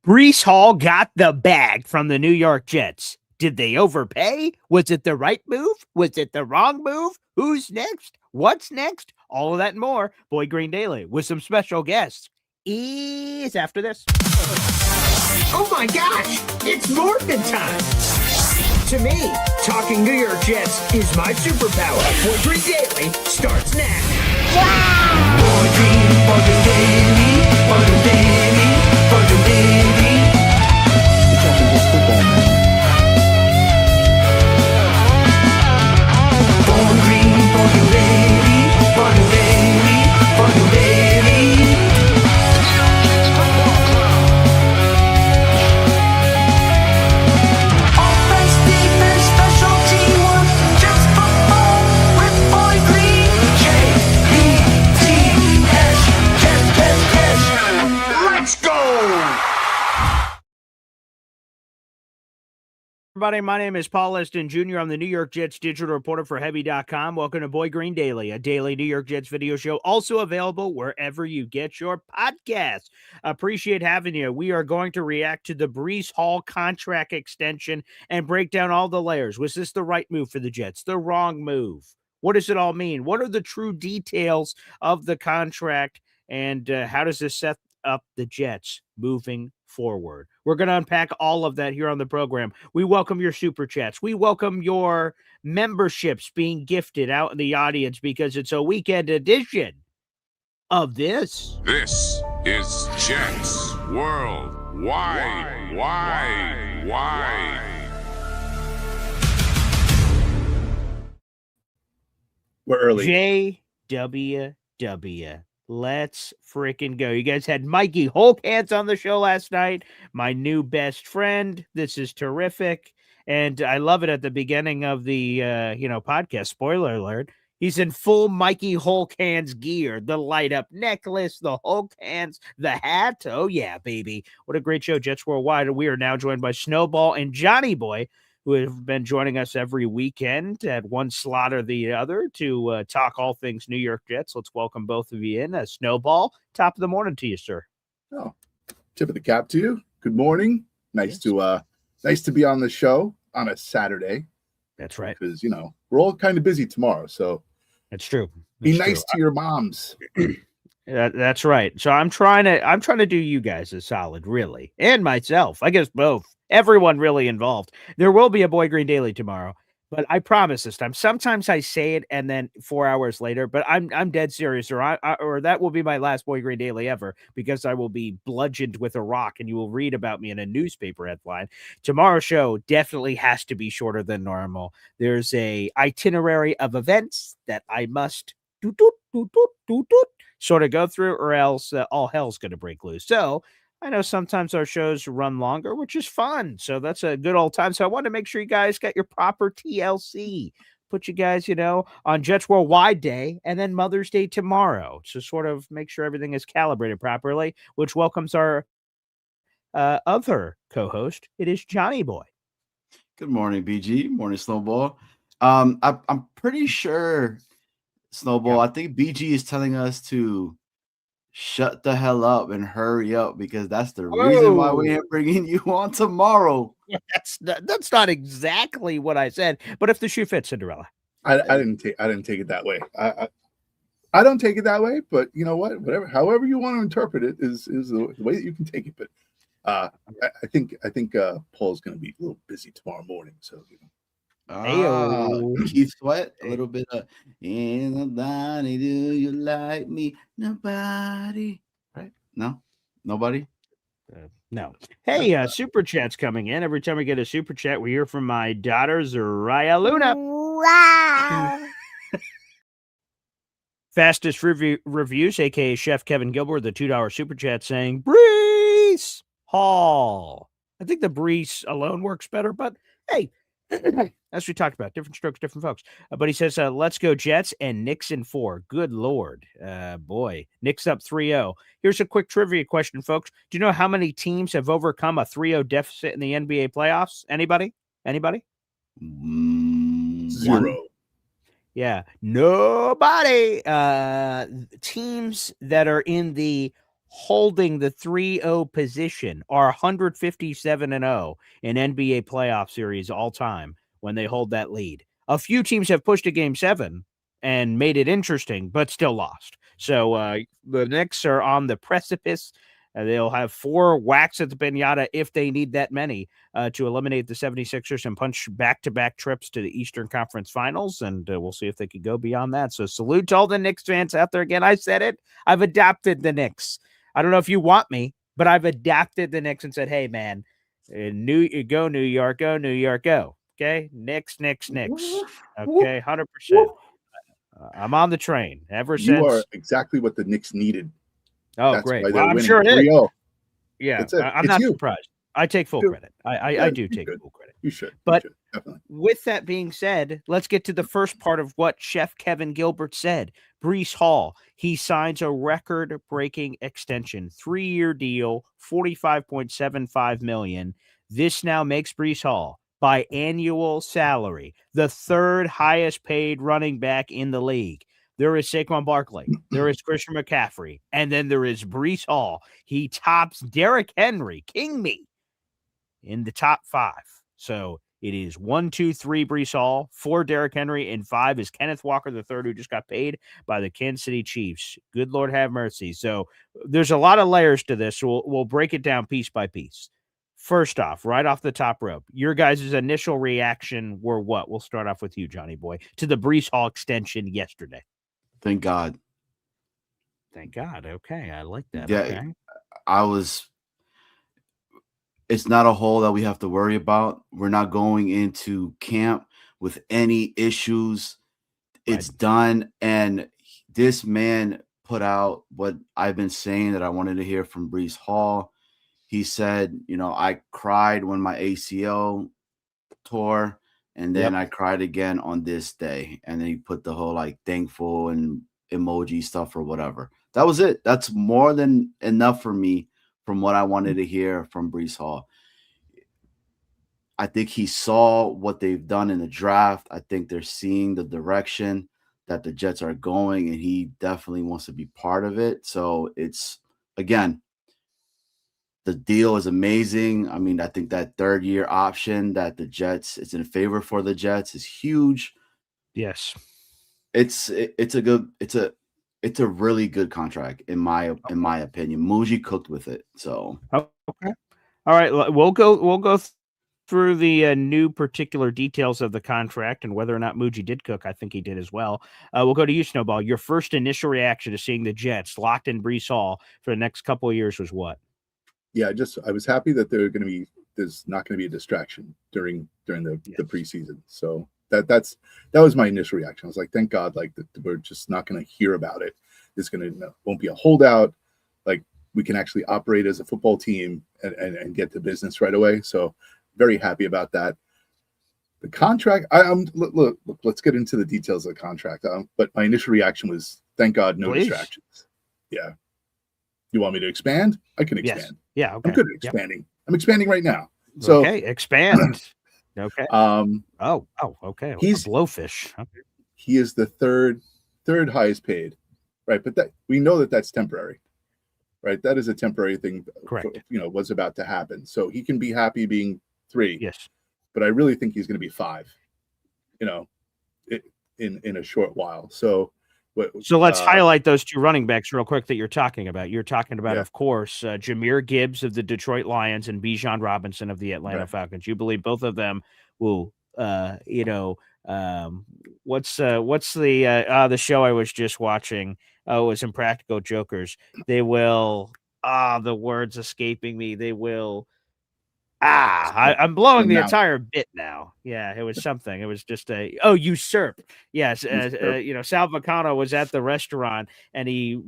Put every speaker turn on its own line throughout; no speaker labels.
Breece Hall got the bag from the New York Jets. Did they overpay? Was it the right move? Was it the wrong move? Who's next? What's next? All of that and more. Boy Green Daily with some special guests is after this.
Oh my gosh, it's Morphin time! To me, talking New York Jets is my superpower. Boy Green Daily starts now. Wow! Boy Green Daily, Boy Green Daily, Boy Green Daily.
You're talking just football, man.
Boy Green Daily, Boy Green Daily, Boy Green Daily. Offense, defense, special teamwork, just football with Boy Green. J-E-T-S, let's go!
Everybody, my name is Paul Eston Jr. I'm the New York Jets digital reporter for Heavy.com. Welcome to Boy Green Daily, a daily New York Jets video show, also available wherever you get your podcasts. Appreciate having you. We are going to react to the Breece Hall contract extension and break down all the layers. Was this the right move for the Jets? The wrong move? What does it all mean? What are the true details of the contract? And how does this set up the Jets moving forward? We're going to unpack all of that here on the program. We welcome your super chats. We welcome your memberships being gifted out in the audience because it's a weekend edition of this.
This is Jets Worldwide. Why?
We're early.
JWW. Let's freaking go. You guys had Mikey Holkans on the show last night. My new best friend. This is terrific. And I love it at the beginning of the podcast. Spoiler alert. He's in full Mikey Holkans gear. The light up necklace, the Holkans, the hat. Oh, yeah, baby. What a great show, Jets Worldwide. We are now joined by Snowball and Johnny Boy, who have been joining us every weekend at one slot or the other to talk all things New York Jets. Let's welcome both of you in. Snowball, top of the morning to you, sir.
Oh, tip of the cap to you. Good morning. Nice to be on the show on a Saturday.
That's right.
Because we're all kind of busy tomorrow, so
that's true.
Be nice to your moms.
That's right. So I'm trying to do you guys a solid, really, and myself. I guess both. Everyone really involved. There will be a Boy Green Daily tomorrow, but I promise this time. Sometimes I say it and then 4 hours later, but I'm dead serious, or that will be my last Boy Green Daily ever because I will be bludgeoned with a rock and you will read about me in a newspaper headline. Tomorrow's show definitely has to be shorter than normal. There's a itinerary of events that I must sort of go through, or else all hell's going to break loose. So I know sometimes our shows run longer, which is fun. So that's a good old time. So I want to make sure you guys got your proper TLC. Put you guys, on Jets Worldwide Day and then Mother's Day tomorrow. So sort of make sure everything is calibrated properly, which welcomes our other co-host. It is Johnny Boy.
Good morning, BG. Morning, Snowball. I'm pretty sure, Snowball, I think BG is telling us to shut the hell up and hurry up because that's the reason why we ain't bringing you on tomorrow.
That's not exactly what I said, but if the shoe fits, Cinderella.
I didn't take it that way. I don't take it that way, but you know what? However you want to interpret it is the way that you can take it. But I think Paul's going to be a little busy tomorrow morning, so
Keith Sweat, a little bit of "Ain't nobody do you like me, nobody." Right? No, nobody.
No. Hey, super chats coming in. Every time we get a super chat, we hear from my daughter Zariah Luna.
Wow.
Fastest reviews, aka Chef Kevin Gilbert, the $2 super chat saying Breece Hall. I think the Breece alone works better, but hey. As we talked about, different strokes, different folks. But he says, let's go Jets and Knicks in 4. Good Lord. Boy, Knicks up 3-0. Here's a quick trivia question, folks. Do you know how many teams have overcome a 3-0 deficit in the NBA playoffs? Anybody?
0.
Yeah, nobody. Teams that are in the holding the 3-0 position, are 157-0 in NBA playoff series all time when they hold that lead. A few teams have pushed to game 7 and made it interesting, but still lost. So the Knicks are on the precipice. They'll have 4 whacks at the pinata if they need that many to eliminate the 76ers and punch back-to-back trips to the Eastern Conference Finals, and we'll see if they can go beyond that. So salute to all the Knicks fans out there. Again, I said it. I've adopted the Knicks. I don't know if you want me, but I've adapted the Knicks and said, hey, man, go New York, go New York, go. Okay? Knicks. Okay? 100%. I'm on the train ever since.
You are exactly what the Knicks needed.
Oh,
That's
great.
why they're
Well, I'm
winning
sure it is.
3-0.
Yeah,
That's it.
I'm
It's
not
you.
surprised. I take full
Sure.
credit. I do take full credit.
You should.
But
you should, definitely.
with that being said, let's get to the first part of what Chef Kevin Gilbert said. Breece Hall, he signs a record-breaking extension, 3-year deal, $45.75 million. This now makes Breece Hall, by annual salary, the 3rd highest paid running back in the league. There is Saquon Barkley, there is Christian McCaffrey, and then there is Breece Hall. He tops Derrick Henry, King me, in the top 5. So it is 1, 2, 3 Breece Hall, 4 Derrick Henry, and 5 is Kenneth Walker III, who just got paid by the Kansas City Chiefs. Good Lord have mercy. So there's a lot of layers to this. So we'll break it down piece by piece. First off, right off the top rope, your guys' initial reaction were what? We'll start off with you, Johnny Boy, to the Breece Hall extension yesterday.
Thank God.
Thank God. Okay, I like that.
Yeah,
okay.
It's not a hole that we have to worry about. We're not going into camp with any issues. It's done. And this man put out what I've been saying that I wanted to hear from Breece Hall. He said, I cried when my ACL tore, and then I cried again on this day. And then he put the whole thankful and emoji stuff or whatever. That was it. That's more than enough for me from what I wanted to hear from Breece Hall. I think he saw what they've done in the draft. I think they're seeing the direction that the Jets are going, and he definitely wants to be part of it. So it's, again, the deal is amazing. I mean, I think that 3rd-year option that the Jets is in favor for the Jets is huge.
Yes.
It's a really good contract in my opinion. Mougey cooked with it. So
okay. All right, we'll go through the new particular details of the contract and whether or not Mougey did cook. I think he did as well. We'll go to you, Snowball. Your first initial reaction to seeing the Jets locked in Breece Hall for the next couple of years was what?
Yeah, I was happy that there's not going to be a distraction during the preseason. So that was my initial reaction. I was like, thank God, we're just not going to hear about it. Won't be a holdout. We can actually operate as a football team and get to business right away. So very happy about that. The contract, look, let's get into the details of the contract. But my initial reaction was, thank God, no distractions. Yeah. You want me to expand? I can expand.
Yes. Yeah. Okay.
I'm good at expanding. Yep. I'm expanding right now. So
okay, expand. Okay. Okay.
He's
blowfish. Okay.
He is the third highest paid, right? But we know that's temporary, right? That is a temporary thing.
Correct.
What's about to happen. So he can be happy being 3.
Yes.
But I really think he's going to be 5. In a short while. So
let's highlight those 2 running backs real quick that you're talking about. You're talking about, of course, Jahmyr Gibbs of the Detroit Lions and Bijan Robinson of the Atlanta Falcons. You believe both of them will, what's the show I was just watching? Oh, it was Impractical Jokers. They will, the words escaping me. They will. I'm blowing the entire bit now. Yeah, it was something. It was just usurp. Yes, Sal Vacano was at the restaurant and he,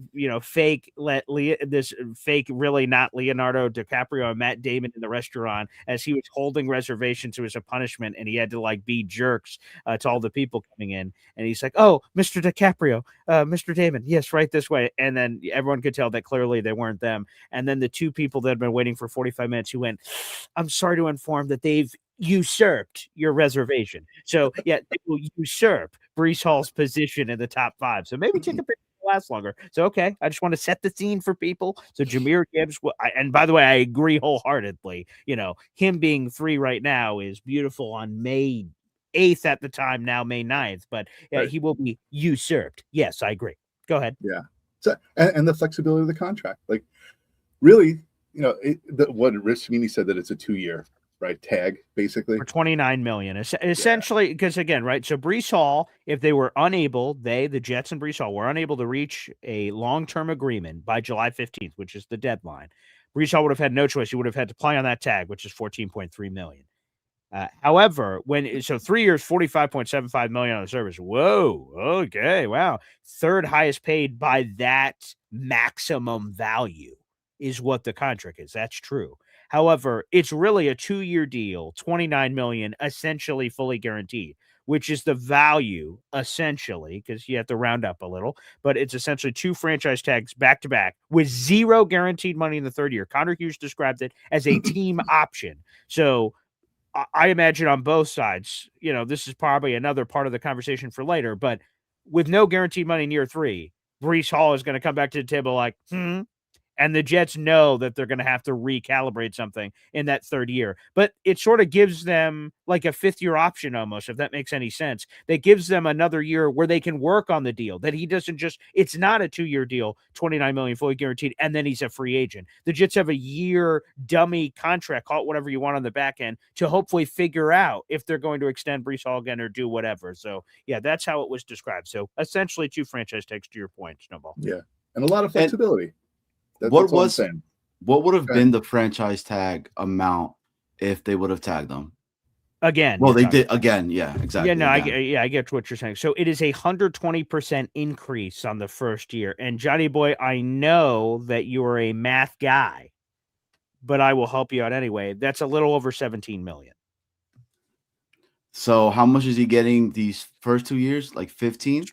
fake really not Leonardo DiCaprio and Matt Damon in the restaurant as he was holding reservations. It was a punishment, and he had to be jerks to all the people coming in. And he's like, "Oh, Mr. DiCaprio, Mr. Damon, yes, right this way." And then everyone could tell that clearly they weren't them. And then the 2 people that had been waiting for 45 minutes who went, "I'm sorry to inform that they've usurped your reservation." So, yeah, they will usurp Breece Hall's position in the top 5. So maybe take a picture last longer. So, okay, I just want to set the scene for people. So Jahmyr Gibbs, and by the way, I agree wholeheartedly. Him being 3 right now is beautiful on May 8th at the time, now May 9th, but
Right.
he will be usurped. Yes, I agree. Go ahead.
Yeah. So, and the flexibility of the contract, like really, what Rich Sweeney said that it's a 2-year tag basically
For $29 million, essentially, because again, right. So Breece Hall, if they were unable, the Jets and Breece Hall were unable to reach a long-term agreement by July 15th, which is the deadline. Breece Hall would have had no choice. He would have had to play on that tag, which is $14.3 million. However, 3 years, $45.75 million on the service. Whoa. Okay. Wow. Third highest paid by that maximum value is what the contract is. That's true. However, it's really a 2-year deal, $29 million, essentially fully guaranteed, which is the value essentially, because you have to round up a little, but it's essentially 2 franchise tags back to back with 0 guaranteed money in the third year. Connor Hughes described it as a team option. So I imagine on both sides, this is probably another part of the conversation for later, but with no guaranteed money in year 3, Breece Hall is going to come back to the table like, and the Jets know that they're going to have to recalibrate something in that third year. But it sort of gives them like a 5th-year option almost, if that makes any sense. That gives them another year where they can work on the deal, that he doesn't it's not a 2-year deal, $29 million fully guaranteed, and then he's a free agent. The Jets have a year dummy contract, call it whatever you want on the back end, to hopefully figure out if they're going to extend Breece Hall again or do whatever. So, yeah, that's how it was described. So, essentially 2 franchise tags to your point, Snowball.
Yeah, and a lot of flexibility.
What would have been the franchise tag amount if they would have tagged them?
Again.
Well, they did again. Yeah, exactly.
Yeah, no, I get what you're saying. So it is 120% increase on the first year. And Johnny Boy, I know that you are a math guy, but I will help you out anyway. That's a little over 17 million.
So how much is he getting these first 2 years? Like 15?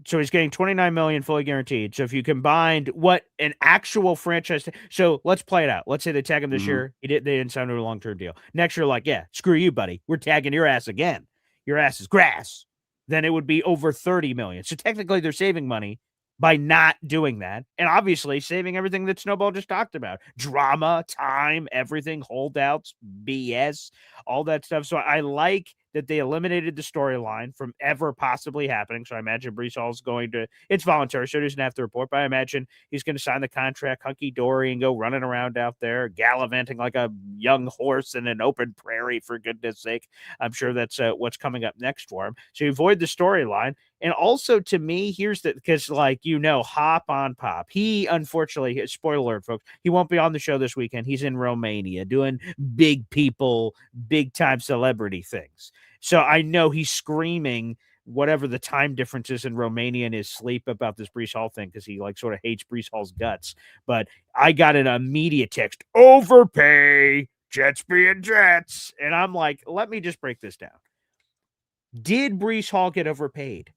So he's getting 29 million fully guaranteed. So if you combined what an actual franchise, so let's play it out. Let's say they tag him this year. They didn't sign to a long-term deal. Next year, like, yeah, screw you, buddy. We're tagging your ass again. Your ass is grass. Then it would be over 30 million. So technically they're saving money by not doing that. And obviously saving everything that Snowball just talked about. Drama, time, everything, holdouts, BS, all that stuff. So I like that they eliminated the storyline from ever possibly happening. So I imagine Breece Hall's going to, it's voluntary, so he doesn't have to report, but I imagine he's going to sign the contract hunky-dory and go running around out there, gallivanting like a young horse in an open prairie, for goodness sake. I'm sure that's what's coming up next for him. So you avoid the storyline. And also to me, here's the, because hop on pop. He, unfortunately, spoiler alert, folks, he won't be on the show this weekend. He's in Romania doing big people, big time celebrity things. So I know he's screaming whatever the time difference is in Romania in his sleep about this Breece Hall thing, because he sort of hates Breece Hall's guts. But I got an immediate text, overpay, Jets being Jets. And I'm like, let me just break this down. Did Breece Hall get overpaid?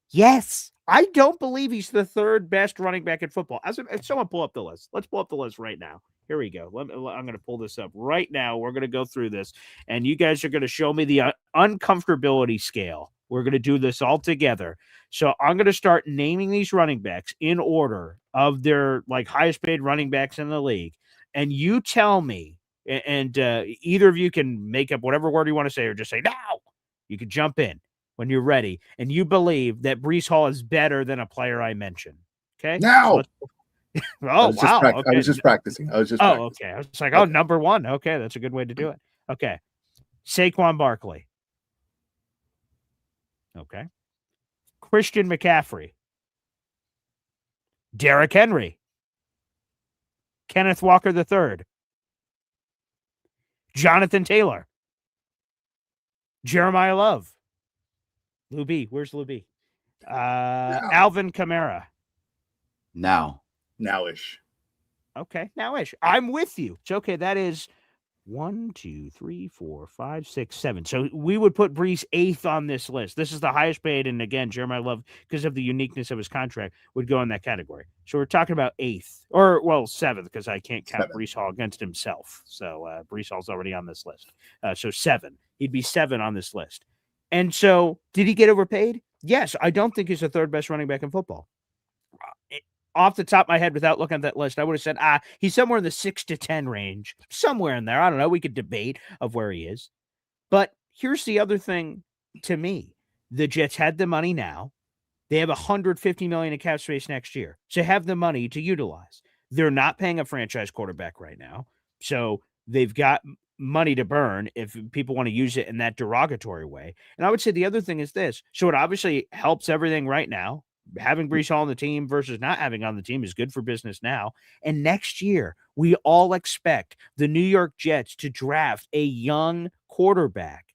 Yes. I don't believe he's the 3rd best running back in football. Someone pull up the list. Let's pull up the list right now. Here we go. I'm going to pull this up right now. We're going to go through this, and you guys are going to show me the uncomfortability scale. We're going to do this all together. So I'm going to start naming these running backs in order of their highest paid running backs in the league. And you tell me, and either of you can make up whatever word you want to say, or just say, no, you can jump in when you're ready. And you believe that Breece Hall is better than a player I mentioned. Okay.
Now.
Wow. Okay.
I was just practicing.
Okay. I was like, number 1. Okay. That's a good way to do it. Okay. Saquon Barkley. Okay. Christian McCaffrey. Derrick Henry. Kenneth Walker III. Jonathan Taylor. Jeremiah Love. Lou B. Where's Lou B? Alvin Kamara.
Nowish.
Okay, nowish. I'm with you. It's okay. That is 1, 2, 3, 4, 5, 6, 7. So we would put Breece 8th on this list. This is the highest paid, and again, Jeremiah Love, because of the uniqueness of his contract, would go in that category. So we're talking about 8th, or 7th, because I can't count 7. Breece Hall against himself. So Breece Hall's already on this list. So 7. He'd be 7 on this list. And so, did he get overpaid? Yes. I don't think he's the 3rd best running back in football. off the top of my head, without looking at that list, I would have said, he's somewhere in the 6 to 10 range, somewhere in there. I don't know. We could debate of where he is. But here's the other thing to me. The Jets had the money now. They have $150 million in cap space next year. So they have the money to utilize. They're not paying a franchise quarterback right now. So they've got money to burn if people want to use it in that derogatory way. And I would say the other thing is this. So it obviously helps everything right now. Having Breece Hall on the team versus not having on the team is good for business now. And next year, we all expect the New York Jets to draft a young quarterback.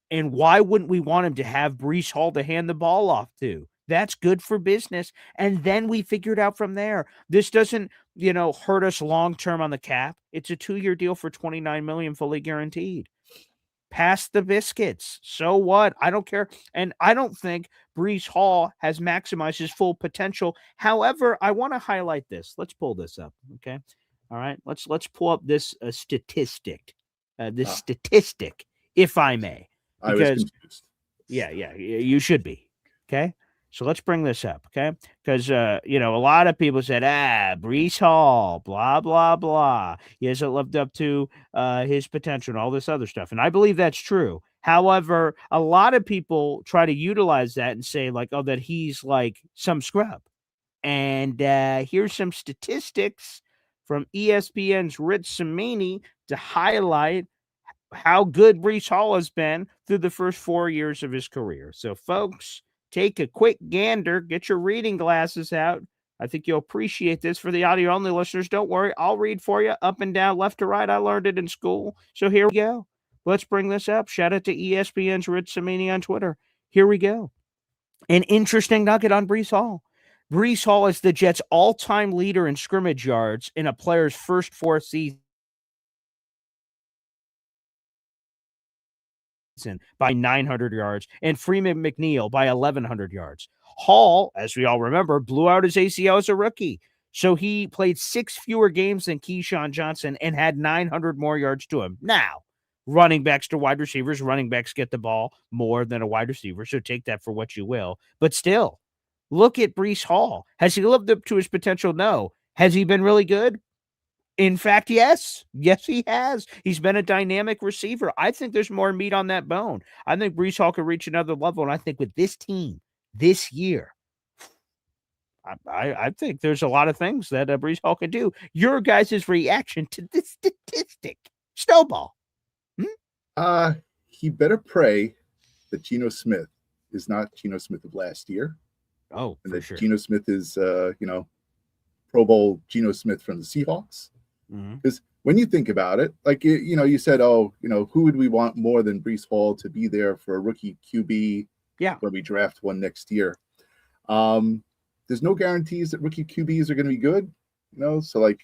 And why wouldn't we want him to have Breece Hall to hand the ball off to? That's good for business. And then we figure it out from there. This doesn't, hurt us long-term on the cap. It's a 2-year deal for $29 million fully guaranteed. Pass the biscuits. So what? I don't care. And I don't think Breece Hall has maximized his full potential. However, I want to highlight this. Let's pull this up. Okay. All right. Let's pull up this statistic. Statistic, if I may. Because,
I was confused.
Yeah, you should be. Okay. So let's bring this up, okay? Because, a lot of people said, Breece Hall, blah, blah, blah. He hasn't lived up to his potential and all this other stuff. And I believe that's true. However, a lot of people try to utilize that and say, like, that he's like some scrub. And here's some statistics from ESPN's Rich Cimini to highlight how good Breece Hall has been through the first 4 years of his career. So, folks, take a quick gander. Get your reading glasses out. I think you'll appreciate this. For the audio-only listeners, don't worry. I'll read for you up and down, left to right. I learned it in school. So here we go. Let's bring this up. Shout out to ESPN's Rich Cimini on Twitter. Here we go. An interesting nugget on Breece Hall. Breece Hall is the Jets' all-time leader in scrimmage yards in a player's first 4 seasons by 900 yards, and Freeman McNeil by 1,100 yards. Hall, as we all remember, blew out his ACL as a rookie. So he played 6 fewer games than Keyshawn Johnson and had 900 more yards to him. Now, running backs to wide receivers, running backs get the ball more than a wide receiver, so take that for what you will. But still, look at Breece Hall. Has he lived up to his potential? No. Has he been really good? In fact, yes. Yes, he has. He's been a dynamic receiver. I think there's more meat on that bone. I think Breece Hall could reach another level, and I think with this team this year, I think there's a lot of things that Breece Hall can do. Your guys' reaction to this statistic. Snowball.
He better pray that Geno Smith is not Geno Smith of last year.
Oh,
and
for
that
sure.
Geno Smith is, Pro Bowl Geno Smith from the Seahawks. Because when you think about it, like, you said, who would we want more than Breece Hall to be there for a rookie QB when we draft one next year? There's no guarantees that rookie QBs are going to be good, so like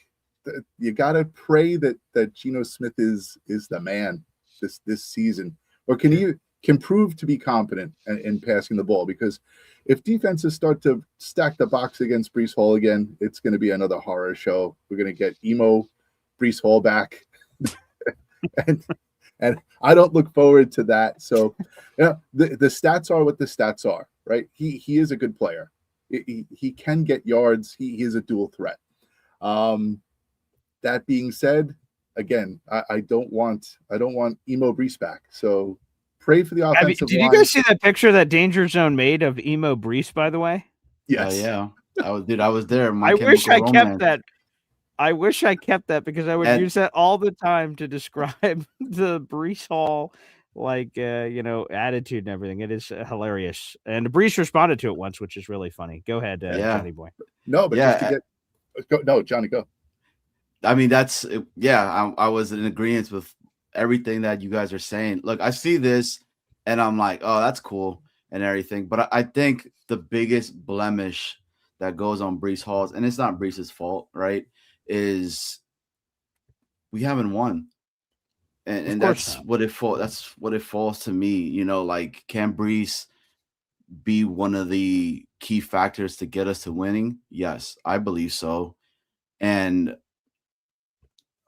you got to pray that Geno Smith is the man this season, or can prove to be competent in passing the ball, because if defenses start to stack the box against Breece Hall again, it's going to be another horror show. We're going to get emo Breece Hall back. and I don't look forward to that. So the stats are what the stats are, right? He is a good player. He can get yards. He is a dual threat. That being said, again, I don't want emo Breece back. So pray for the offensive line.
Did you guys see that picture that Danger Zone made of emo Breece, by the way?
Yes.
Yeah. I was there.
I wish I kept that. I wish I kept that because I would use that all the time to describe the Breece Hall, attitude and everything. It is hilarious. And Breece responded to it once, which is really funny. Go ahead, Johnny boy.
No, but just to get Johnny, go.
I mean, I was in agreement with everything that you guys are saying. Look, I see this and I'm like, oh, that's cool and everything. But I think the biggest blemish that goes on Breece Hall's, and it's not Breece's fault, right, is we haven't won. And that's what it falls to me. Can Breece be one of the key factors to get us to winning? Yes, I believe so. And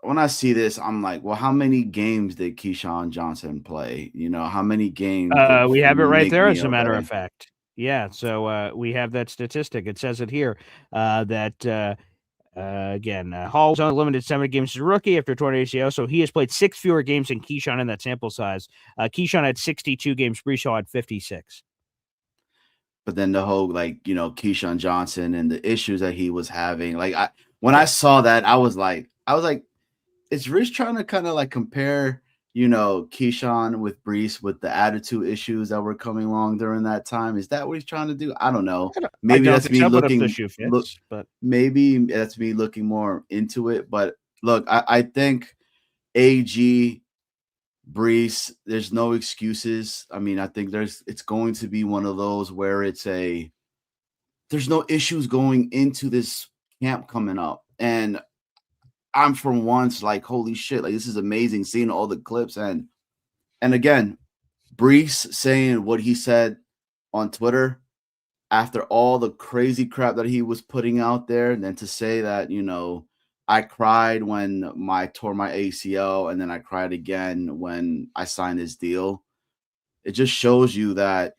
when I see this, I'm like, well, how many games did Keyshawn Johnson play? How many games?
We have it right there, as a matter of fact. Yeah, so we have that statistic. It says it here that again, Hall was only limited 7 games as a rookie after torn ACL, so he has played 6 fewer games than Keyshawn in that sample size. Keyshawn had 62 games. Breece Hall had 56.
But then the whole Keyshawn Johnson and the issues that he was having, when I saw that, I was like, is Rich trying to kind of like compare, Keyshawn with Breece with the attitude issues that were coming along during that time? Is that what he's trying to do? I don't know. Maybe that's me looking. Maybe that's me looking more into it. But look, I think AG, Breece, there's no excuses. I mean, I think it's going to be one of those where there's no issues going into this camp coming up. And I'm for once like, holy shit, like this is amazing seeing all the clips. And again, Breece saying what he said on Twitter after all the crazy crap that he was putting out there, and then to say that, I cried when I tore my ACL, and then I cried again when I signed this deal. It just shows you that,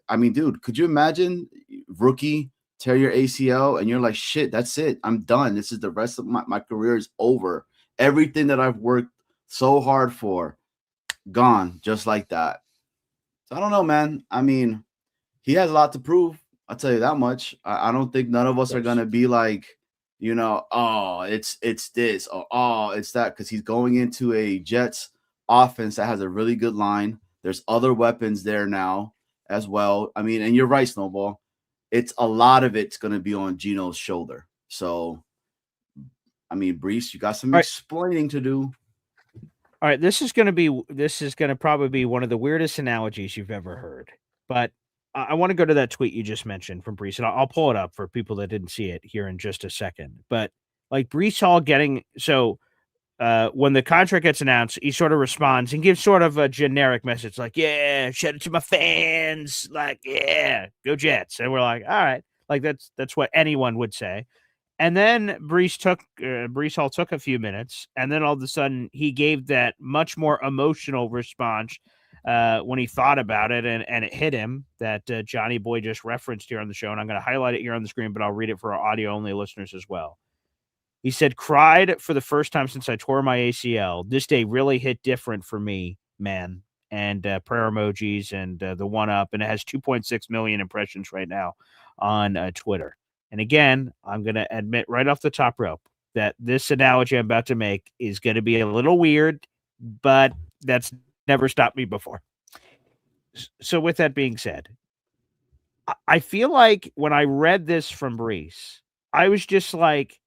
I mean, dude, could you imagine rookie tear your ACL and you're like, shit, that's it. I'm done. This is the rest of my career is over. Everything that I've worked so hard for, gone just like that. So I don't know, man. I mean, he has a lot to prove. I'll tell you that much. I don't think none of us are going to be like, oh, it's this, or oh, it's that, because he's going into a Jets offense that has a really good line. There's other weapons there now as well. I mean, and you're right, Snowball. It's a lot of it's going to be on Geno's shoulder. So, I mean, Breece, you got some explaining to do.
All right, this is going to probably be one of the weirdest analogies you've ever heard. But I want to go to that tweet you just mentioned from Breece, and I'll pull it up for people that didn't see it here in just a second. But like Breece Hall when the contract gets announced, he sort of responds and gives sort of a generic message like, yeah, shout out to my fans. Like, yeah, go Jets. And we're like, all right, like that's what anyone would say. And then Breece Hall took a few minutes, and then all of a sudden he gave that much more emotional response when he thought about it, and it hit him that Johnny Boy just referenced here on the show, and I'm going to highlight it here on the screen, but I'll read it for our audio-only listeners as well. He said, cried for the first time since I tore my ACL. This day really hit different for me, man. And prayer emojis and the one-up, and it has 2.6 million impressions right now on Twitter. And again, I'm going to admit right off the top rope that this analogy I'm about to make is going to be a little weird, but that's never stopped me before. So with that being said, I feel like when I read this from Breece, I was just like,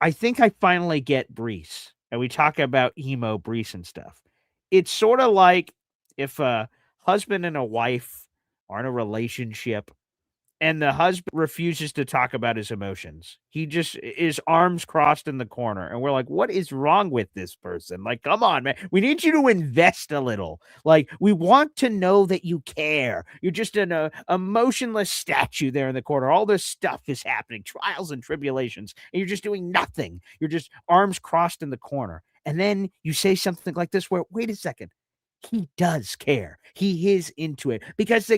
I think I finally get Breece. And we talk about emo Breece and stuff. It's sort of like if a husband and a wife are in a relationship and the husband refuses to talk about his emotions. He just is arms crossed in the corner. And we're like, what is wrong with this person? Like, come on, man. We need you to invest a little. Like, we want to know that you care. You're just an emotionless statue there in the corner. All this stuff is happening, trials and tribulations, and you're just doing nothing. You're just arms crossed in the corner. And then you say something like this where, wait a second, he does care. He is into it. Because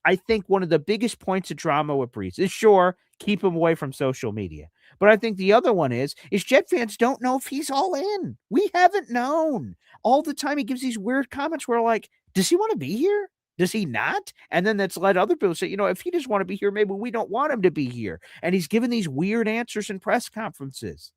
I think one of the biggest points of drama with Breece is, sure, keep him away from social media. But I think the other one is Jet fans don't know if he's all in. We haven't known. All the time he gives these weird comments where like, does he want to be here? Does he not? And then that's led other people to say, if he doesn't want to be here, maybe we don't want him to be here. And he's given these weird answers in press conferences.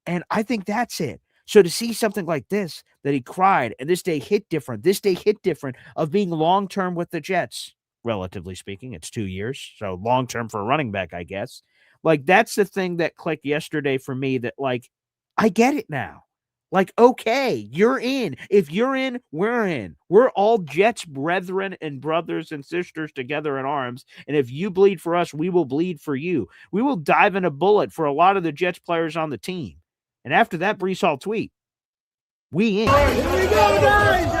And I think that's it. So to see something like this, that he cried, and this day hit different of being long-term with the Jets, relatively speaking, it's 2 years. So long-term for a running back, I guess. Like, that's the thing that clicked yesterday for me, that like, I get it now. Like, okay, you're in. If you're in, we're in. We're all Jets brethren and brothers and sisters together in arms. And if you bleed for us, we will bleed for you. We will dive in a bullet for a lot of the Jets players on the team. And after that Breece Hall tweet, we in.
Here we go, guys!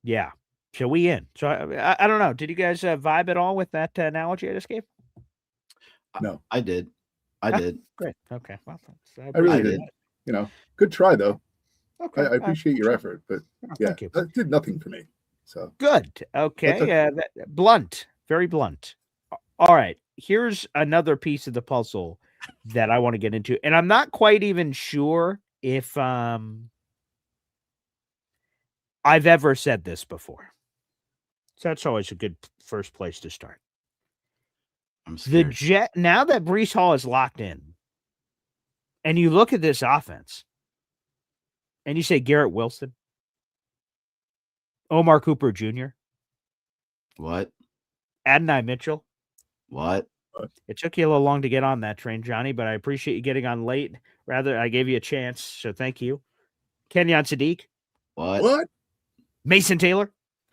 Yeah. So we in. So I don't know. Did you guys vibe at all with that analogy I just gave?
No,
I did. I did.
Great. Okay. Well,
I really
I
did.
did.
Good try though.
Okay.
I appreciate your effort, but yeah,
Thank you.
that did nothing for me. So
Good. Okay. Blunt. Very blunt. All right. Here's another piece of the puzzle that I want to get into. And I'm not quite even sure if I've ever said this before. So that's always a good first place to start.
I'm
The
scared.
now that Breece Hall is locked in, and you look at this offense, and you say Garrett Wilson, Omar Cooper Jr.,
What?
Adonai Mitchell.
What?
It took you a little long to get on that train, Johnny, but I appreciate you getting on late. Rather, I gave you a chance, so thank you. Kenyon Sadiq,
What?
what?
Mason Taylor,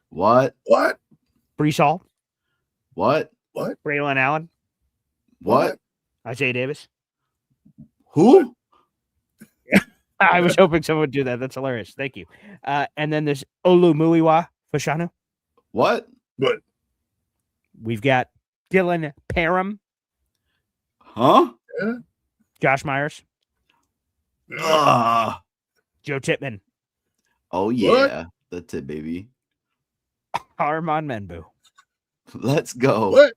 What?
What?
Breece Hall,
What?
What?
Braylon Allen,
What?
Isaiah Davis.
Who?
I was hoping someone would do that. That's hilarious. Thank you. And then there's Olumuyiwa Fashanu.
What?
What?
We've got Dylan Parham,
Huh?
Yeah.
Josh Myers,
Ugh.
Joe Tippmann,
Oh yeah, that's it, baby.
Armand Menbu.
Let's go.
What?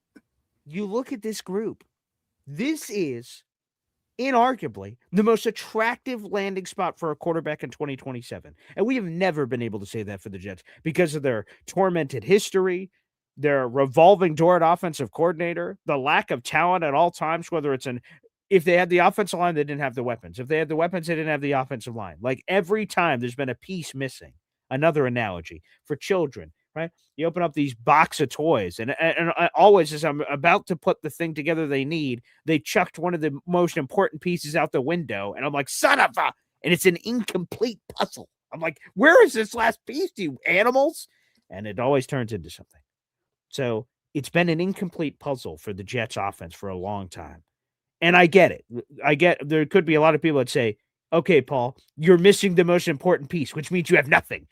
You look at this group. This is inarguably the most attractive landing spot for a quarterback in 2027. And we have never been able to say that for the Jets because of their tormented history, their revolving door at offensive coordinator, the lack of talent at all times, whether it's if they had the offensive line, they didn't have the weapons. If they had the weapons, they didn't have the offensive line. Like every time there's been a piece missing. Another analogy for children, right? You open up these box of toys, and I always, as I'm about to put the thing together they need, they chucked one of the most important pieces out the window, and I'm like, son of a, and it's an incomplete puzzle. I'm like, where is this last piece, you animals? And it always turns into something. So it's been an incomplete puzzle for the Jets offense for a long time. And I get it. There could be a lot of people that say, okay, Paul, you're missing the most important piece, which means you have nothing.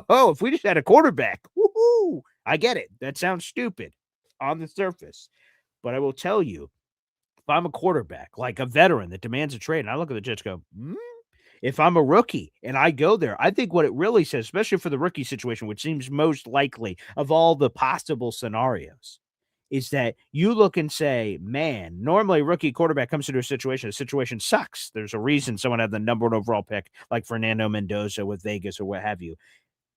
Oh, if we just had a quarterback, woohoo! I get it. That sounds stupid on the surface. But I will tell you, if I'm a quarterback, like a veteran that demands a trade, and I look at the Jets go, if I'm a rookie and I go there, I think what it really says, especially for the rookie situation, which seems most likely of all the possible scenarios, is that you look and say, man, normally a rookie quarterback comes into a situation, the situation sucks. There's a reason someone had the number one overall pick like Fernando Mendoza with Vegas or what have you.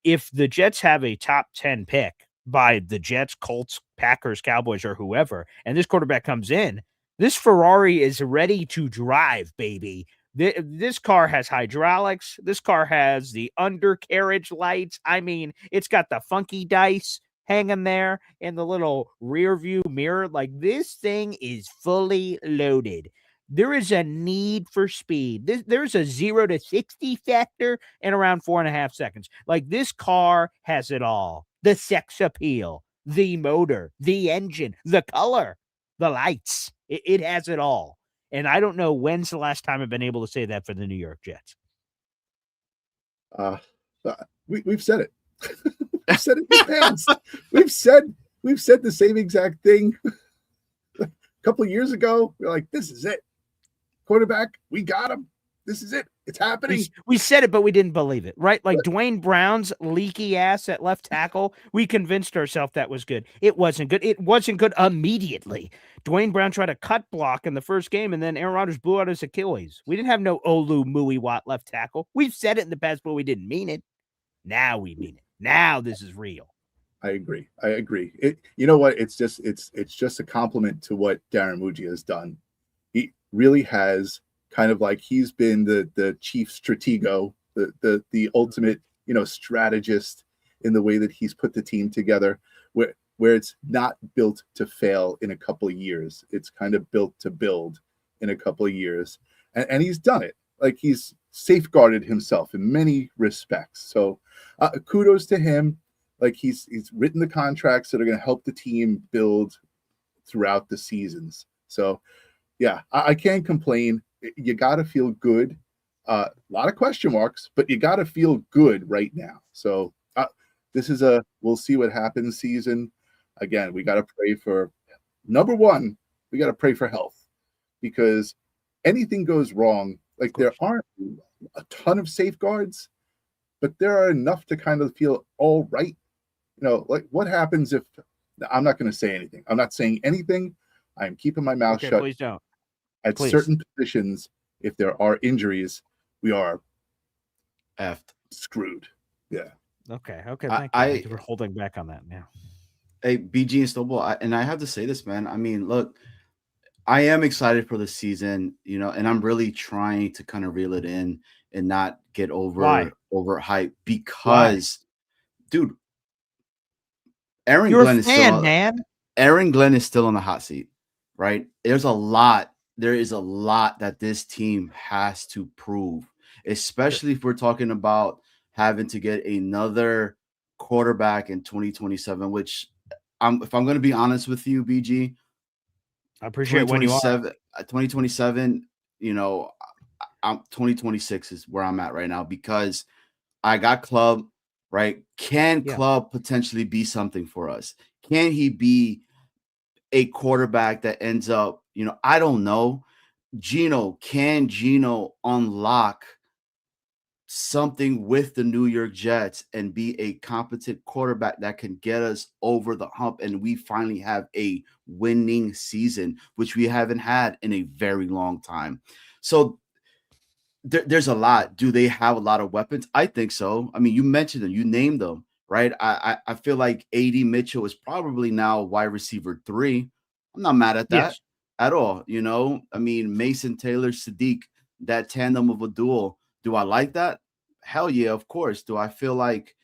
If the Jets have a top 10 pick by the Jets, Colts, Packers, Cowboys, or whoever, and this quarterback comes in, this Ferrari is ready to drive, baby. This car has hydraulics. This car has the undercarriage lights. I mean, it's got the funky dice hanging there in the little rear view mirror. Like, this thing is fully loaded. There is a need for speed. There's a 0 to 60 factor in around 4.5 seconds. Like, this car has it all. The sex appeal, the motor, the engine, the color, the lights. It has it all. And I don't know when's the last time I've been able to say that for the New York Jets.
We've said it. We've said it in the past. We've said the same exact thing a couple of years ago. We're like, this is it. Quarterback, we got him. This is it. It's happening.
We said it, but we didn't believe it, right? Like Dwayne Brown's leaky ass at left tackle. We convinced ourselves that was good. It wasn't good. It wasn't good immediately. Dwayne Brown tried a cut block in the first game, and then Aaron Rodgers blew out his Achilles. We didn't have no Olumuyiwa left tackle. We've said it in the past, but we didn't mean it. Now we mean it. Now this is real.
I agree. You know what? It's just a compliment to what Darren Mougey has done. He really has kind of like he's been the chief stratego, the ultimate, strategist in the way that he's put the team together, where it's not built to fail in a couple of years. It's kind of built to build in a couple of years. And he's done it. Like, he's safeguarded himself in many respects. So kudos to him. Like, he's written the contracts that are going to help the team build throughout the seasons. So yeah, I can't complain. You got to feel good. A lot of question marks, but you got to feel good right now. So this is we'll see what happens season. Again, we got to pray for, number one, we got to pray for health, because anything goes wrong. Like there aren't a ton of safeguards, but there are enough to kind of feel all right. Like what happens if I'm not going to say anything? I'm not saying anything. I'm keeping my mouth shut.
Please don't.
At certain positions, if there are injuries, we are
effed.
Screwed. Yeah.
Okay. Thank you for holding back on that now.
Hey, BG and Snowball, and I have to say this, man. I mean, look, I am excited for the season, and I'm really trying to kind of reel it in and not get overhyped because, dude, Aaron Glenn is still man. Aaron Glenn is still on the hot seat, right? There is a lot that this team has to prove, especially if we're talking about having to get another quarterback in 2027, which if I'm going to be honest with you, BG,
I appreciate when you are
2027, 2026 is where I'm at right now because I got Club, right? Can Club potentially be something for us? Can he be a quarterback that ends up, I don't know. Can Geno unlock something with the New York Jets and be a competent quarterback that can get us over the hump and we finally have a winning season, which we haven't had in a very long time. So there's a lot. Do they have a lot of weapons? I think so. I mean, you mentioned them, you named them, right? I feel like AD Mitchell is probably now wide receiver 3. I'm not mad at that at all. I mean, Mason Taylor, Sadiq, that tandem of a duel. Do I like that? Hell yeah, of course. Do I feel like,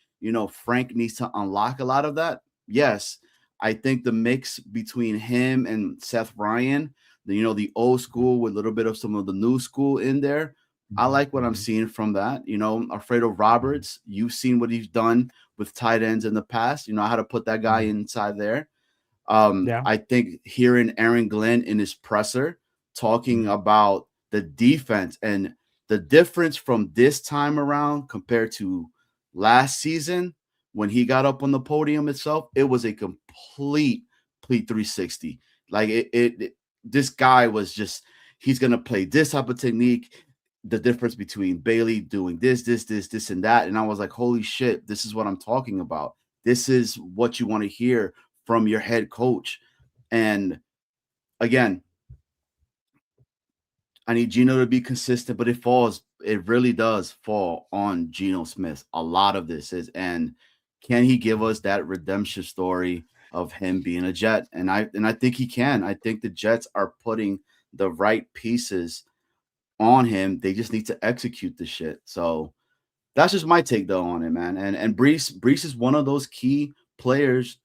Frank needs to unlock a lot of that? Yes. I think the mix between him and Seth Ryan, the old school with a little bit of some of the new school in there, I like what I'm seeing from that. Alfredo Roberts, you've seen what he's done with tight ends in the past. You know how to put that guy inside there. I think hearing Aaron Glenn in his presser talking about the defense and the difference from this time around compared to last season when he got up on the podium itself, it was a complete 360. Like this guy was just, he's going to play this type of technique. The difference between Bailey doing this, and that. And I was like, holy shit, this is what I'm talking about. This is what you want to hear from your head coach. And again, I need Geno to be consistent, but it really does fall on Geno Smith. A lot of this is, and can he give us that redemption story of him being a Jet? And I think he can. I think the Jets are putting the right pieces on him. They just need to execute the shit. So that's just my take though on it, man. And Breece is one of those key players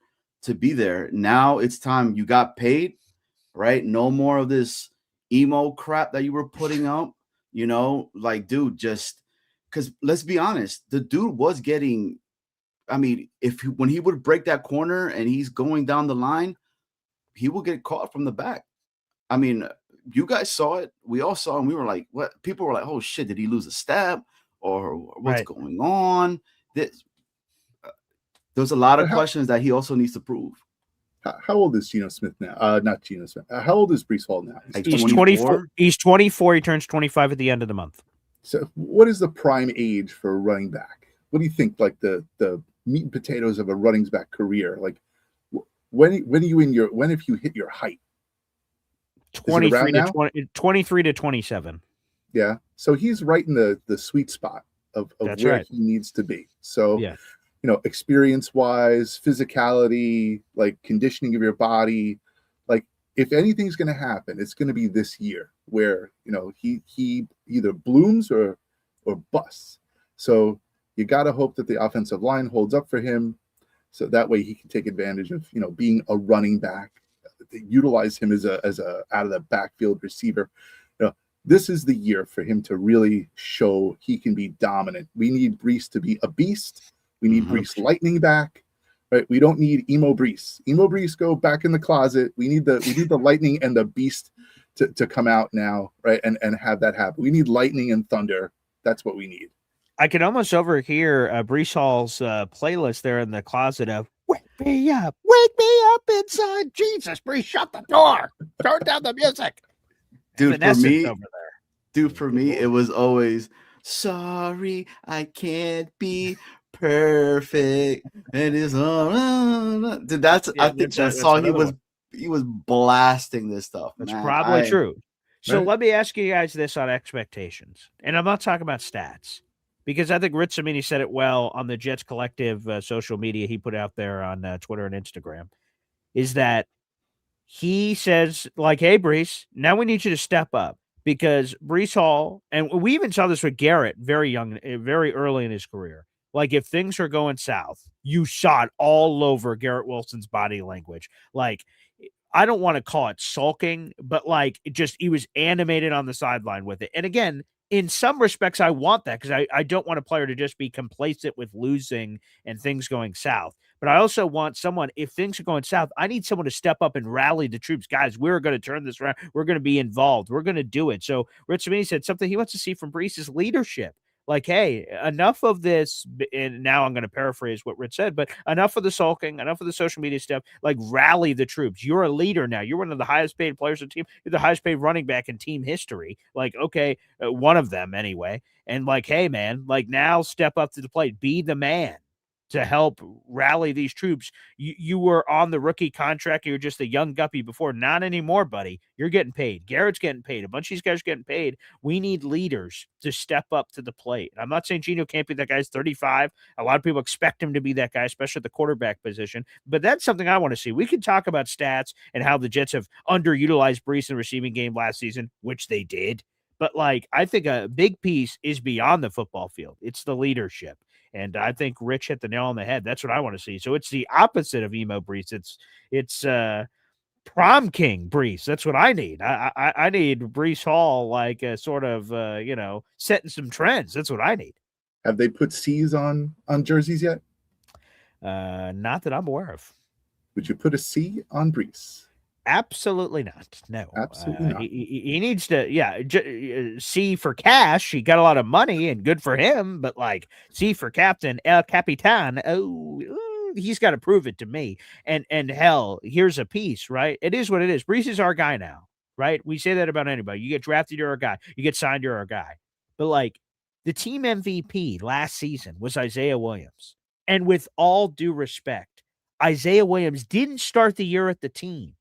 to be there. Now it's time. You got paid, right? No more of this emo crap that you were putting out, like, dude, just because let's be honest, the dude was getting, I mean, when he would break that corner and he's going down the line, he will get caught from the back. I mean, you guys saw it. We all saw it. And we were like, what? People were like, oh shit, did he lose a step or what's going on? There's a lot of questions that he also needs to prove.
How old is Geno Smith now? Not Geno Smith. How old is Breece Hall now?
He's 24. He's 24. He turns 25 at the end of the month.
So what is the prime age for a running back? What do you think, like the meat and potatoes of a running back career? Like when if you hit your height?
23 to 27.
Yeah. So he's right in the sweet spot of where he needs to be. So experience wise, physicality, like conditioning of your body, like if anything's going to happen, it's going to be this year where, he either blooms or busts. So you got to hope that the offensive line holds up for him. So that way he can take advantage of, being a running back, utilize him as a out of the backfield receiver. This is the year for him to really show he can be dominant. We need Breece to be a beast. We need Breece lightning back, right? We don't need emo Breece. Emo Breece, go back in the closet. We need the lightning and the beast to come out now, right? And have that happen. We need lightning and thunder. That's what we need.
I can almost overhear Breece Hall's playlist there in the closet of wake me up inside. Jesus, Breece, shut the door. Turn down the music.
Dude, for
Vanessa's
me,
over there.
it was always sorry, I can't be perfect. And it's all dude, that's
Yeah,
I think
that's
that
that's
song
another one.
he was blasting this stuff,
That's
man.
probably true. So
Right.
let me ask you guys this on expectations, and I'm not talking about stats because I think Rich Cimini said it well on the Jets Collective social media he put out there on Twitter and Instagram. Is that he says like, "Hey, Breece, now we need you to step up because Breece Hall, and we even saw this with Garrett, very young, very early in his career. Like if things are going south, you saw it all over Garrett Wilson's body language. Like I don't want to call it sulking, but like it just he was animated on the sideline with it. And again, in some respects, I want that because I don't want a player to just be complacent with losing and things going south. But I also want someone, if things are going south, I need someone to step up and rally the troops. Guys, we're going to turn this around. We're going to be involved. We're going to do it. So Rich Cimini said something he wants to see from Breece's leadership. Like, hey, enough of this. And now I'm going to paraphrase what Rich said, but enough of the sulking, enough of the social media stuff. Like, rally the troops. You're a leader now. You're one of the highest paid players in the team. You're the highest paid running back in team history. Like, okay, one of them anyway. And like, hey, man, like now step up to the plate. Be the man to help rally these troops. You were on the rookie contract. You were just a young guppy before. Not anymore, buddy. You're getting paid. Garrett's getting paid. A bunch of these guys are getting paid. We need leaders to step up to the plate. I'm not saying Geno can't be that guy. He's 35. A lot of people expect him to be that guy, especially at the quarterback position. But that's something I want to see. We can talk about stats and how the Jets have underutilized Breece in the receiving game last season, which they did. But like, I think a big piece is beyond the football field. It's the leadership. And I think Rich hit the nail on the head. That's what I want to see. So it's the opposite of emo Breece. It's prom king Breece. That's what I need. I need Breece Hall like sort of setting some trends. That's what I need.
Have they put C's on jerseys yet?
Not that I'm aware of.
Would you put a C on Breece?
Absolutely not. No,
Absolutely not.
He needs to, C for cash. He got a lot of money and good for him, but like C for Captain El Capitan. He's got to prove it to me. And hell, here's a piece, right? It is what it is. Breece is our guy now, right? We say that about anybody. You get drafted, you're our guy. You get signed, you're our guy. But like the team MVP last season was Isaiah Williams. And with all due respect, Isaiah Williams didn't start the year at the team.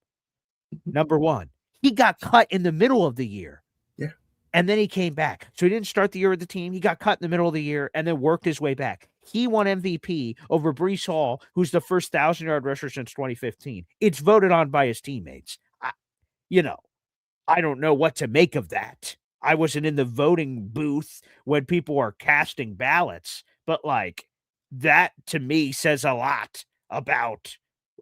Number one, he got cut in the middle of the year.
Yeah.
And then he came back. So he didn't start the year with the team. He got cut in the middle of the year and then worked his way back. He won MVP over Breece Hall, who's the first 1,000-yard rusher since 2015. It's voted on by his teammates. I don't know what to make of that. I wasn't in the voting booth when people are casting ballots, but like that to me says a lot about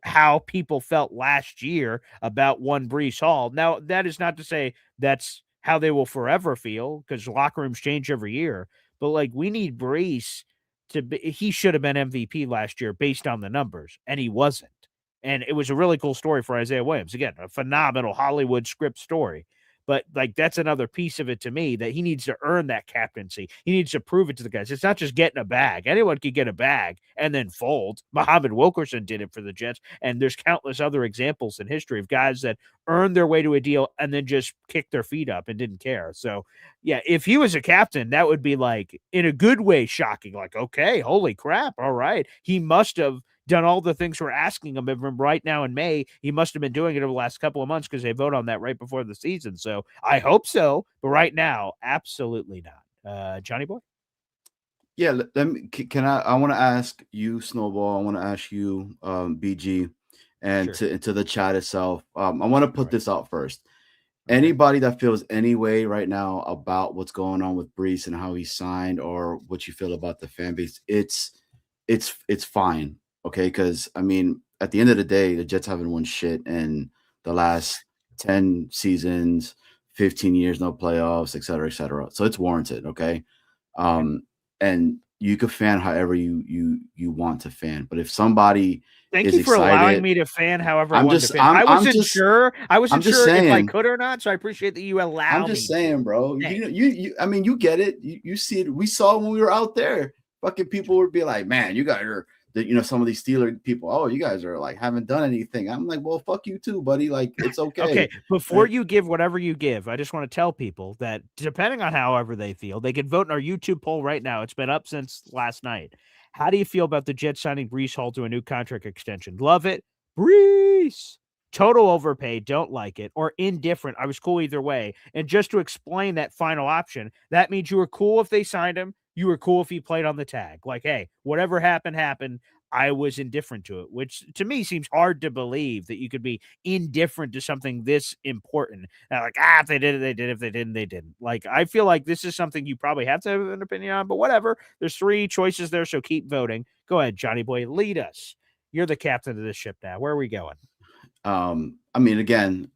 how people felt last year about one Breece Hall. Now, that is not to say that's how they will forever feel because locker rooms change every year. But like, we need Breece to be, he should have been MVP last year based on the numbers, and he wasn't. And it was a really cool story for Isaiah Williams. Again, a phenomenal Hollywood script story. But like that's another piece of it to me that he needs to earn that captaincy. He needs to prove it to the guys. It's not just getting a bag. Anyone could get a bag and then fold. Muhammad Wilkerson did it for the Jets, and there's countless other examples in history of guys that earned their way to a deal and then just kicked their feet up and didn't care. So yeah, if he was a captain, that would be like in a good way shocking. Like, okay, holy crap, all right, he must have done all the things we're asking him of him right now in May. He must have been doing it over the last couple of months because they vote on that right before the season. So I hope so. But right now, absolutely not. Johnny Boy?
Yeah, let me. Can I want to ask you, Snowball. I want to ask you, BG, and
Sure.
to the chat itself. I want to put this out first. Anybody that feels any way right now about what's going on with Breece and how he signed, or what you feel about the fan base, it's fine. Okay, because I mean, at the end of the day, the Jets haven't won shit in the last 10 seasons, 15 years, no playoffs, et cetera, et cetera. So it's warranted, okay? And you can fan however you want to fan. But if somebody
Thank
is
you for
excited,
allowing me to fan however I
I'm
want
just-
to fan. I wasn't
just-
sure. I wasn't
I'm just
sure if I
saying.
could or not. So I appreciate that you allow me.
I'm just saying, bro.
Thanks.
You I mean, you get it. You see it. We saw when we were out there. Fucking people would be like, man, you got your some of these Steeler people, oh, you guys are like haven't done anything. I'm like, well, fuck you too, buddy. Like, it's okay.
Okay, before you give whatever you give, I just want to tell people that depending on however they feel, they can vote in our YouTube poll right now. It's been up since last night. How do you feel about the Jets signing Breece Hall to a new contract extension? Love it. Breece. Total overpaid, don't like it, or indifferent. I was cool either way. And just to explain that final option, that means you were cool if they signed him. You were cool if he played on the tag. Like, hey, whatever happened. I was indifferent to it, which to me seems hard to believe that you could be indifferent to something this important. Like, if they did it, they did. If they didn't, they didn't. Like, I feel like this is something you probably have to have an opinion on, but whatever. There's 3 choices there, so keep voting. Go ahead, Johnny boy, lead us. You're the captain of this ship now. Where are we going?
I mean, again,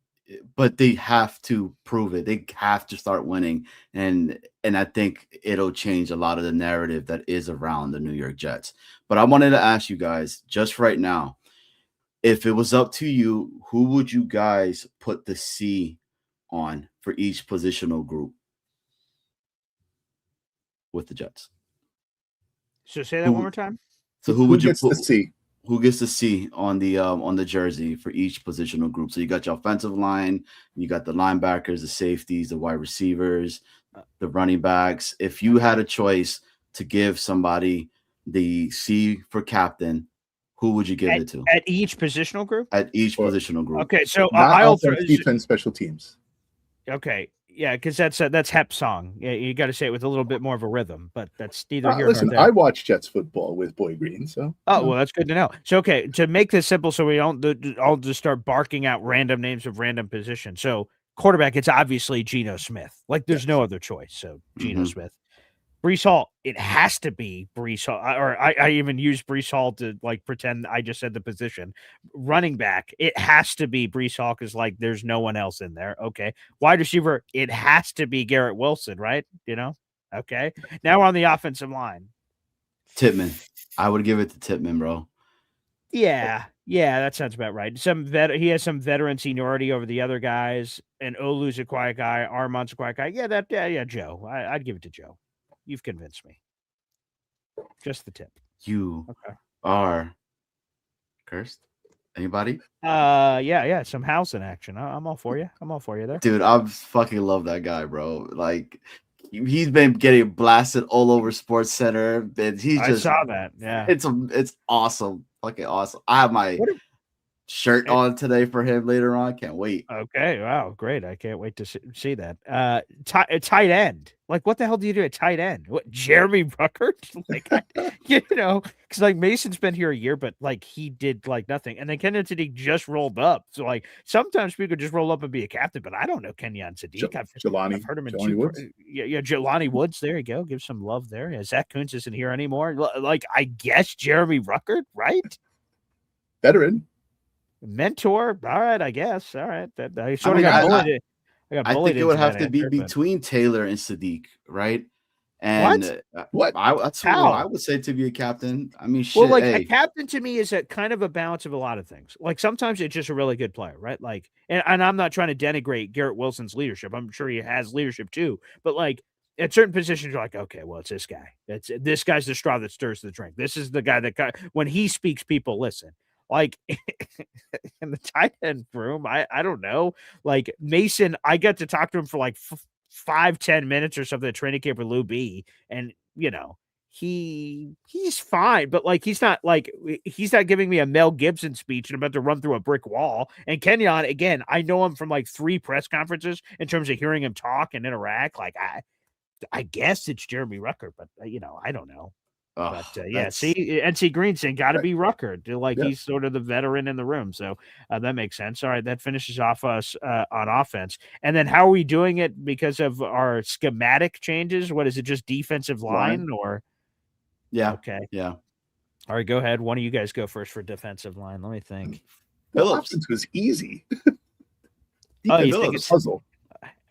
but they have to prove it. They have to start winning, and I think it'll change a lot of the narrative that is around the New York Jets. But I wanted to ask you guys just right now, if it was up to you, who would you guys put the C on for each positional group with the Jets?
So say that one more time.
So who would you
gets the C?
Who gets the C on the jersey for each positional group? So you got your offensive line, you got the linebackers, the safeties, the wide receivers, the running backs. If you had a choice to give somebody the C for captain, who would you give it to?
At each positional group?
At each positional group.
Okay, so
I'll defense, special teams.
Okay, yeah, because that's Hep's song. Yeah, you got to say it with a little bit more of a rhythm, but that's neither here
Listen,
nor there.
I watch Jets football with Boy Green, so.
Well, that's good to know. So, okay, to make this simple, so we don't all just start barking out random names of random positions. So, quarterback, it's obviously Geno Smith. Like, there's no other choice. So, Geno Smith. Breece Hall, it has to be Breece Hall, or I even use Breece Hall to like pretend I just said the position. Running back, it has to be Breece Hall because like there's no one else in there. Okay, wide receiver, it has to be Garrett Wilson, right? Okay. Now we're on the offensive line.
Tippmann, I would give it to Tippmann, bro.
Yeah, that sounds about right. He has some veteran seniority over the other guys, and Olu's a quiet guy. Armand's a quiet guy. Yeah, Joe. I'd give it to Joe. You've convinced me. Just the tip.
You are cursed. Anybody?
Yeah. Some housing action. I'm all for you. I'm all for you there.
Dude, I fucking love that guy, bro. Like, he's been getting blasted all over Sports Center. And I
saw that. Yeah.
It's awesome. Fucking awesome. I have my shirt on today for him later on. Can't wait.
Okay. Wow. Great. I can't wait to see that. Tight end. Like, what the hell do you do at tight end? What, Jeremy Ruckert? Like, because like Mason's been here a year, but like he did like nothing. And then Kenyon Sadiq just rolled up. So like sometimes people just roll up and be a captain, but I don't know Kenyon Sadiq. I've heard him in Jelani Woods. Yeah, Jelani Woods. There you go. Give some love there. Yeah, Zach Kuntz isn't here anymore. Like, I guess Jeremy Ruckert, right?
Veteran.
Mentor.
All right, I guess. All right. I sort of got bullied.
I think it would have to be between Taylor and Sadiq, right? And
what?
That's who I would say to be a captain. I mean, shit.
Well, like a captain to me is a kind of a balance of a lot of things. Like sometimes it's just a really good player, right? Like, and I'm not trying to denigrate Garrett Wilson's leadership. I'm sure he has leadership too, but like at certain positions, you're like, okay, well, it's this guy. This guy's the straw that stirs the drink. This is the guy that when he speaks, people listen. Like in the tight end room, I don't know. Like Mason, I got to talk to him for like 5-10 minutes or something at training camp with Lou B, and he's fine, but like he's not giving me a Mel Gibson speech and about to run through a brick wall. And Kenyon, again, I know him from like 3 press conferences in terms of hearing him talk and interact. Like I guess it's Jeremy Ruckert, but I don't know. But see, NC Green's saying got to be Ruckert. Like he's sort of the veteran in the room, so that makes sense. All right, that finishes off us on offense. And then how are we doing it because of our schematic changes? What is it? Just defensive line or?
Yeah.
Okay.
Yeah.
All right, go ahead. One of you guys go first for defensive line. Let me think.
Phillips was easy.
You think it's puzzle?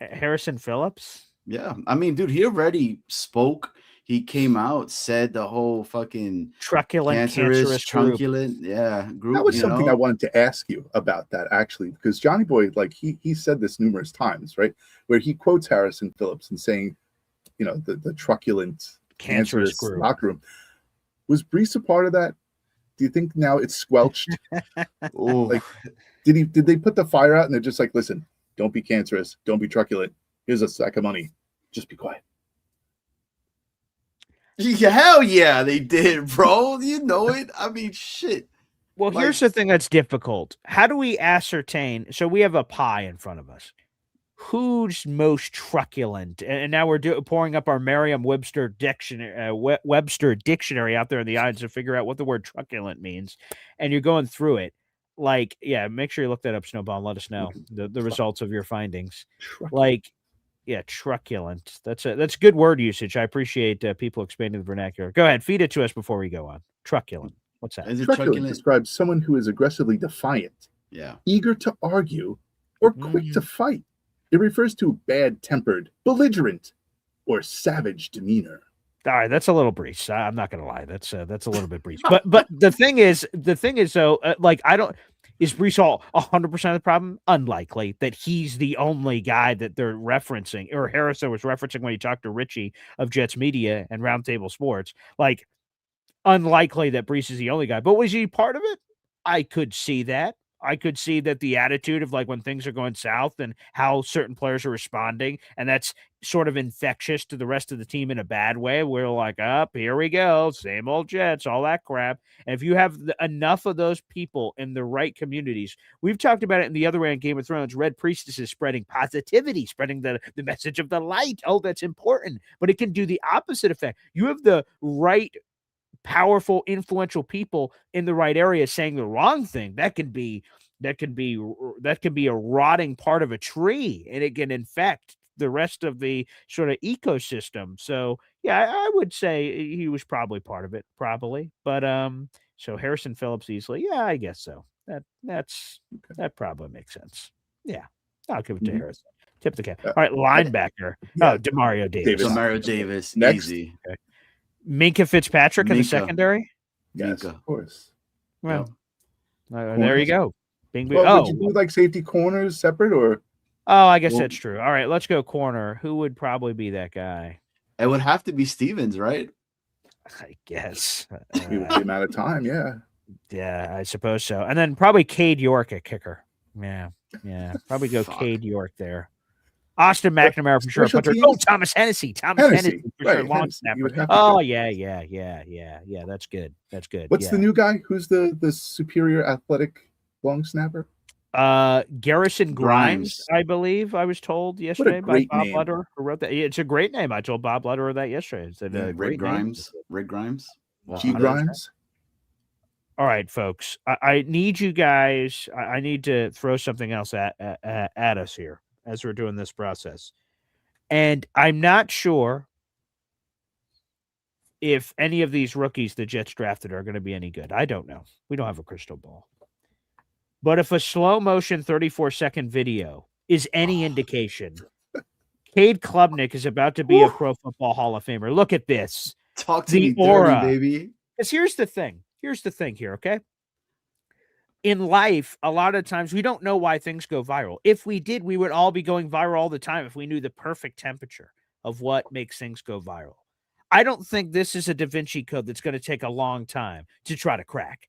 Harrison Phillips?
Yeah, I mean, dude, he already spoke. He came out, said the whole fucking
cancerous
trunculent, group.
That was something I wanted to ask you about that actually, because Johnny Boy, like he said this numerous times, right? Where he quotes Harrison Phillips and saying, the truculent, cancerous locker room. Was Breece a part of that? Do you think now it's squelched?
Oh,
Like, did they put the fire out and they're just like, listen, don't be cancerous, don't be truculent. Here's a sack of money. Just be quiet.
yeah, hell yeah, they did, bro. You know it. I mean, shit.
Well,
Like-
here's the thing that's difficult. How do we ascertain? So we have a pie in front of us. Who's most truculent? And now we're pouring up our Merriam-Webster dictionary, Webster dictionary out there in the eyes to figure out what the word truculent means. And you're going through it. Like, yeah, make sure you look that up, Snowball, and let us know the results of your findings. Like, yeah, truculent. That's a good word usage. I appreciate people expanding the vernacular. Go ahead, feed it to us before we go on. Truculent. What's that?
Is it
Truculent
truculent?
describes someone who is aggressively defiant,
Yeah.
eager to argue, or quick to fight. It refers to bad-tempered, belligerent, or savage demeanor.
All right, that's a little Breece. I'm not gonna lie, that's a little bit Breece. But the thing is though, like is Breece Hall 100% of the problem? Unlikely that he's the only guy that they're referencing, or Harrison was referencing when he talked to Richie of Jets Media and Roundtable Sports. Like, unlikely that Breece is the only guy. But was he part of it? I could see that. I could see that the attitude of like when things are going south and how certain players are responding, and that's sort of infectious to the rest of the team in a bad way. We're like, up, here we go, same old Jets, all that crap. And if you have enough of those people in the right communities, we've talked about it in the other way in Game of Thrones, Red Priestesses spreading positivity, spreading the message of the light. Oh, that's important. But it can do the opposite effect. You have the right powerful, influential people in the right area saying the wrong thing. That can be a rotting part of a tree, and it can infect the rest of the sort of ecosystem. So yeah, I would say he was probably part of it, probably. But so Harrison Phillips easily, yeah, I guess so. That probably makes sense. Yeah, I'll give it to Harrison. Tip the cap. All right, linebacker.
Yeah.
Demario Davis.
Demario Davis.
Next.
Easy.
Okay. Minka Fitzpatrick in the
Minkah.
secondary.
Yes,
Minka.
of course.
Well, there you go. Bing, bing.
Well, would you do like safety corners separate, or?
Oh, I guess
Well-
that's true. All right, let's go corner. Who would probably be that guy?
It would have to be Stevens, right?
I guess.
With the amount of time, yeah.
Yeah, I suppose so. And then probably Cade York at kicker. Yeah. Probably go
Fuck.
Cade York there. Austin McNamara for sure.
Special
Oh,
teams?
Thomas Hennessy. Thomas
Hennessy,
Hennessy for sure.
right,
Long
Hennessy. You would
snapper.
have to
Oh,
do-
yeah. That's good.
What's the new guy? Who's the superior athletic long snapper?
Garrison Grimes,
Grimes.
I believe I was told yesterday by
great
Bob
name.
Letter, who wrote that. It's a great name. I told Bob Letter that yesterday. It's a
Rick
great name.
Grimes. Rick Grimes.
Key
100%.
Grimes.
All right, folks. I need you guys. I need to throw something else at us here as we're doing this process. And I'm not sure if any of these rookies the Jets drafted are going to be any good. I don't know. We don't have a crystal ball. But if a slow motion 34-second video is any indication, Cade Klubnik is about to be a Pro Football Hall of Famer. Look at this.
Talk to
The
me dirty,
aura.
baby.
Because here's the thing. Okay? In life, a lot of times we don't know why things go viral. If we did, we would all be going viral all the time if we knew the perfect temperature of what makes things go viral. I don't think this is a Da Vinci Code that's going to take a long time to try to crack.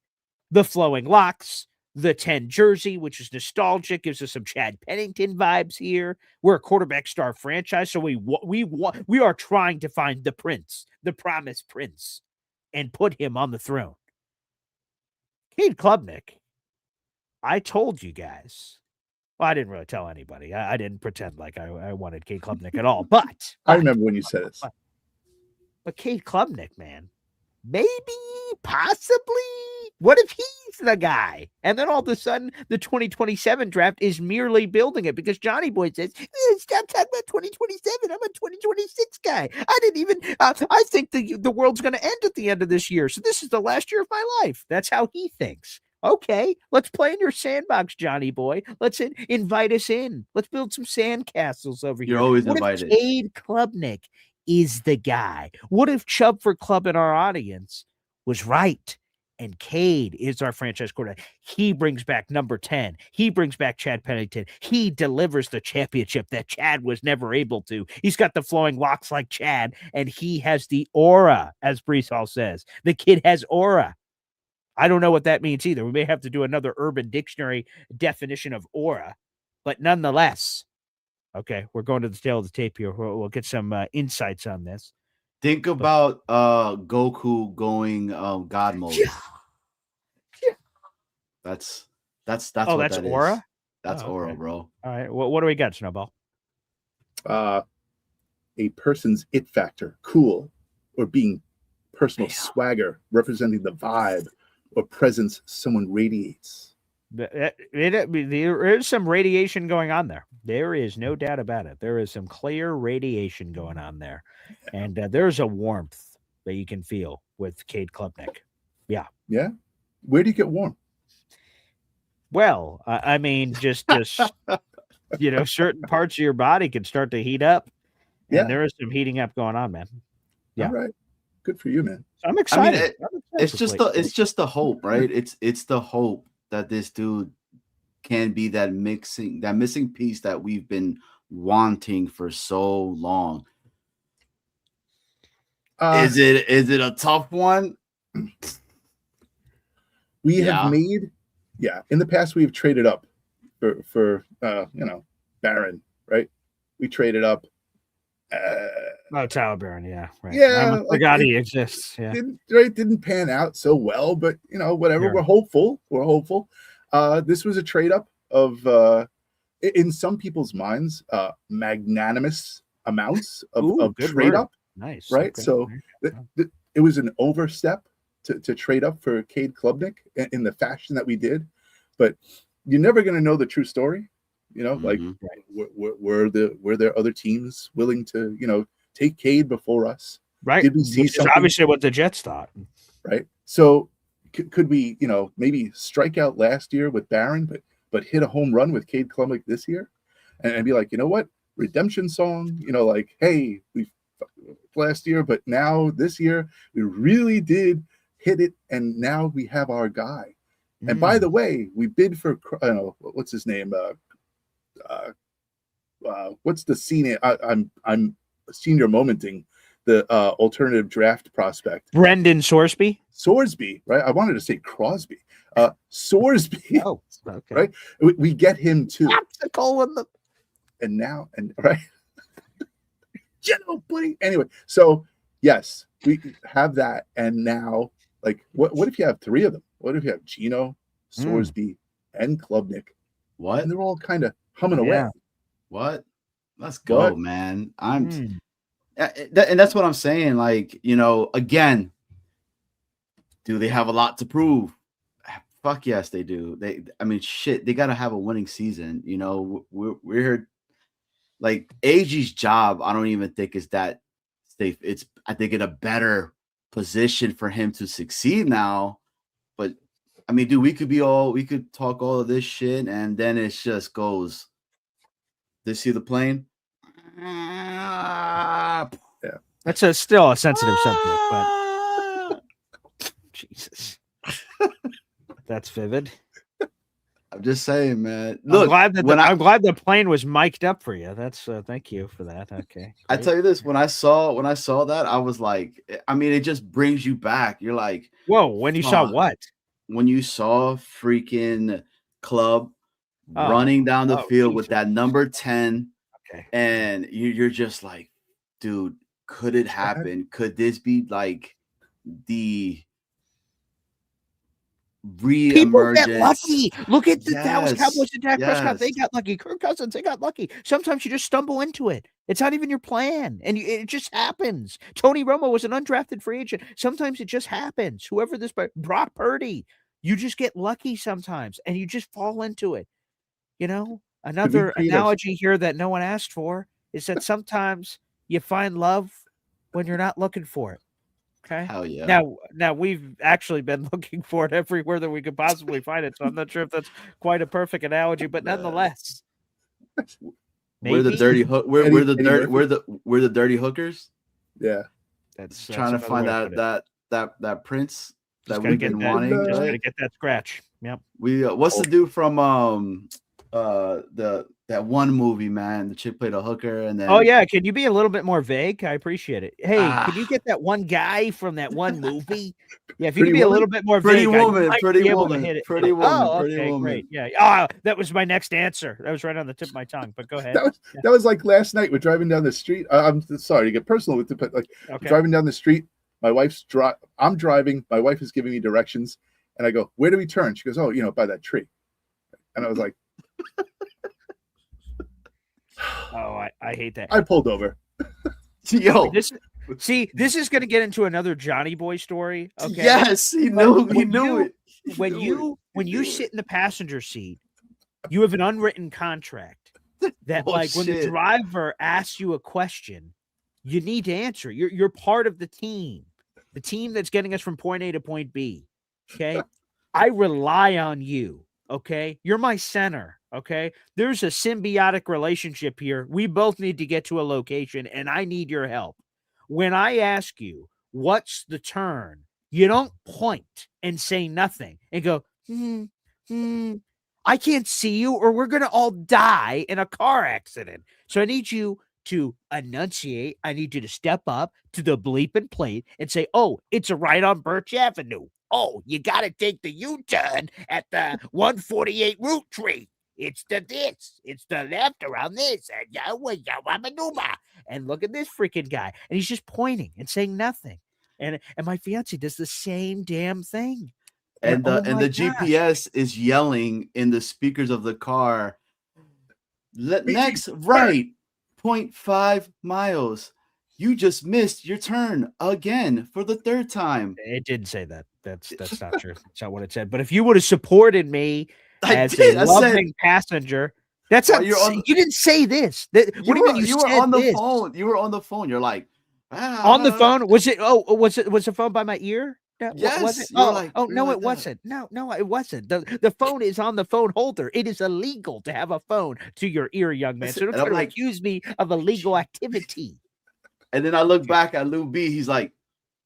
The flowing locks, the 10 jersey, which is nostalgic, gives us some Chad Pennington vibes here. We're a quarterback star franchise, so we are trying to find the prince, the promised prince, and put him on the throne. Cade Klubnik, I told you guys. Well, I didn't really tell anybody. I didn't pretend like I wanted Cade Klubnik at all. But
I remember when you said it.
But Cade Klubnik, man, maybe, possibly. What if he's the guy? And then all of a sudden, the 2027 draft is merely building it because Johnny Boy says, stop talking about 2027. I'm a 2026 guy. I didn't even, I think the world's going to end at the end of this year. So this is the last year of my life. That's how he thinks. Okay, let's play in your sandbox, Johnny Boy. Let's invite us in. Let's build some sandcastles over here.
You're always
What
invited.
if Cade Klubnik is the guy? What if Chubb for Club in our audience was right? And Cade is our franchise quarterback. He brings back number 10. He brings back Chad Pennington. He delivers the championship that Chad was never able to. He's got the flowing locks like Chad, and he has the aura, as Breece Hall says. The kid has aura. I don't know what that means either. We may have to do another Urban Dictionary definition of aura, but nonetheless, okay, we're going to the tail of the tape here. We'll get some insights on this.
Think about Goku going God mode.
Yeah.
That's
Oh,
what
that's
that
aura?
is. That's
Oh,
aura,
okay.
bro.
All right. What do we got, Snowball?
A person's it factor, cool, or being personal swagger, representing the vibe or presence someone radiates.
There is some radiation going on there. There is no doubt about it. There is some clear radiation going on there. And there's a warmth that you can feel with Cade Klubnik. Yeah.
Yeah. Where do you get warm?
Well, I mean, just certain parts of your body can start to heat up. And there is some heating up going on, man. Yeah.
All right. Good for you, man.
I'm excited.
It's just the hope, right? It's the hope that this dude can be that missing piece that we've been wanting for so long. Is it a tough one?
We have made, in the past we've traded up for Barron, right? We traded up.
Tyler Barron, yeah, right.
Yeah,
I forgot he exists. Yeah,
didn't pan out so well, but whatever.
Sure.
We're hopeful. This was a trade up of, in some people's minds, magnanimous amounts of trade up.
Nice,
right?
Okay.
So it was an overstep to trade up for Cade Klubnik in the fashion that we did, but you're never going to know the true story. Like were there other teams willing to take Cade before us?
Right.
Did we see
Which is obviously what the Jets thought.
Right. So could we maybe strike out last year with Barron, but hit a home run with Cade Klubnik this year, and be like, what, redemption song? Like, hey, we last year, but now this year we really did hit it, and now we have our guy. And by the way, we bid for what's his name? What's the senior? I'm senior momenting the alternative draft prospect.
Brendan Sorsby,
right? I wanted to say Crosby. Sorsby.
Oh, okay.
Right? We get him too.
Popsicle in the.
And now, right? Buddy. Anyway, so yes, we have that, and now, like, what if you have three of them? What if you have Gino, Sorsby, and Klubnik?
What?
And they're all kind of humming away.
What? Let's go, man. And that's what I'm saying. Like, again, do they have a lot to prove? Fuck yes, they do. They got to have a winning season. We're here. Like, AG's job, I don't even think is that safe. It's, I think, in a better position for him to succeed now. But dude, we could talk all of this shit, and then it just goes. Did you see the plane?
Yeah,
that's still a sensitive subject, but Jesus, that's vivid.
I'm just saying, man. Look,
I'm glad the plane was mic'd up for you. That's thank you for that. Okay, great.
I tell you this, when I saw that, I was like, it just brings you back. You're like,
whoa, when you saw what?
When you saw freaking Club running down the field with that number 10, and you're just like, dude, could it happen? Could this be like the
People get lucky. Look at the Dallas Cowboys and Dak Prescott. They got lucky. Kirk Cousins, they got lucky. Sometimes you just stumble into it. It's not even your plan, and it just happens. Tony Romo was an undrafted free agent. Sometimes it just happens. Whoever this, Brock Purdy, you just get lucky sometimes, and you just fall into it. Another analogy here that no one asked for is that sometimes you find love when you're not looking for it. Okay.
Hell yeah.
Now we've actually been looking for it everywhere that we could possibly find it. So I'm not sure if that's quite a perfect analogy, but nonetheless,
we're the dirty hook. We're the dirty hookers.
Yeah,
that's trying to find that prince that we've been wanting.
Just gotta get that scratch. Yep.
What's the dude from that one movie, man. The chick played a hooker, and then
Oh yeah, can you be a little bit more vague? I appreciate it. Hey, can you
Ah.
get that one guy from that one movie? Yeah, if you
Pretty
could be a
Woman?
little bit more
Pretty
vague, I
Woman,
might
Pretty
be able to
Woman,
hit it.
Pretty Woman,
Oh,
Pretty
okay,
Woman.
great. Yeah. Oh, that was my next answer. That was right on the tip of my tongue. But go ahead.
That was like last night. We're driving down the street. I'm sorry to get personal with it, but like
Okay.
driving down the street. My wife's I'm driving. My wife is giving me directions, and I go, "Where do we turn?" She goes, "Oh, by that tree." And I was like,
Oh, I hate that.
I pulled over.
Yo,
This is going to get into another Johnny Boy story. Okay.
yes, he knew it.
When you sit in the passenger seat, you have an unwritten contract that
Oh,
like when the
shit.
driver asks you a question, you need to answer. You're part of the team that's getting us from point A to point B. Okay. I rely on you. Okay. You're my center. Okay. There's a symbiotic relationship here. We both need to get to a location and I need your help. When I ask you, what's the turn? You don't point and say nothing and go, I can't see you or we're going to all die in a car accident. So I need you to enunciate. I need you to step up to the bleeping plate and say, oh, it's a right on Birch Avenue. Oh, you got to take the U-turn at the 148 root tree. It's the left around this. And look at this freaking guy. And he's just pointing and saying nothing. And my fiance does the same damn thing.
And the
oh my gosh.
GPS is yelling in the speakers of the car.
BG,
Next right, 0.5 miles. You just missed your turn again for the third time.
It didn't say that. That's not true. That's not what it said. But if you would have supported me as
did.
a
I
loving passenger, that's
Well,
not.
you're on-
You didn't say this. What do you mean?
You were
said
on the
this?
phone. You were on the phone. You're like
On the phone? Was it? Oh, was the phone by my ear? No,
Yes.
was it?
You were
Oh,
like,
oh
you
no,
were
it
like that.
wasn't. No, it wasn't. The phone is on the phone holder. It is illegal to have a phone to your ear, young man. So don't
And
try
I'm
to
like-
accuse me of illegal activity.
And then I look back at Lou B. He's like,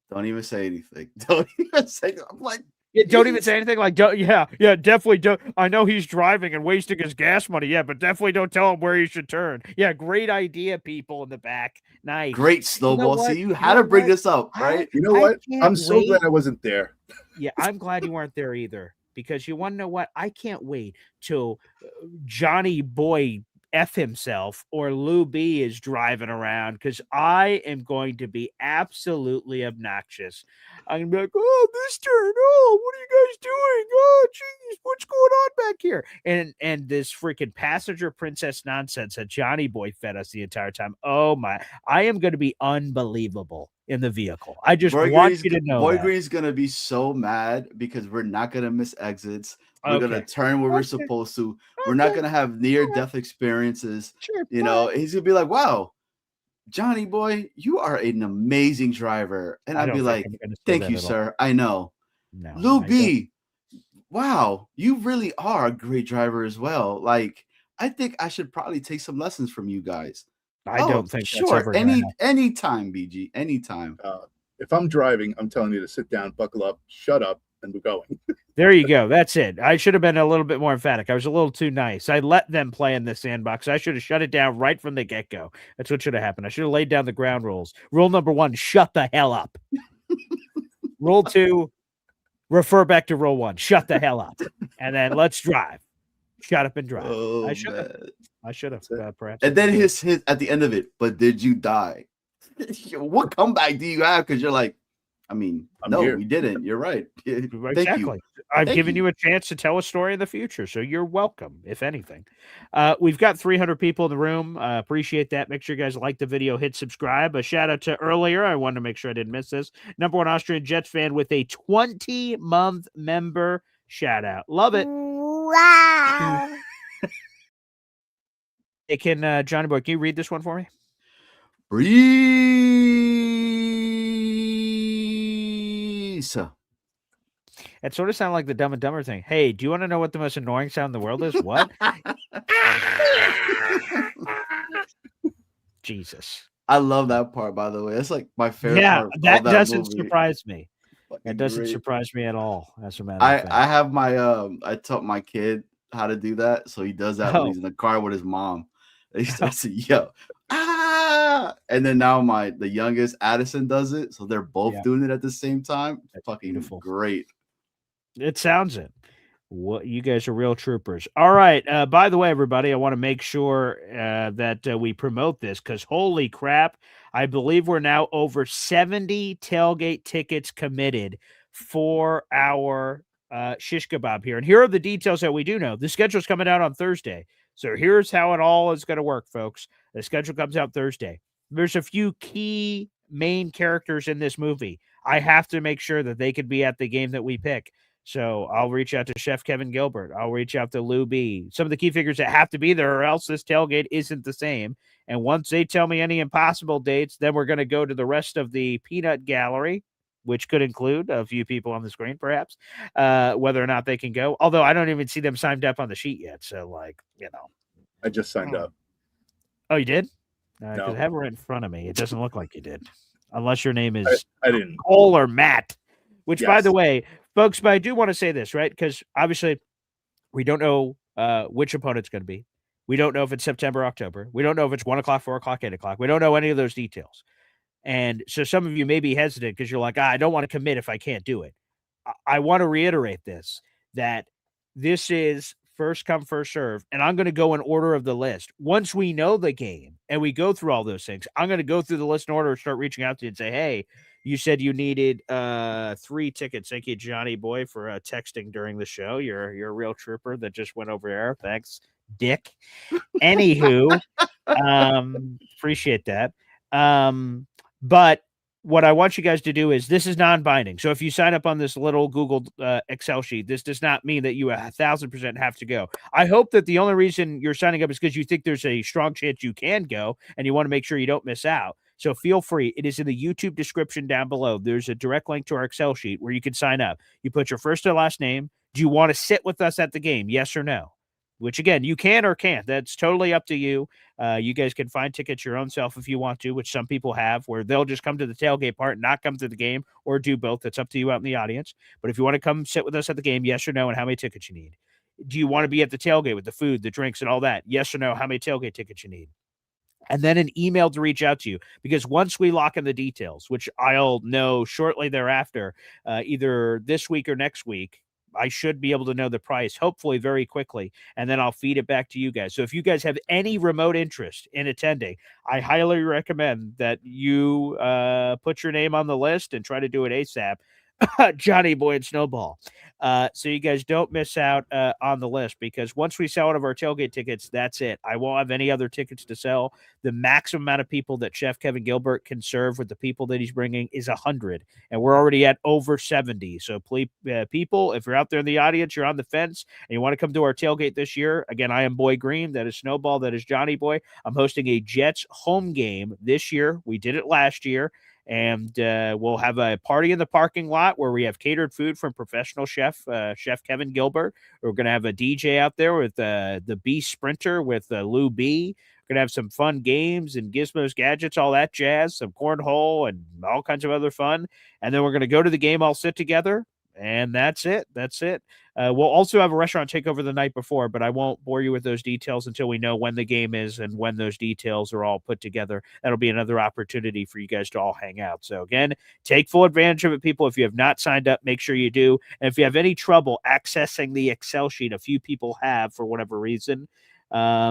don't even say anything. Don't even say. I'm like,
Yeah, don't even say anything like, yeah, definitely don't. I know he's driving and wasting his gas money. Yeah, but definitely don't tell him where he should turn. Yeah, great idea, people in the back. Nice.
great Snowball.
what?
See, you
You
had
know
to bring
what?
this up, right?
You know
I
what?
can't
I'm so glad
wait.
I wasn't there.
Yeah, I'm glad you weren't there either because you want to know what? I can't wait till Johnny Boy F himself or Lou B is driving around because I am going to be absolutely obnoxious. I'm going to be like, oh, this turn. Oh, what are you guys doing? Oh, geez, what's going on back here? And this freaking passenger princess nonsense that Johnny Boy fed us the entire time. Oh, my. I am going to be unbelievable in the vehicle. I just want you to know
Boy
that.
Green's gonna be so mad because we're not gonna miss exits. We're gonna
Okay.
turn where we're
Okay.
supposed to. We're not gonna have near-death experiences.
Sure.
You know, he's gonna be like, "Wow, Johnny Boy, you are an amazing driver," and
I
I'd
don't
be
think
like,
I'm gonna say
"Thank
that
you,
at all.
sir. I know."
No,
Lou
I don't.
B, wow, you really are a great driver as well. Like, I think I should probably take some lessons from you guys.
I don't think that's
sure.
ever gonna happen.
Anytime, BG, anytime.
If I'm driving, I'm telling you to sit down, buckle up, shut up, and we're going.
There you go. That's it. I should have been a little bit more emphatic. I was a little too nice. I let them play in the sandbox. I should have shut it down right from the get-go. That's what should have happened. I should have laid down the ground rules. Rule number 1, shut the hell up. Rule 2, refer back to rule 1. Shut the hell up. And then let's drive. Shut up and drive.
Oh,
I should have.
man.
I should have. Perhaps.
And then his at the end of it, but did you die? What comeback do you have? Because you're like, I mean,
I'm
no,
here.
we didn't. You're right. Thank
Exactly.
you.
I've
Thank
given
you.
you a chance to tell a story in the future, so you're welcome, if anything. We've got 300 people in the room. Appreciate that. Make sure you guys like the video, hit subscribe. A shout out to earlier. I wanted to make sure I didn't miss this. #1 Austrian Jets fan with a 20-month member shout out. Love it.
Wow.
Hey, can Johnny Boy, can you read this one for me?
Breeze.
It sort of sounded like the Dumb and Dumber thing. Hey, do you want to know what the most annoying sound in the world is? What? Jesus.
I love that part, by the way. That's like my favorite
Yeah,
part.
that
of that
doesn't
movie.
surprise me.
Fucking
That doesn't
great.
surprise me at all. As a matter of fact.
I have my I taught my kid how to do that, so he does that when
Oh.
he's in the car with his mom. He starts to yell, ah! And then now the youngest Addison does it, so they're both doing it at the same time.
That's
fucking
beautiful.
great.
It sounds it. What you guys are real troopers. All right. By the way, everybody, I want to make sure that we promote this because holy crap, I believe we're now over 70 tailgate tickets committed for our shish kebab here. And here are the details that we do know. The schedule's coming out on Thursday. So here's how it all is going to work, folks. The schedule comes out Thursday. There's a few key main characters in this movie. I have to make sure that they could be at the game that we pick. So I'll reach out to Chef Kevin Gilbert. I'll reach out to Lou B. Some of the key figures that have to be there or else this tailgate isn't the same. And once they tell me any impossible dates, then we're going to go to the rest of the peanut gallery, which could include a few people on the screen, perhaps, whether or not they can go. Although I don't even see them signed up on the sheet yet. So,
I just signed up.
Oh, you did?
No.
I have it right in front of me. It doesn't look like you did. Unless your name is
I didn't.
Cole or Matt, which, by
Yes.
the way, folks, but I do want to say this, right? Because obviously we don't know which opponent's going to be. We don't know if it's September, October. We don't know if it's 1 o'clock, 4 o'clock, 8 o'clock. We don't know any of those details. And so some of you may be hesitant because you're like, I don't want to commit if I can't do it. I want to reiterate this, that this is first come, first serve. And I'm going to go in order of the list. Once we know the game and we go through all those things, I'm going to go through the list in order and start reaching out to you and say, hey, you said you needed 3 tickets. Thank you, Johnny Boy, for texting during the show. You're a real trooper that just went over there. Thanks, Dick. Anywho, appreciate that. But what I want you guys to do is this is non-binding. So if you sign up on this little Google Excel sheet, this does not mean that you 1,000% have to go. I hope that the only reason you're signing up is because you think there's a strong chance you can go and you want to make sure you don't miss out. So feel free. It is in the YouTube description down below. There's a direct link to our Excel sheet where you can sign up. You put your first and last name. Do you want to sit with us at the game? Yes or no? Which, again, you can or can't. That's totally up to you. You guys can find tickets your own self if you want to, which some people have, where they'll just come to the tailgate part and not come to the game, or do both. That's up to you out in the audience. But if you want to come sit with us at the game, yes or no, and how many tickets you need. Do you want to be at the tailgate with the food, the drinks, and all that? Yes or no, how many tailgate tickets you need. And then an email to reach out to you, because once we lock in the details, which I'll know shortly thereafter, either this week or next week, I should be able to know the price, hopefully very quickly, and then I'll feed it back to you guys. So if you guys have any remote interest in attending, I highly recommend that you put your name on the list and try to do it ASAP. Johnny Boy and Snowball. So you guys don't miss out on the list, because once we sell out of our tailgate tickets, that's it. I won't have any other tickets to sell. The maximum amount of people that Chef Kevin Gilbert can serve with the people that he's bringing is 100, and we're already at over 70. So please, people, if you're out there in the audience, you're on the fence, and you want to come to our tailgate this year, again, I am Boy Green. That is Snowball. That is Johnny Boy. I'm hosting a Jets home game this year. We did it last year. And we'll have a party in the parking lot where we have catered food from professional chef Kevin Gilbert. We're going to have a DJ out there with the B Sprinter with Lou B. We're going to have some fun games and gizmos, gadgets, all that jazz, some cornhole and all kinds of other fun. And then we're going to go to the game, all sit together. And that's it. That's it. We'll also have a restaurant takeover the night before, but I won't bore you with those details until we know when the game is and when those details are all put together. That'll be another opportunity for you guys to all hang out. So again, take full advantage of it, people. If you have not signed up, make sure you do. And if you have any trouble accessing the Excel sheet, a few people have for whatever reason,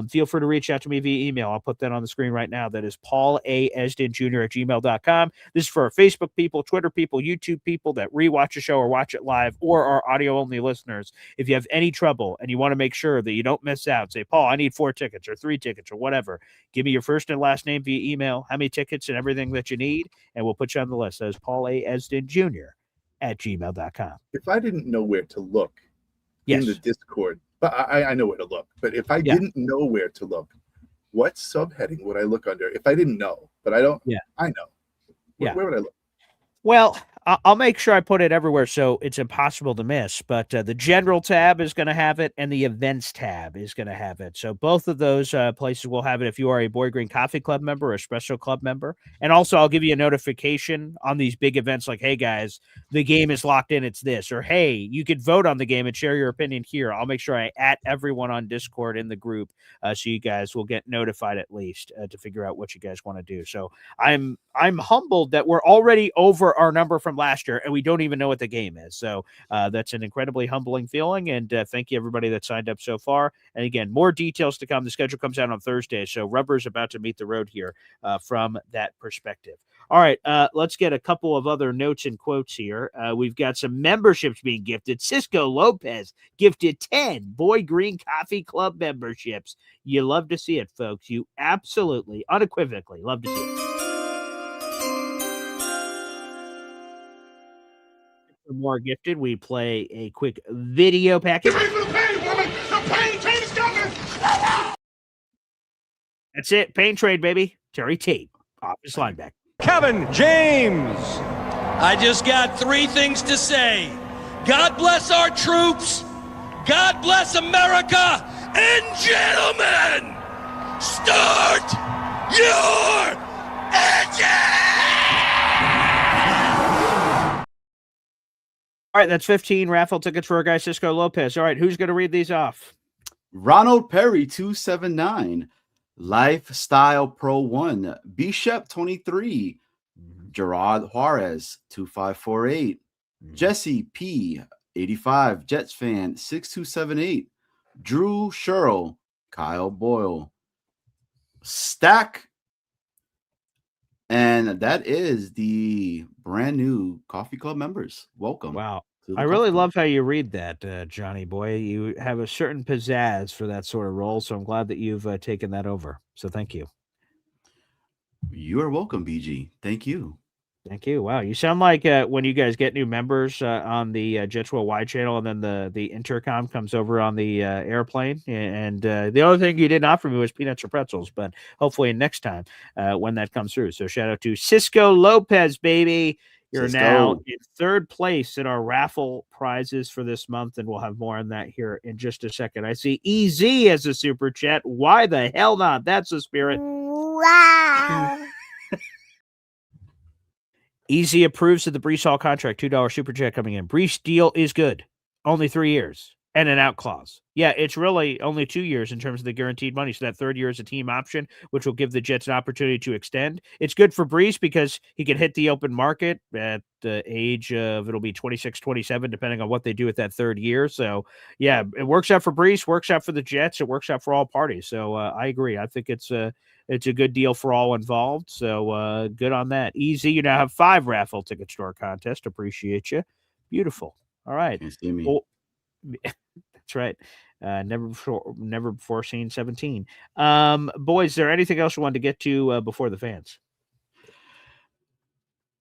feel free to reach out to me via email. I'll put that on the screen right now. That is paulaesdenjr@gmail.com. This is for our Facebook people, Twitter people, YouTube people that rewatch the show or watch it live, or our audio-only listeners. If you have any trouble and you want to make sure that you don't miss out, say, Paul, I need 4 tickets or 3 tickets or whatever. Give me your first and last name via email, how many tickets and everything that you need, and we'll put you on the list. That is paulaesdenjr@gmail.com.
If I didn't know where to look in the Discord, but I know where to look. But if I didn't know where to look, what subheading would I look under? If I didn't know, but I don't, I know. Where would I look?
Well, I'll make sure I put it everywhere so it's impossible to miss. But the general tab is going to have it, and the events tab is going to have it. So both of those places will have it if you are a Boy Green Coffee Club member or Espresso Club member. And also, I'll give you a notification on these big events like, hey, guys, the game is locked in. It's this. Or, hey, you could vote on the game and share your opinion here. I'll make sure I at everyone on Discord in the group so you guys will get notified at least to figure out what you guys want to do. So I'm humbled that we're already over our number from last year and we don't even know what the game is. So that's an incredibly humbling feeling. And thank you everybody that signed up so far. And again, more details to come. The schedule comes out on Thursday, so rubber's about to meet the road here from that perspective. All right, let's get a couple of other notes and quotes here. We've got some memberships being gifted. Cisco Lopez gifted 10 Boy Green Coffee Club memberships. You love to see it, folks. You absolutely, unequivocally love to see it. For more gifted, we play a quick video package.
Get ready for the pain, woman! The pain train is coming!
That's it. Pain trade, baby. Terry Tate, office linebacker.
Kevin James.
I just got 3 things to say. God bless our troops. God bless America. And gentlemen, start your engine!
All right, that's 15 raffle tickets for our guy Cisco Lopez. All right, who's going to read these off?
Ronald Perry 279, Lifestyle Pro 1, Bishop 23, Gerard Juarez 2548, Jesse P 85, Jets fan 6278, Drew Sherrill, Kyle Boyle, Stack, and that is the brand new Coffee Club members. Welcome.
Wow.
to the
I really
Coffee
love how you read that, Johnny boy. You have a certain pizzazz for that sort of role, so I'm glad that you've taken that over. So thank you.
Club. You are welcome, BG. Thank you.
Thank you. Wow, you sound like when you guys get new members on the Jets Worldwide channel, and then the intercom comes over on the airplane. And the other thing you didn't offer me was peanuts or pretzels, but hopefully next time when that comes through. So shout out to Cisco Lopez, baby. You're now
Cisco.
in 3rd place in our raffle prizes for this month, and we'll have more on that here in just a second. I see EZ as a super chat. Why the hell not? That's the spirit.
Wow.
Easy approves of the Breece Hall contract. $2 super chat coming in. Breece deal is good. Only 3 years and an out clause. Yeah, it's really only 2 years in terms of the guaranteed money. So that 3rd year is a team option, which will give the Jets an opportunity to extend. It's good for Breece because he can hit the open market at the age of, it'll be 26, 27, depending on what they do with that 3rd year. So yeah, it works out for Breece, works out for the Jets. It works out for all parties. So I agree. I think it's a good deal for all involved. So good on that. Easy. You now have 5 raffle tickets to our contest. Appreciate you. Beautiful. All right.
Can't see me.
Well, that's right. Never before seen 17. Boys, is there anything else you wanted to get to before the fans?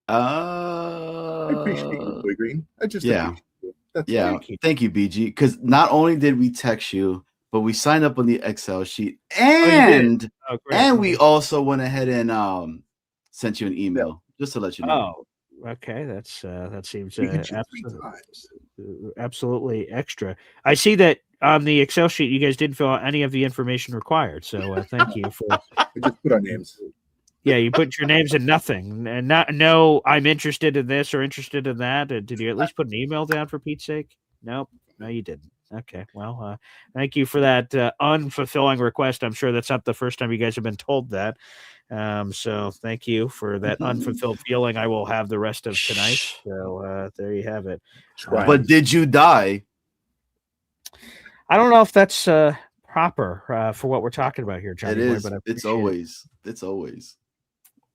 I appreciate you, Boy Green. I just
yeah.
appreciate you. That's
Yeah.
all.
Thank you, BG. Because not only did we text you, but we signed up on the Excel sheet,
Oh, you did?
and
Oh, great.
and we also went ahead and sent you an email just to let you know.
Oh, okay. That's that seems
We hit you 3
absolutely,
times.
absolutely extra. I see that on the Excel sheet, you guys didn't fill out any of the information required. So thank you for.
I just put our names.
Yeah, you put your names in nothing, and no, I'm interested in this or interested in that. Did you at least put an email down for Pete's sake? Nope, no, you didn't. Okay, well, thank you for that unfulfilling request. I'm sure that's not the first time you guys have been told that. So thank you for that unfulfilled feeling. I will have the rest of tonight. So there you have it.
But did you die?
I don't know if that's proper for what we're talking about here, Johnny.
It is.
Boy, but
It's always.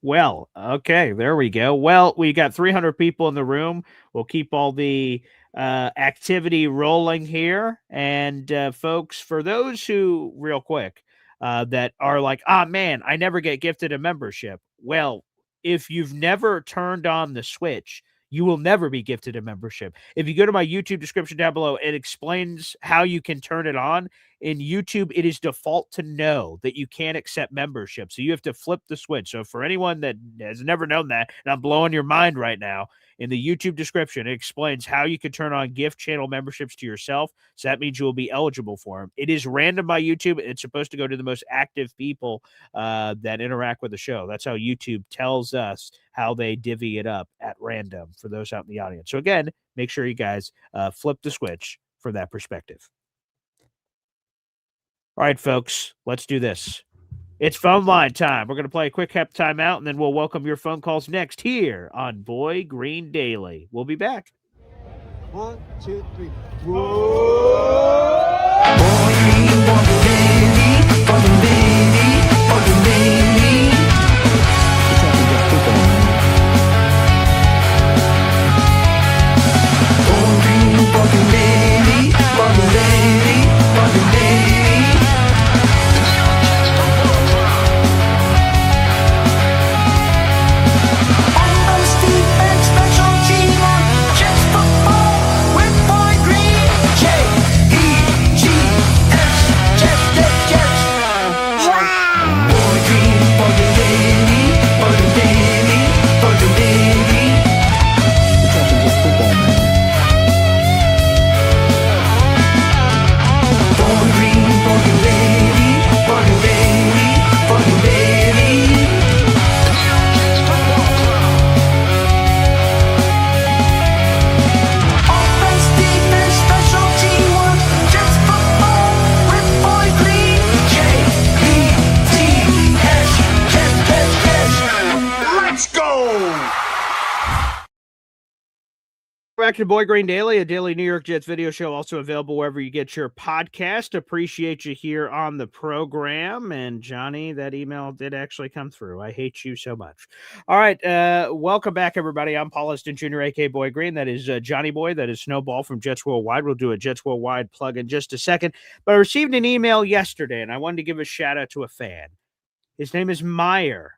Well, okay, there we go. Well, we got 300 people in the room. We'll keep all the activity rolling here. And folks, for those who, real quick, that are like, man, I never get gifted a membership. Well, if you've never turned on the switch, you will never be gifted a membership. If you go to my YouTube description down below, it explains how you can turn it on. in YouTube, it is default to no that you can't accept membership. So you have to flip the switch. So for anyone that has never known that, and I'm blowing your mind right now, in the YouTube description, it explains how you can turn on gift channel memberships to yourself. So that means you will be eligible for them. It is random by YouTube. It's supposed to go to the most active people that interact with the show. That's how YouTube tells us how they divvy it up at random for those out in the audience. So again, make sure you guys flip the switch from that perspective. All right, folks, let's do this. It's phone line time. We're going to play a quick hep timeout, and then we'll welcome your phone calls next here on Boy Green Daily. We'll be back.
1, 2, 3.
Back to Boy Green Daily, a daily New York Jets video show, also available wherever you get your podcast. Appreciate you here on the program. And Johnny, that email did actually come through. I hate you so much. All right, welcome back, everybody. I'm Paul Eston Jr., a.k.a. Boy Green. That is Johnny Boy. That is Snowball from Jets Worldwide. We'll do a Jets Worldwide plug in just a second. But I received an email yesterday, and I wanted to give a shout-out to a fan. His name is Meyer.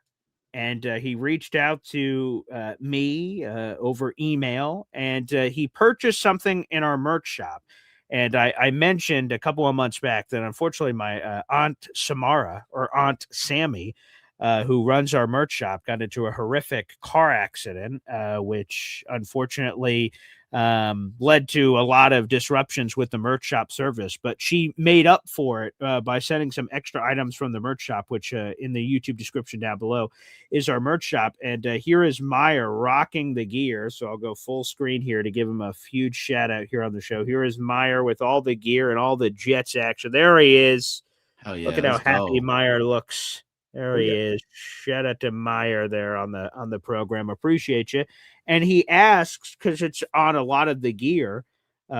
And he reached out to me over email, and he purchased something in our merch shop. And I mentioned a couple of months back that unfortunately my Aunt Samara, or Aunt Sammy, who runs our merch shop, got into a horrific car accident, which unfortunately led to a lot of disruptions with the merch shop service. But she made up for it by sending some extra items from the merch shop, which in the YouTube description down below is our merch shop. And here is Meyer rocking the gear. So I'll go full screen here to give him a huge shout out here on the show. Here is Meyer with all the gear and all the Jets action. There he is.
Hell yeah,
look at how happy Meyer looks. There he is. Shout out to Meyer there on the program. Appreciate you. And he asks, because it's on a lot of the gear,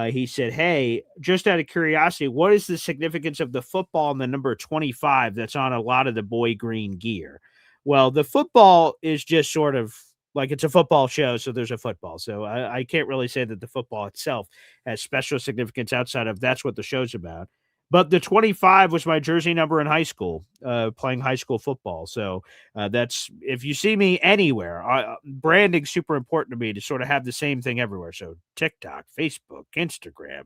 he said, hey, just out of curiosity, what is the significance of the football and the number 25 that's on a lot of the Boy Green gear? Well, the football is just sort of like it's a football show, so there's a football. So I can't really say that the football itself has special significance outside of that's what the show's about. But the 25 was my jersey number in high school, playing high school football. So that's, if you see me anywhere, branding's super important to me to sort of have the same thing everywhere. So TikTok, Facebook, Instagram,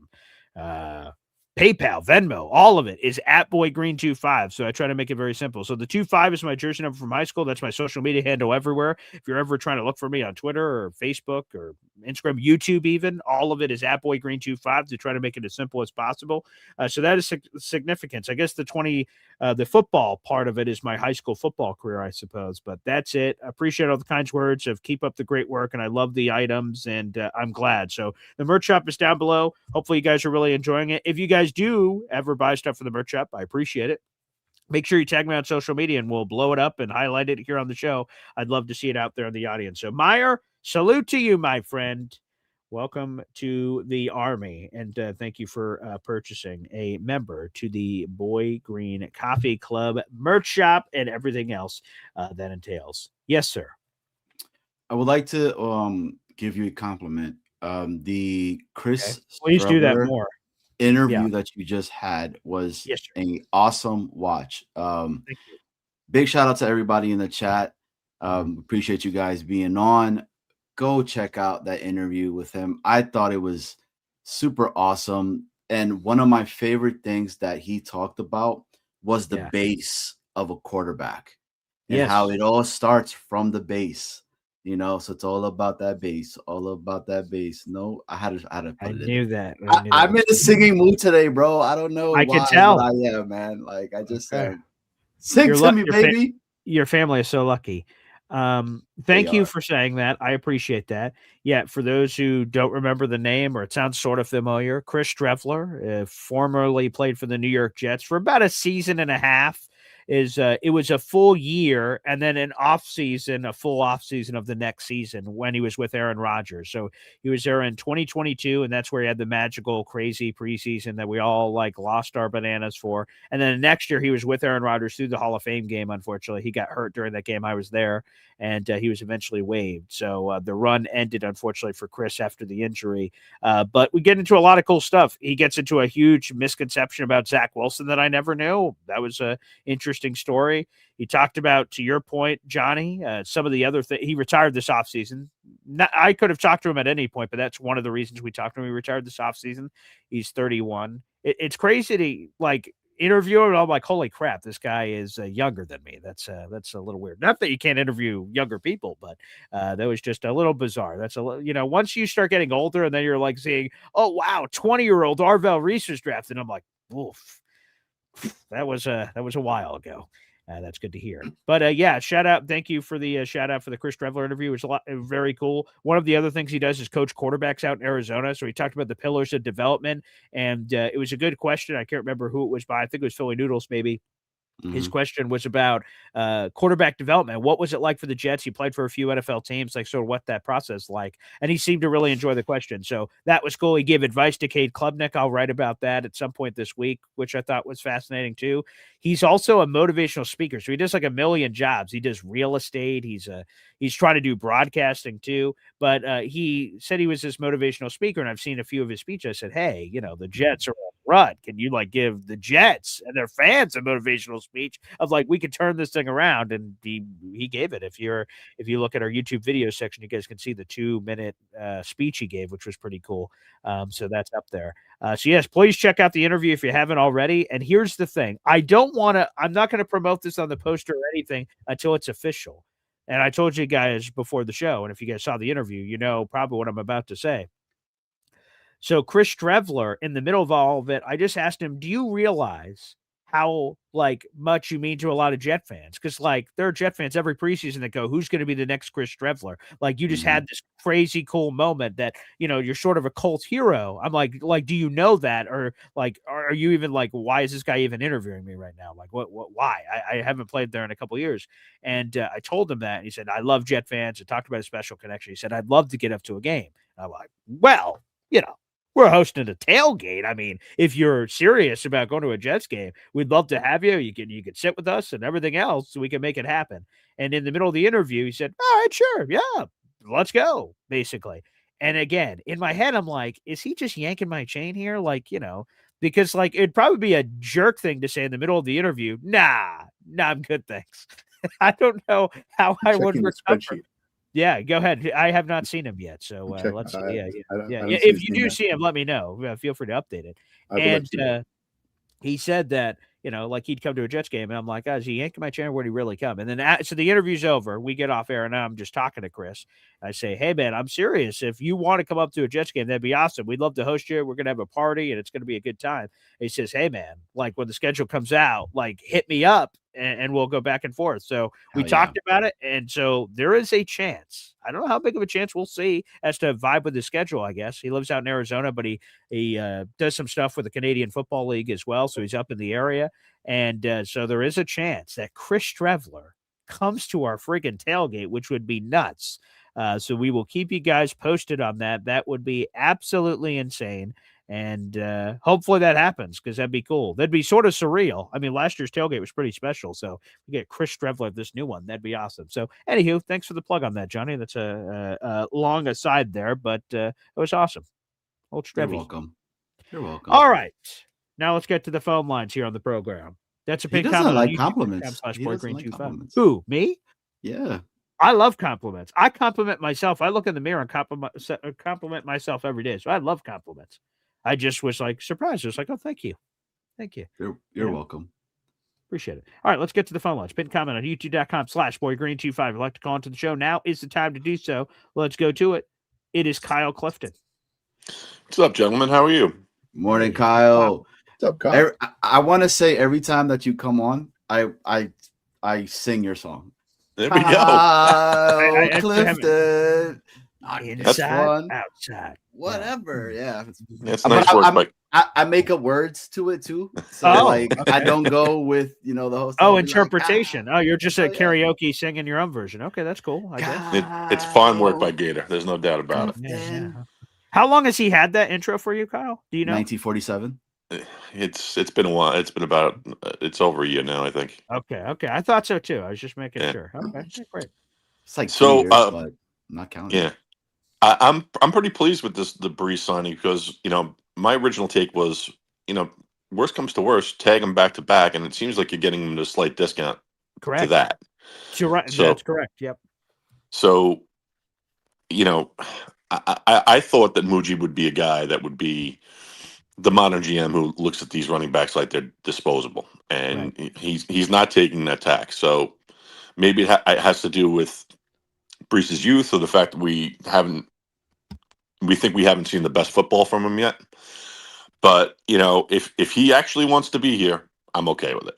PayPal, Venmo, all of it is at BoyGreen25. So I try to make it very simple. So the 25 is my jersey number from high school. That's my social media handle everywhere. If you're ever trying to look for me on Twitter or Facebook or Instagram, YouTube even, all of it is at BoyGreen25 to try to make it as simple as possible. So that is significance. I guess the football part of it is my high school football career, I suppose. But that's it. I appreciate all the kind words of keep up the great work, and I love the items, and I'm glad. So the merch shop is down below. Hopefully you guys are really enjoying it. If you guys do ever buy stuff for the merch shop, I appreciate it. Make sure you tag me on social media, and we'll blow it up and highlight it here on the show. I'd love to see it out there in the audience. So Meyer, salute to you, my friend. Welcome to the Army, and thank you for purchasing a member to the Boy Green Coffee Club merch shop and everything else that entails. Yes, sir.
I would like to give you a compliment. The Chris
Please do that more.
Interview that you just had was an awesome watch.
Thank you.
Big shout out to everybody in the chat. Appreciate you guys being on. Go check out that interview with him. I thought it was super awesome. And one of my favorite things that he talked about was the
Yeah.
base of a quarterback and
Yes.
how it all starts from the base. So it's all about that base, all about that base. No, I had to
I
put it in.
knew that.
I'm in a singing mood today, bro. I don't know
I can
why,
tell.
but I am, man. Like I just
Okay.
am. Sing to me, baby.
Your family is so lucky. Thank you for saying that. I appreciate that. Yeah, for those who don't remember the name or it sounds sort of familiar, Chris Drevler, formerly played for the New York Jets for about a season and a half. It was a full year and then a full off season of the next season when he was with Aaron Rodgers. So he was there in 2022, and that's where he had the magical, crazy preseason that we all like lost our bananas for. And then next year he was with Aaron Rodgers through the Hall of Fame game. Unfortunately, he got hurt during that game. I was there, and he was eventually waived. So the run ended, unfortunately, for Chris after the injury. But we get into a lot of cool stuff. He gets into a huge misconception about Zach Wilson that I never knew. That was a interesting story. He talked about, to your point, Johnny, some of the other things. He retired this offseason. I could have talked to him at any point, but that's one of the reasons we talked to him. He retired this offseason. He's 31. It's crazy to interview him. I'm like, holy crap, this guy is younger than me. That's a little weird. Not that you can't interview younger people, but that was just a little bizarre. That's once you start getting older and then you're like seeing, oh wow, 20-year-old Arvell Reese was drafted. I'm like, oof. That was a while ago. That's good to hear. But yeah, shout out. Thank you for the shout out for the Chris Drevler interview. It was very cool. One of the other things he does is coach quarterbacks out in Arizona. So he talked about the pillars of development, and it was a good question. I can't remember who it was by. I think it was Philly Noodles, maybe. His question was about quarterback development. What was it like for the Jets? He played for a few NFL teams, like sort of what that process like. And he seemed to really enjoy the question. So that was cool. He gave advice to Cade Klubnik. I'll write about that at some point this week, which I thought was fascinating too. He's also a motivational speaker. So he does like a million jobs. He does real estate. He's trying to do broadcasting too. But he said he was this motivational speaker. And I've seen a few of his speeches. I said, hey, the Jets are on run. Can you give the Jets and their fans a motivational speech of we could turn this thing around? And he gave it. If you look at our YouTube video section, you guys can see the 2-minute speech he gave, which was pretty cool. So that's up there. So yes, please check out the interview if you haven't already. And here's the thing. I'm not going to promote this on the poster or anything until it's official. And I told you guys before the show, and if you guys saw the interview, you know probably what I'm about to say. So Chris Drevler, in the middle of all of it, I just asked him, do you realize how much you mean to a lot of Jet fans? Because there are Jet fans every preseason that go, who's going to be the next Chris Drevler? You just had this crazy cool moment that, you're sort of a cult hero. I'm like, do you know that? Or are you even why is this guy even interviewing me right now? Why? I haven't played there in a couple of years. And I told him that. And he said, I love Jet fans. I talked about a special connection. He said, I'd love to get up to a game. And I'm like, well, we're hosting a tailgate. I mean, if you're serious about going to a Jets game, we'd love to have you. You could sit with us and everything else so we can make it happen. And in the middle of the interview, he said, all right, sure. Yeah, let's go, basically. And again, in my head, I'm like, is he just yanking my chain here? Because it'd probably be a jerk thing to say in the middle of the interview. Nah, I'm good, thanks. I don't know how I would recover. Yeah, go ahead. I have not seen him yet, so let's see. Yeah. If you do see him, let me know. Feel free to update it. And he said that he'd come to a Jets game, and I'm like, is he yanking my chain? Or would he really come? And then so the interview's over. We get off air, and now I'm just talking to Chris. I say, hey man, I'm serious. If you want to come up to a Jets game, that'd be awesome. We'd love to host you. We're gonna have a party, and it's gonna be a good time. And he says, hey man, when the schedule comes out, hit me up. And we'll go back and forth. So we talked about it. And so there is a chance. I don't know how big of a chance, we'll see, as to vibe with the schedule, I guess. He lives out in Arizona, but he does some stuff with the Canadian Football League as well. So he's up in the area. And so there is a chance that Chris Drevler comes to our freaking tailgate, which would be nuts. So we will keep you guys posted on that. That would be absolutely insane. And hopefully that happens, because that'd be cool. That'd be sort of surreal. I mean, last year's tailgate was pretty special. So we get Chris Drevler, this new one. That'd be awesome. So anywho, thanks for the plug on that, Johnny. That's a long aside there, but it was awesome. Old Strevy.
You're welcome.
All right. Now let's get to the phone lines here on the program. That's a big comment.
Like compliments.
Who, me?
Yeah.
I love compliments. I compliment myself. I look in the mirror and compliment myself every day. So I love compliments. I just was like surprised. I was like, oh, thank you.
You're welcome.
Appreciate it. All right, let's get to the phone lines. Pin comment on youtube.com/boygreen25. If you'd like to call into the show, now is the time to do so. Let's go to it. It is Kyle Clifton.
What's up, gentlemen? How are you?
Morning, Kyle.
What's up, Kyle?
I want to say every time that you come on, I sing your song.
There we go.
Kyle Clifton.
Inside, outside,
whatever. Yeah,
that's nice work, Mike.
I make up words to it too, so like I don't go with the host.
Oh, interpretation. Like, you're just a karaoke singing your own version. Okay, that's cool. I guess
It's fine work by Gator. There's no doubt about it.
Yeah. How long has he had that intro for you, Kyle? Do you know?
1947.
It's been a while. It's been about it's over a year now, I think.
Okay. I thought so too. I was just making sure. Okay, great.
It's like
so,
2 years, but I'm not counting.
Yeah, I'm pretty pleased with the Breece signing because my original take was worst comes to worst, tag him back to back, and it seems like you're getting him a slight discount.
Correct.
To that.
You're right.
So,
that's correct. Yep.
So, I thought that Mougey would be a guy that would be the modern GM who looks at these running backs like they're disposable, and he's not taking that tack. So maybe it has to do with Breece's youth or the fact that we think we haven't seen the best football from him yet. But if he actually wants to be here, I'm okay with it.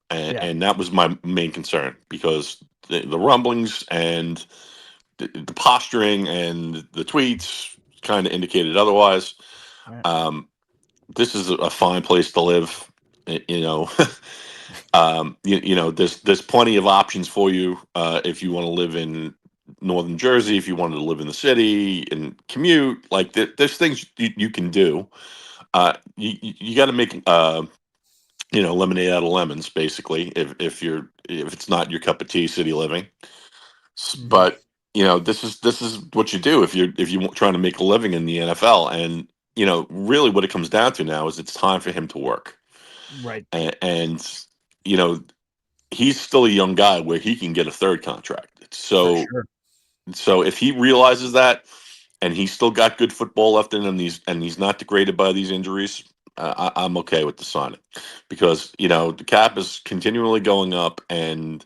And that was my main concern because the rumblings and the posturing and the tweets kind of indicated otherwise. Right. This is a fine place to live. There's plenty of options for you if you want to live in northern Jersey, if you wanted to live in the city and commute. Like there's things you can do. You got to make lemonade out of lemons, basically. If it's not your cup of tea, city living. But this is what you do if you're trying to make a living in the NFL. And really what it comes down to now is it's time for him to work.
Right.
And he's still a young guy where he can get a third contract. So, so if he realizes that, and he's still got good football left in him, and he's not degraded by these injuries, I'm okay with the signing because the cap is continually going up, and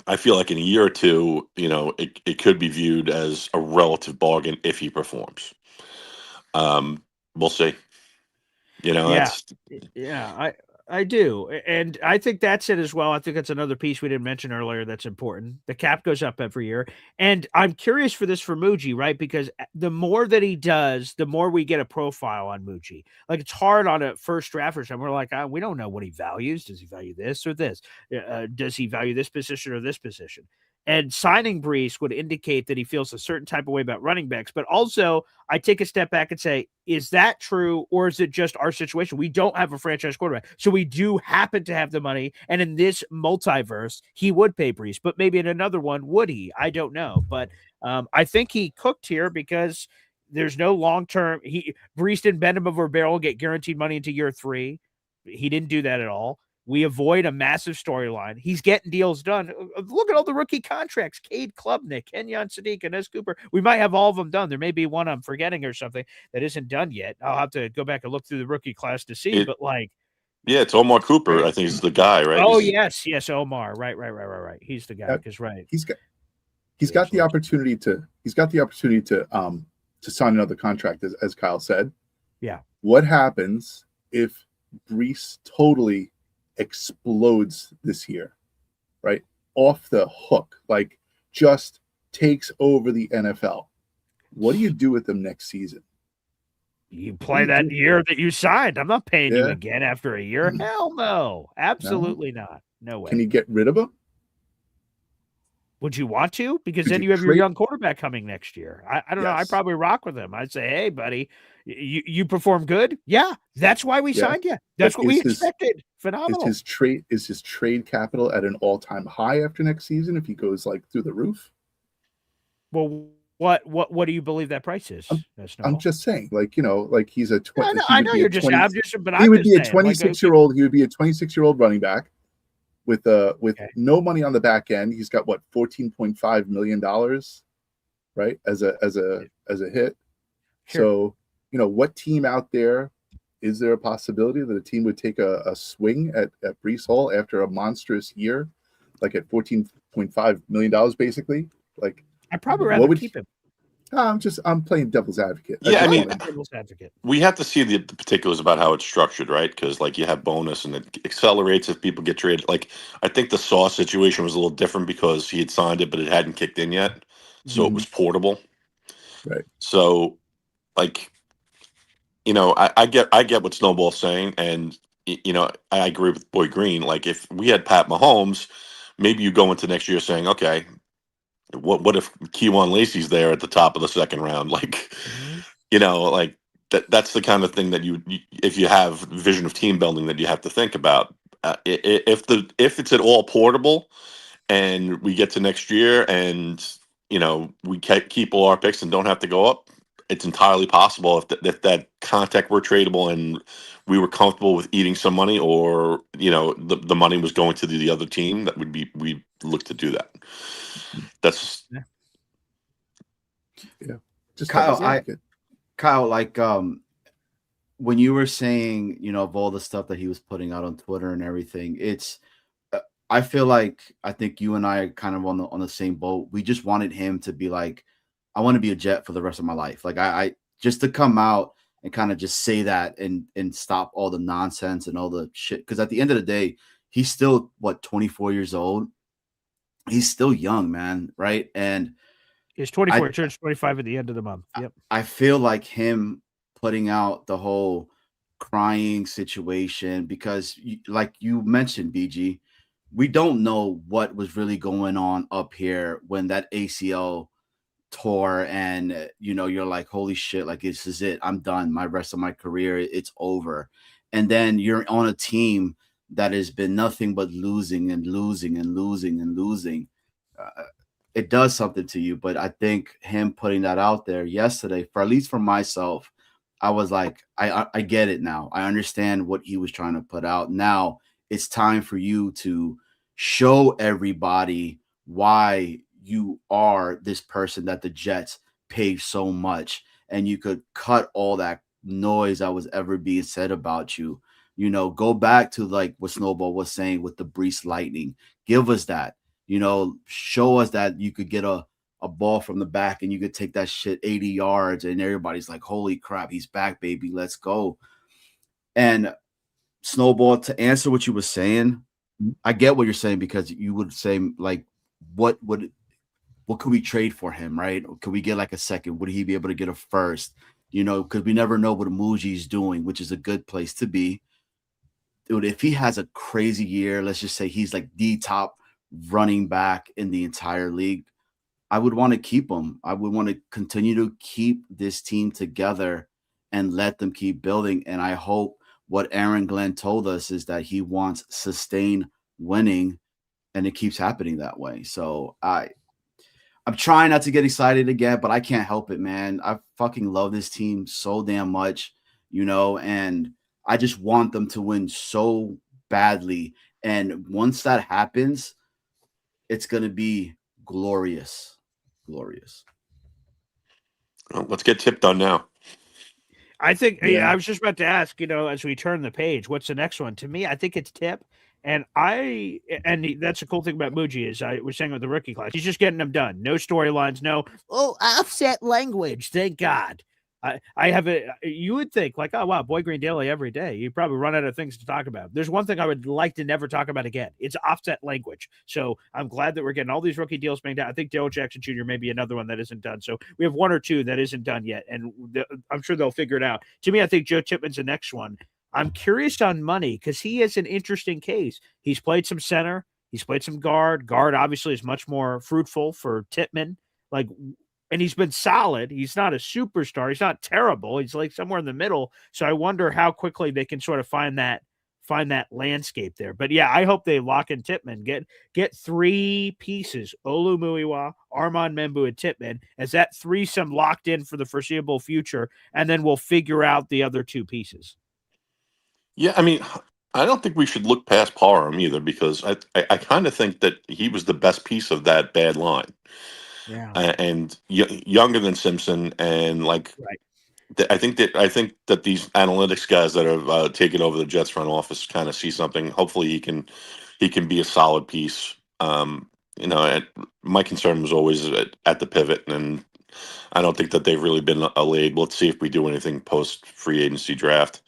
I feel like in a year or two, it could be viewed as a relative bargain if he performs. We'll see.
I do. And I think that's it as well. I think that's another piece we didn't mention earlier that's important. The cap goes up every year. And I'm curious for Mougey, right? Because the more that he does, the more we get a profile on Mougey. Like it's hard on a first draft or something. We're like, we don't know what he values. Does he value this or this? Does he value this position or this position? And signing Breece would indicate that he feels a certain type of way about running backs. But also, I take a step back and say, is that true? Or is it just our situation? We don't have a franchise quarterback. So we do happen to have the money. And in this multiverse, he would pay Breece. But maybe in another one, would he? I don't know. But I think he cooked here because there's no long-term. Breece didn't bend him over a barrel, get guaranteed money into year 3. He didn't do that at all. We avoid a massive storyline. He's getting deals done. Look at all the rookie contracts. Cade Klubnik, Kenyon Sadiq, and S. Cooper. We might have all of them done. There may be one I'm forgetting or something that isn't done yet. I'll have to go back and look through the rookie class to see.
It's Omar Cooper. I think he's the guy, right?
Oh, yes, Omar. Right. He's the guy. Because
he's got the opportunity to sign another contract, as Kyle said.
Yeah.
What happens if Breece totally explodes this year, right? Off the hook, like just takes over the NFL. What do you do with them next season?
You play that year that you signed. I'm not paying you again after a year. Hell no. Absolutely not. No way.
Can you get rid of him?
Would you want to? Because then you have your young quarterback coming next year. I don't know. I'd probably rock with him. I'd say, hey, buddy, you perform good. Yeah, that's why we signed you. That's what we expected. Phenomenal.
Is his trade capital at an all-time high after next season if he goes like through the roof?
Well, what do you believe that price is?
I'm just saying, like he's a 20.
I know you're just but
he would be a 26-year-old. He would be a 26-year-old running back with no money on the back end. He's got $14.5 million, right? As a hit.
Sure.
So, what team out there, is there a possibility that a team would take a swing at Breece Hall after a monstrous year, like at $14.5 million, basically? Like,
I'd probably
what
rather
would
keep him.
I'm playing devil's advocate.
Yeah, I mean,
Devil's advocate.
we have to see the particulars about how it's structured, right? Because like you have bonus and it accelerates if people get traded. Like I think the Sauce situation was a little different because he had signed it, but it hadn't kicked in yet, so it was portable.
Right.
So, like, I get what Snowball's saying, and I agree with Boy Green. Like if we had Pat Mahomes, maybe you go into next year saying, okay, what if Keywan Lacey's there at the top of the second round? Like, like that's the kind of thing that you if you have vision of team building that you have to think about. If it's at all portable, and we get to next year, and we keep all our picks and don't have to go up, it's entirely possible if that contact were tradable and we were comfortable with eating some money, or the money was going to the other team, that we look to do that. That's
Just
Kyle, like when you were saying, of all the stuff that he was putting out on Twitter and everything, it's I feel like I think you and I are kind of on the same boat. We just wanted him to be like, I want to be a Jet for the rest of my life. Like I just to come out and kind of just say that and stop all the nonsense and all the shit. Because at the end of the day, he's still 24 years old. He's still young, man, right? And
he's 24. He turns 25 at the end of the month. Yep.
I feel like him putting out the whole crying situation because, like you mentioned, BG, we don't know what was really going on up here when that ACL tore, and you're like, holy shit, like this is it. I'm done. My rest of my career, it's over. And then you're on a team that has been nothing but losing and losing and losing and losing. It does something to you. But I think him putting that out there yesterday, for at least for myself, I was like, I get it now. I understand what he was trying to put out. Now it's time for you to show everybody why you are this person that the Jets paid so much, and you could cut all that noise that was ever being said about you. Go back to like what Snowball was saying with the Breece Lightning. Give us that. Show us that you could get a ball from the back and you could take that shit 80 yards and everybody's like, holy crap, he's back, baby. Let's go. And Snowball, to answer what you were saying, I get what you're saying, because you would say like, what could we trade for him, right? Could we get like a second? Would he be able to get a first? Because we never know what Mougey's doing, which is a good place to be. Dude, if he has a crazy year, let's just say he's like the top running back in the entire league, I would want to keep him. I would want to continue to keep this team together and let them keep building. And I hope what Aaron Glenn told us is that he wants sustained winning, and it keeps happening that way. So I'm trying not to get excited again, but I can't help it, man. I fucking love this team so damn much, and I just want them to win so badly. And once that happens, it's going to be glorious. Glorious.
Well, let's get Tip done now.
I think, I was just about to ask, as we turn the page, what's the next one? To me, I think it's Tip. And that's the cool thing about Mougey is I was saying with the rookie class, he's just getting them done. No storylines, no offset language. Thank God. I have you would think like, oh wow, Boy Green Daily every day. You probably run out of things to talk about. There's one thing I would like to never talk about again. It's offset language. So I'm glad that we're getting all these rookie deals banged out. I think Daryl Jackson Jr. may be another one that isn't done. So we have one or two that isn't done yet, and I'm sure they'll figure it out. To me, I think Joe Chipman's the next one. I'm curious on money because he is an interesting case. He's played some center. He's played some guard. Guard obviously is much more fruitful for Tippmann. And he's been solid. He's not a superstar. He's not terrible. He's like somewhere in the middle. So I wonder how quickly they can sort of find that landscape there. But yeah, I hope they lock in Tippmann. Get three pieces: Olu Muiwa, Armand Membu, and Tippmann, as that threesome locked in for the foreseeable future, and then we'll figure out the other two pieces.
Yeah, I mean, I don't think we should look past Parham either, because I kind of think that he was the best piece of that bad line.
Yeah,
and younger than Simpson, and like,
right.
I think that these analytics guys that have taken over the Jets front office kind of see something. Hopefully, he can be a solid piece. My concern was always at the pivot, and I don't think that they've really been allayed. Let's see if we do anything post free agency draft,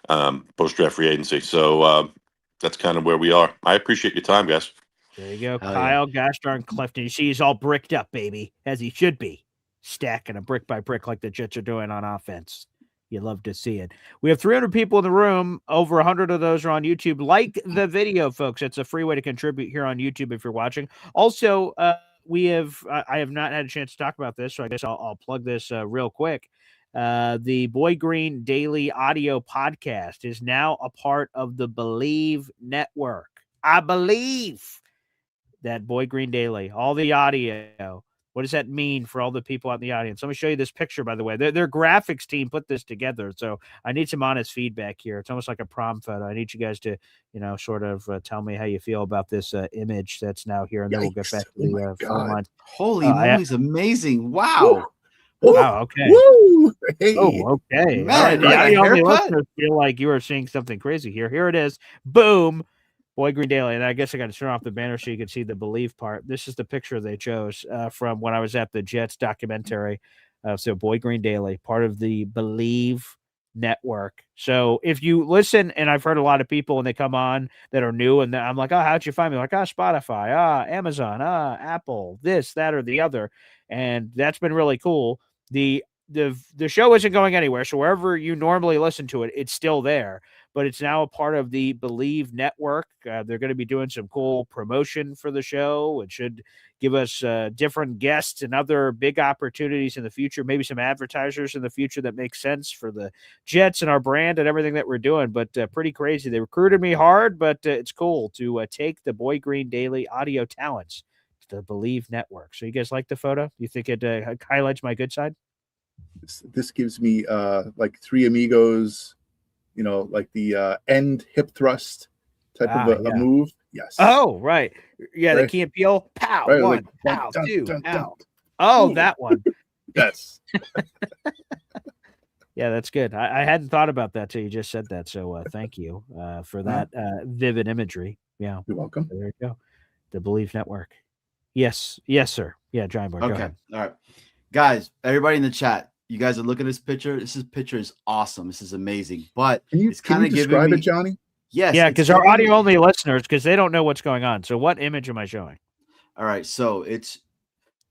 post draft free agency. So that's kind of where we are. I appreciate your time, guys.
There you go,
Hell
Kyle, gosh darn Clifton. You see, he's all bricked up, baby, as he should be, stacking a brick by brick like the Jets are doing on offense. You love to see it. We have 300 people in the room. Over 100 of those are on YouTube. Like the video, folks. It's a free way to contribute here on YouTube if you're watching. Also, I have not had a chance to talk about this, so I guess I'll plug this real quick. The Boy Green Daily Audio Podcast is now a part of the Believe Network. I believe that Boy Green Daily, all the audio. What does that mean for all the people out in the audience? Let me show you this picture, by the way. Their graphics team put this together, so I need some honest feedback here. It's almost like a prom photo. I need you guys to, sort of tell me how you feel about this image that's now here, and then we'll get back to the phone lines.
Holy moly's amazing. Wow.
Wow, okay.
Woo! Hey.
Oh, okay.
Man,
the
like a
only
haircut?
listeners feel like you are seeing something crazy here. Here it is. Boom. Boy Green Daily. And I guess I got to turn off the banner so you can see the Believe part. This is the picture they chose from when I was at the Jets documentary. So Boy Green Daily, part of the Believe Network. So if you listen, and I've heard a lot of people when they come on that are new, and I'm like, oh, how'd you find me? Like, Spotify, Amazon, Apple, this, that, or the other. And that's been really cool. The show isn't going anywhere. So wherever you normally listen to it, it's still there. But it's now a part of the Believe Network. They're going to be doing some cool promotion for the show. It should give us different guests and other big opportunities in the future, maybe some advertisers in the future that make sense for the Jets and our brand and everything that we're doing. But pretty crazy. They recruited me hard, but it's cool to take the Boy Green Daily audio talents to the Believe Network. So you guys like the photo? You think it highlights my good side?
This gives me like Three Amigos, like the end hip thrust type of a move. Yes.
Oh, right. Yeah,
right.
The Key and Peele. Pow.
Right,
One.
like,
Pow.
dun,
Two.
dun,
Pow.
dun.
Oh,
Ooh.
that one.
Yes.
Yeah, that's good. I hadn't thought about that till you just said that. So thank you for that vivid imagery. Yeah.
You're welcome.
So there you go. The Believe Network. Yes. Yes, sir. Yeah, Giant Boy.
Okay.
Go ahead.
All right. Guys, everybody in the chat, you guys are looking at this picture. This picture is awesome. This is amazing. But it's kind of
describe it, Johnny?
Yes.
Yeah, because our audio only listeners, because they don't know what's going on. So what image am I showing?
All right. So it's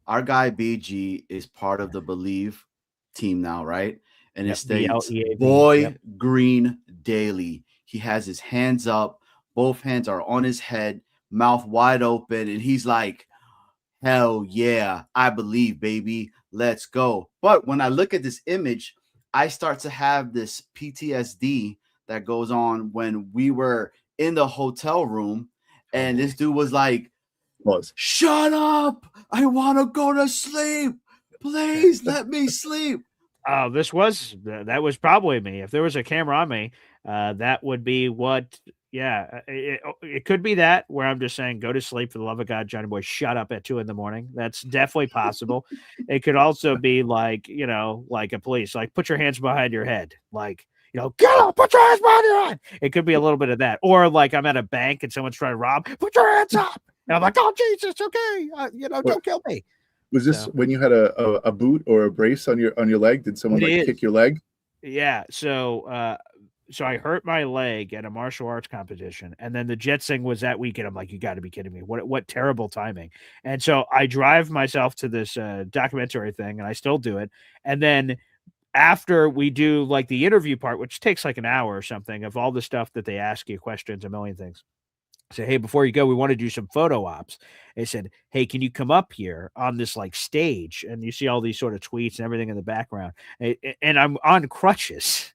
our guy BG is part of the Believe team now, right? And it states Boy Green Daily. He has his hands up, both hands are on his head, mouth wide open, and he's like, hell yeah, I believe, baby. Let's go. But when I look at this image, I start to have this PTSD that goes on when we were in the hotel room and this dude was like, shut up. I want to go to sleep. Please let me sleep.
Oh, that was probably me. If there was a camera on me, that would be what. Yeah, it could be that where I'm just saying, go to sleep for the love of God, Johnny Boy, shut up at 2 a.m. That's definitely possible. It could also be like, like a police, like put your hands behind your head. Like, get up, put your hands behind your head. It could be a little bit of that. Or like I'm at a bank and someone's trying to rob, put your hands up. And I'm like, oh, Jesus, okay. Don't kill me.
Was this when you had a boot or a brace on your leg? Did someone kick your leg?
Yeah. So I hurt my leg at a martial arts competition, and then the Jets thing was that weekend. I'm like, you got to be kidding me. What terrible timing. And so I drive myself to this documentary thing, and I still do it. And then after we do like the interview part, which takes like an hour or something of all the stuff that they ask you, questions, a million things. Say, hey, before you go, we want to do some photo ops. They said, hey, can you come up here on this like stage? And you see all these sort of tweets and everything in the background. And I'm on crutches.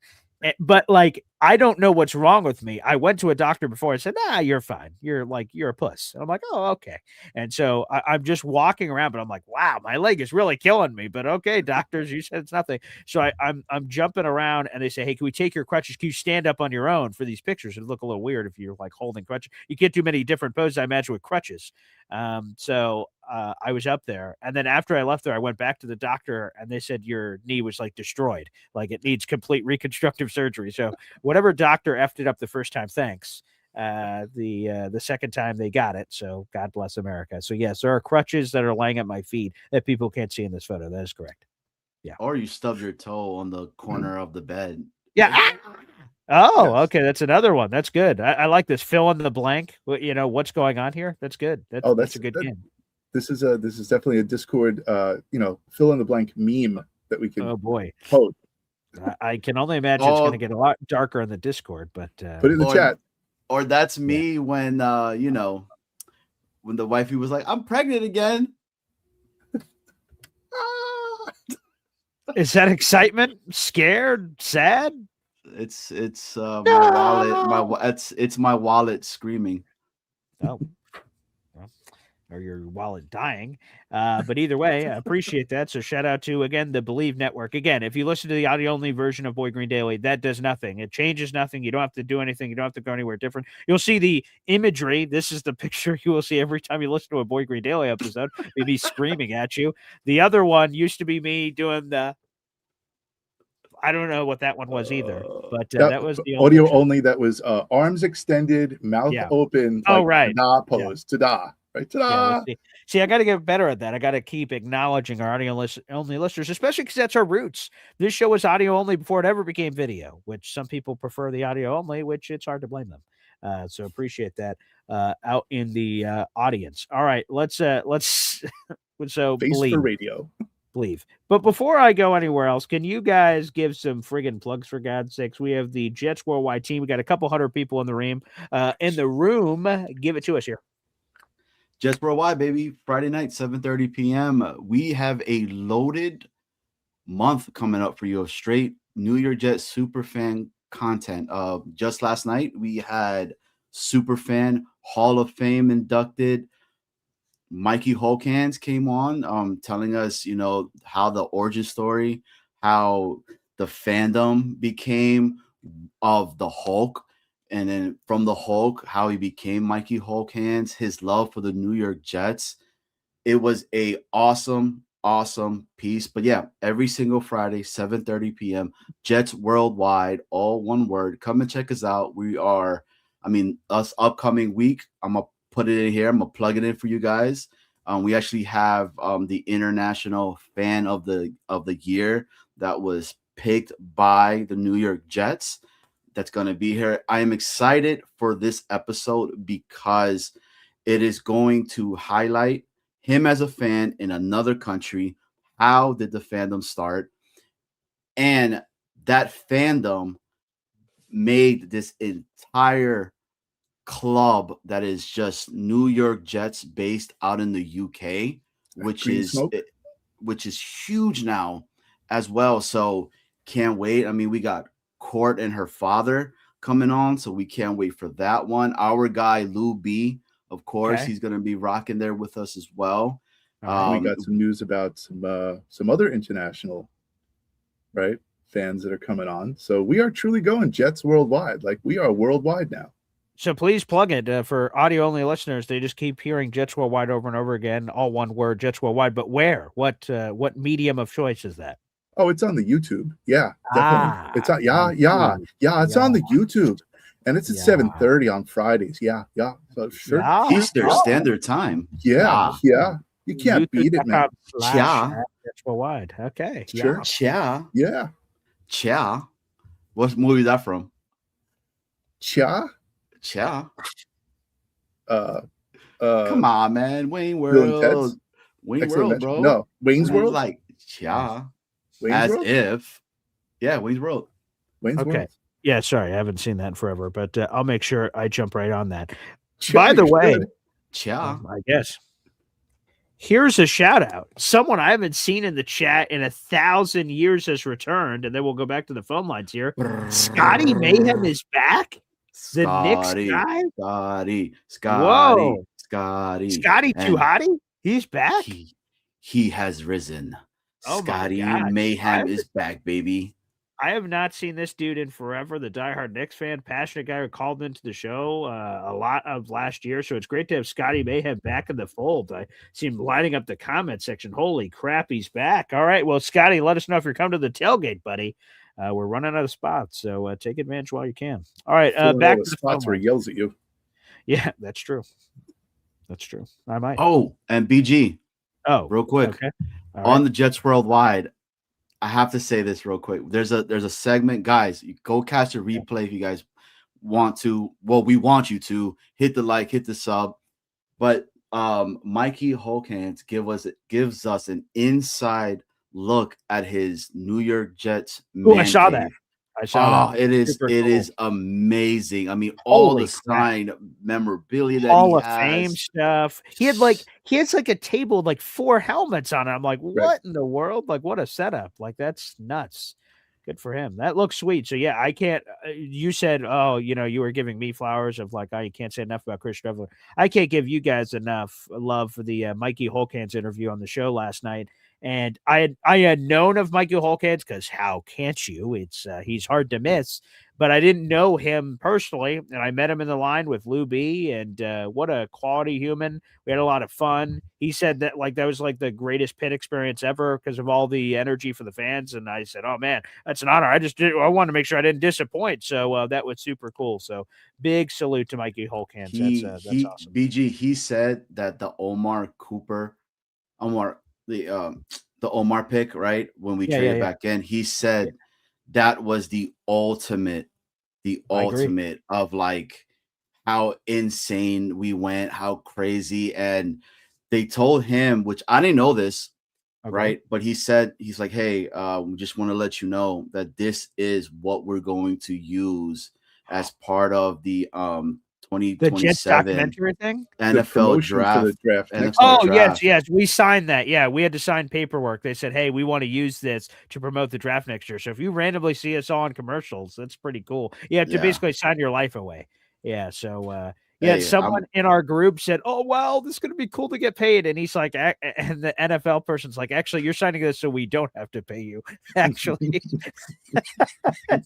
But like I don't know what's wrong with me. I went to a doctor before. I said, "Nah, you're fine. You're a puss." And I'm like, "Oh, okay." And so I'm just walking around, but I'm like, "Wow, my leg is really killing me." But okay, doctors, you said it's nothing. So I'm jumping around, and they say, "Hey, can we take your crutches? Can you stand up on your own for these pictures? It'd look a little weird if you're like holding crutches. You can't do many different poses, I imagine, with crutches." So I was up there, and then after I left there, I went back to the doctor, and they said your knee was like destroyed, like it needs complete reconstructive surgery. So whatever doctor effed it up the first time, thanks. The second time they got it, so God bless America. So yes, there are crutches that are laying at my feet that people can't see in this photo. That is correct. Yeah.
Or you stubbed your toe on the corner of the bed.
Yeah. Oh, yes. Okay. That's another one. That's good. I like this. Fill in the blank. You know what's going on here. That's good. That's a good game.
This is definitely a Discord. Fill in the blank meme that we can.
Oh boy.
Post.
I can only imagine it's going to get a lot darker in the Discord, but
put it in the chat.
Or that's me when when the wifey was like, "I'm pregnant again."
Is that excitement? Scared? Sad?
It's my wallet. It's my wallet screaming.
Oh. Or your wallet dying. But either way, I appreciate that. So shout out to, again, the Believe Network. Again, if you listen to the audio-only version of Boy Green Daily, that does nothing. It changes nothing. You don't have to do anything. You don't have to go anywhere different. You'll see the imagery. This is the picture you will see every time you listen to a Boy Green Daily episode. Me screaming at you. The other one used to be me doing the... I don't know what that one was either, but that was the
audio only. That was arms extended, mouth open.
Oh, right.
Ta-da pose. Yeah. Ta-da. Right. Ta-da.
Yeah, see, I got to get better at that. I got to keep acknowledging our audio only listeners, especially because that's our roots. This show was audio only before it ever became video, which some people prefer the audio only, which it's hard to blame them. So appreciate that out in the audience. All right, let's so
Face
Believe.
for radio.
Believe. But before I go anywhere else, can you guys give some friggin' plugs for God's sakes? We have the Jets Worldwide team. We got a couple hundred people in the room. Give it to us here.
Jets Worldwide, baby. Friday night, 7:30 p.m. We have a loaded month coming up for you of straight New York Jets super fan content. Just last night, we had super fan Hall of Fame inducted Mikey Holcans came on, telling us, how the origin story, how the fandom became of the Hulk. And then from the Hulk, how he became Mikey Holcans, his love for the New York Jets. It was a awesome piece. But yeah, every single Friday, 7:30 p.m., Jets Worldwide, all one word. Come and check us out. Us upcoming week, I'm going to put it in here. I'm going to plug it in for you guys. We actually have the International Fan of the Year that was picked by the New York Jets. That's going to be here. I am excited for this episode because it is going to highlight him as a fan in another country. How did the fandom start? And that fandom made this entire club that is just New York Jets based out in the UK, which is huge now as well. So can't wait. We got Court and her father coming on, so we can't wait for that one. Our guy Lou B, of course, he's going to be rocking there with us as well.
We got some news about some other international fans that are coming on. So we are truly going Jets Worldwide. Like, we are worldwide now.
So please plug it for audio only listeners. They just keep hearing Jets Worldwide over and over again, all one word, Jets Worldwide. But where? What medium of choice is that?
Oh, it's on the YouTube. Yeah, definitely. It's on. It's on the YouTube, and it's at 7:30 on Fridays. Yeah. So sure.
Eastern Standard Time.
Yeah. You can't beat it, man.
Jets Worldwide. Okay.
Sure.
Yeah. What movie is that from?
Cha.
Come on, man. Wayne World. Wayne World, bro.
No, Wayne's World.
Like Cha.
Wayne's
as
World?
if. Yeah, Wayne's World.
Wayne's World.
Yeah, sorry, I haven't seen that in forever, but I'll make sure I jump right on that. By the way,
Cha.
I guess. Here's a shout out. Someone I haven't seen in the chat in 1,000 years has returned, and then we'll go back to the phone lines here. Scotty Mayhem is back. The Knicks guy.
Scotty.
Scotty Too Hottie. He's back.
He has risen.
Oh
Scotty Mayhem is back, baby.
I have not seen this dude in forever. The diehard Knicks fan, passionate guy who called into the show a lot of last year. So it's great to have Scotty Mayhem back in the fold. I see him lining up the comment section. Holy crap, he's back. All right. Well, Scotty, let us know if you're coming to the tailgate, buddy. We're running out of spots, so take advantage while you can. All right. Back to the
spots where he yells at you.
Yeah, that's true. That's true. I might.
Oh, and BG.
Oh,
real quick.
Okay.
On the Jets Worldwide, I have to say this real quick. There's a segment, guys. You go catch a replay if you guys want to. Well, we want you to hit the like, hit the sub. But Mikey Holkans gives us an inside look at his New York Jets.
Oh, I saw that.
It is amazing. I mean, all the signed memorabilia that Hall of
Fame stuff. He has like a table with like 4 helmets on it. I'm like, what in the world? Like, what a setup. Like, that's nuts. Good for him. That looks sweet. So yeah, I can't. You said, you were giving me flowers of like, you can't say enough about Chris Drevler. I can't give you guys enough love for the Mikey Holkans interview on the show last night. And I had known of Mikey Holkans because how can't you? It's he's hard to miss. But I didn't know him personally, and I met him in the line with Lou B. And what a quality human! We had a lot of fun. He said that that was like the greatest pit experience ever because of all the energy for the fans. And I said, "Oh man, that's an honor." I wanted to make sure I didn't disappoint. So that was super cool. So big salute to Mikey Holkans. That's awesome.
BG, he said that the Omar pick, right? When we traded back in, he said that was the ultimate of like how insane we went, how crazy. And they told him, which I didn't know this, right? But he said, he's like, hey, we just want to let you know that this is what we're going to use as part of the 2027
documentary thing,
NFL draft.
Yes, we signed that. Yeah, we had to sign paperwork. They said, "Hey, we want to use this to promote the draft next year." So if you randomly see us on commercials, that's pretty cool. You have to basically sign your life away. Yeah. So someone in our group said, "Oh, wow, this is going to be cool to get paid." And he's like, and the NFL person's like, "Actually, you're signing this so we don't have to pay you." Actually,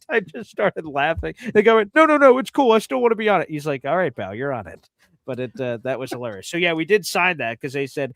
I just started laughing. They go, "No, it's cool. I still want to be on it." He's like, "All right, pal, you're on it." But that was hilarious. So yeah, we did sign that because they said,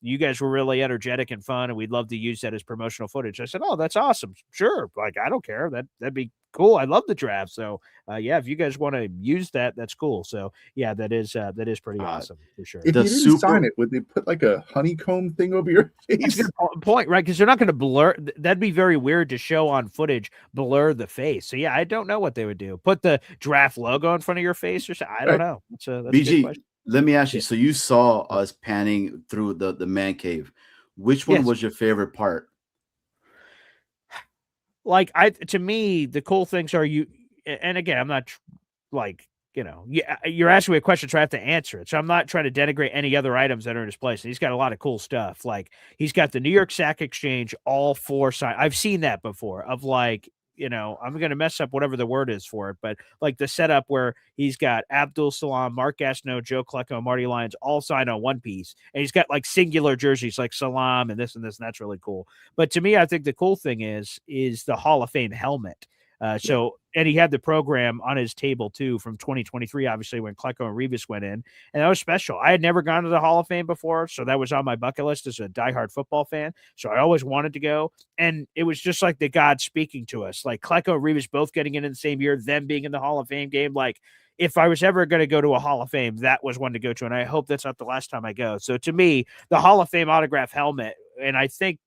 you guys were really energetic and fun, and we'd love to use that as promotional footage. I said, "Oh, that's awesome. Sure. Like, I don't care. That'd be cool. I love the draft." So if you guys want to use that, that's cool. So yeah, that is pretty awesome for sure.
If you didn't sign it, would they put like a honeycomb thing over your face?
That's a good point, right? Because they're not going to blur. That'd be very weird to show on footage, blur the face. So yeah, I don't know what they would do. Put the draft logo in front of your face or something. I don't know. That's a good question.
Let me ask you. So you saw us panning through the man cave. Which one was your favorite part?
Like to me, the cool things are and again, I'm not you're asking me a question, so I have to answer it. So I'm not trying to denigrate any other items that are in his place. He's got a lot of cool stuff. Like he's got the New York Sack Exchange, all 4 sides. I've seen that before of like, I'm going to mess up whatever the word is for it, but like the setup where he's got Abdul Salam, Mark Gastineau, Joe Klecko, Marty Lyons all signed on one piece. And he's got like singular jerseys like Salam and this and this, and that's really cool. But to me, I think the cool thing is the Hall of Fame helmet. And he had the program on his table too from 2023, obviously when Klecko and Revis went in, and that was special. I had never gone to the Hall of Fame before, so that was on my bucket list as a diehard football fan. So I always wanted to go, and it was just like the God speaking to us, like Klecko and Revis both getting in the same year, them being in the Hall of Fame game. Like if I was ever going to go to a Hall of Fame, that was one to go to, and I hope that's not the last time I go. So to me, the Hall of Fame autograph helmet, and I think.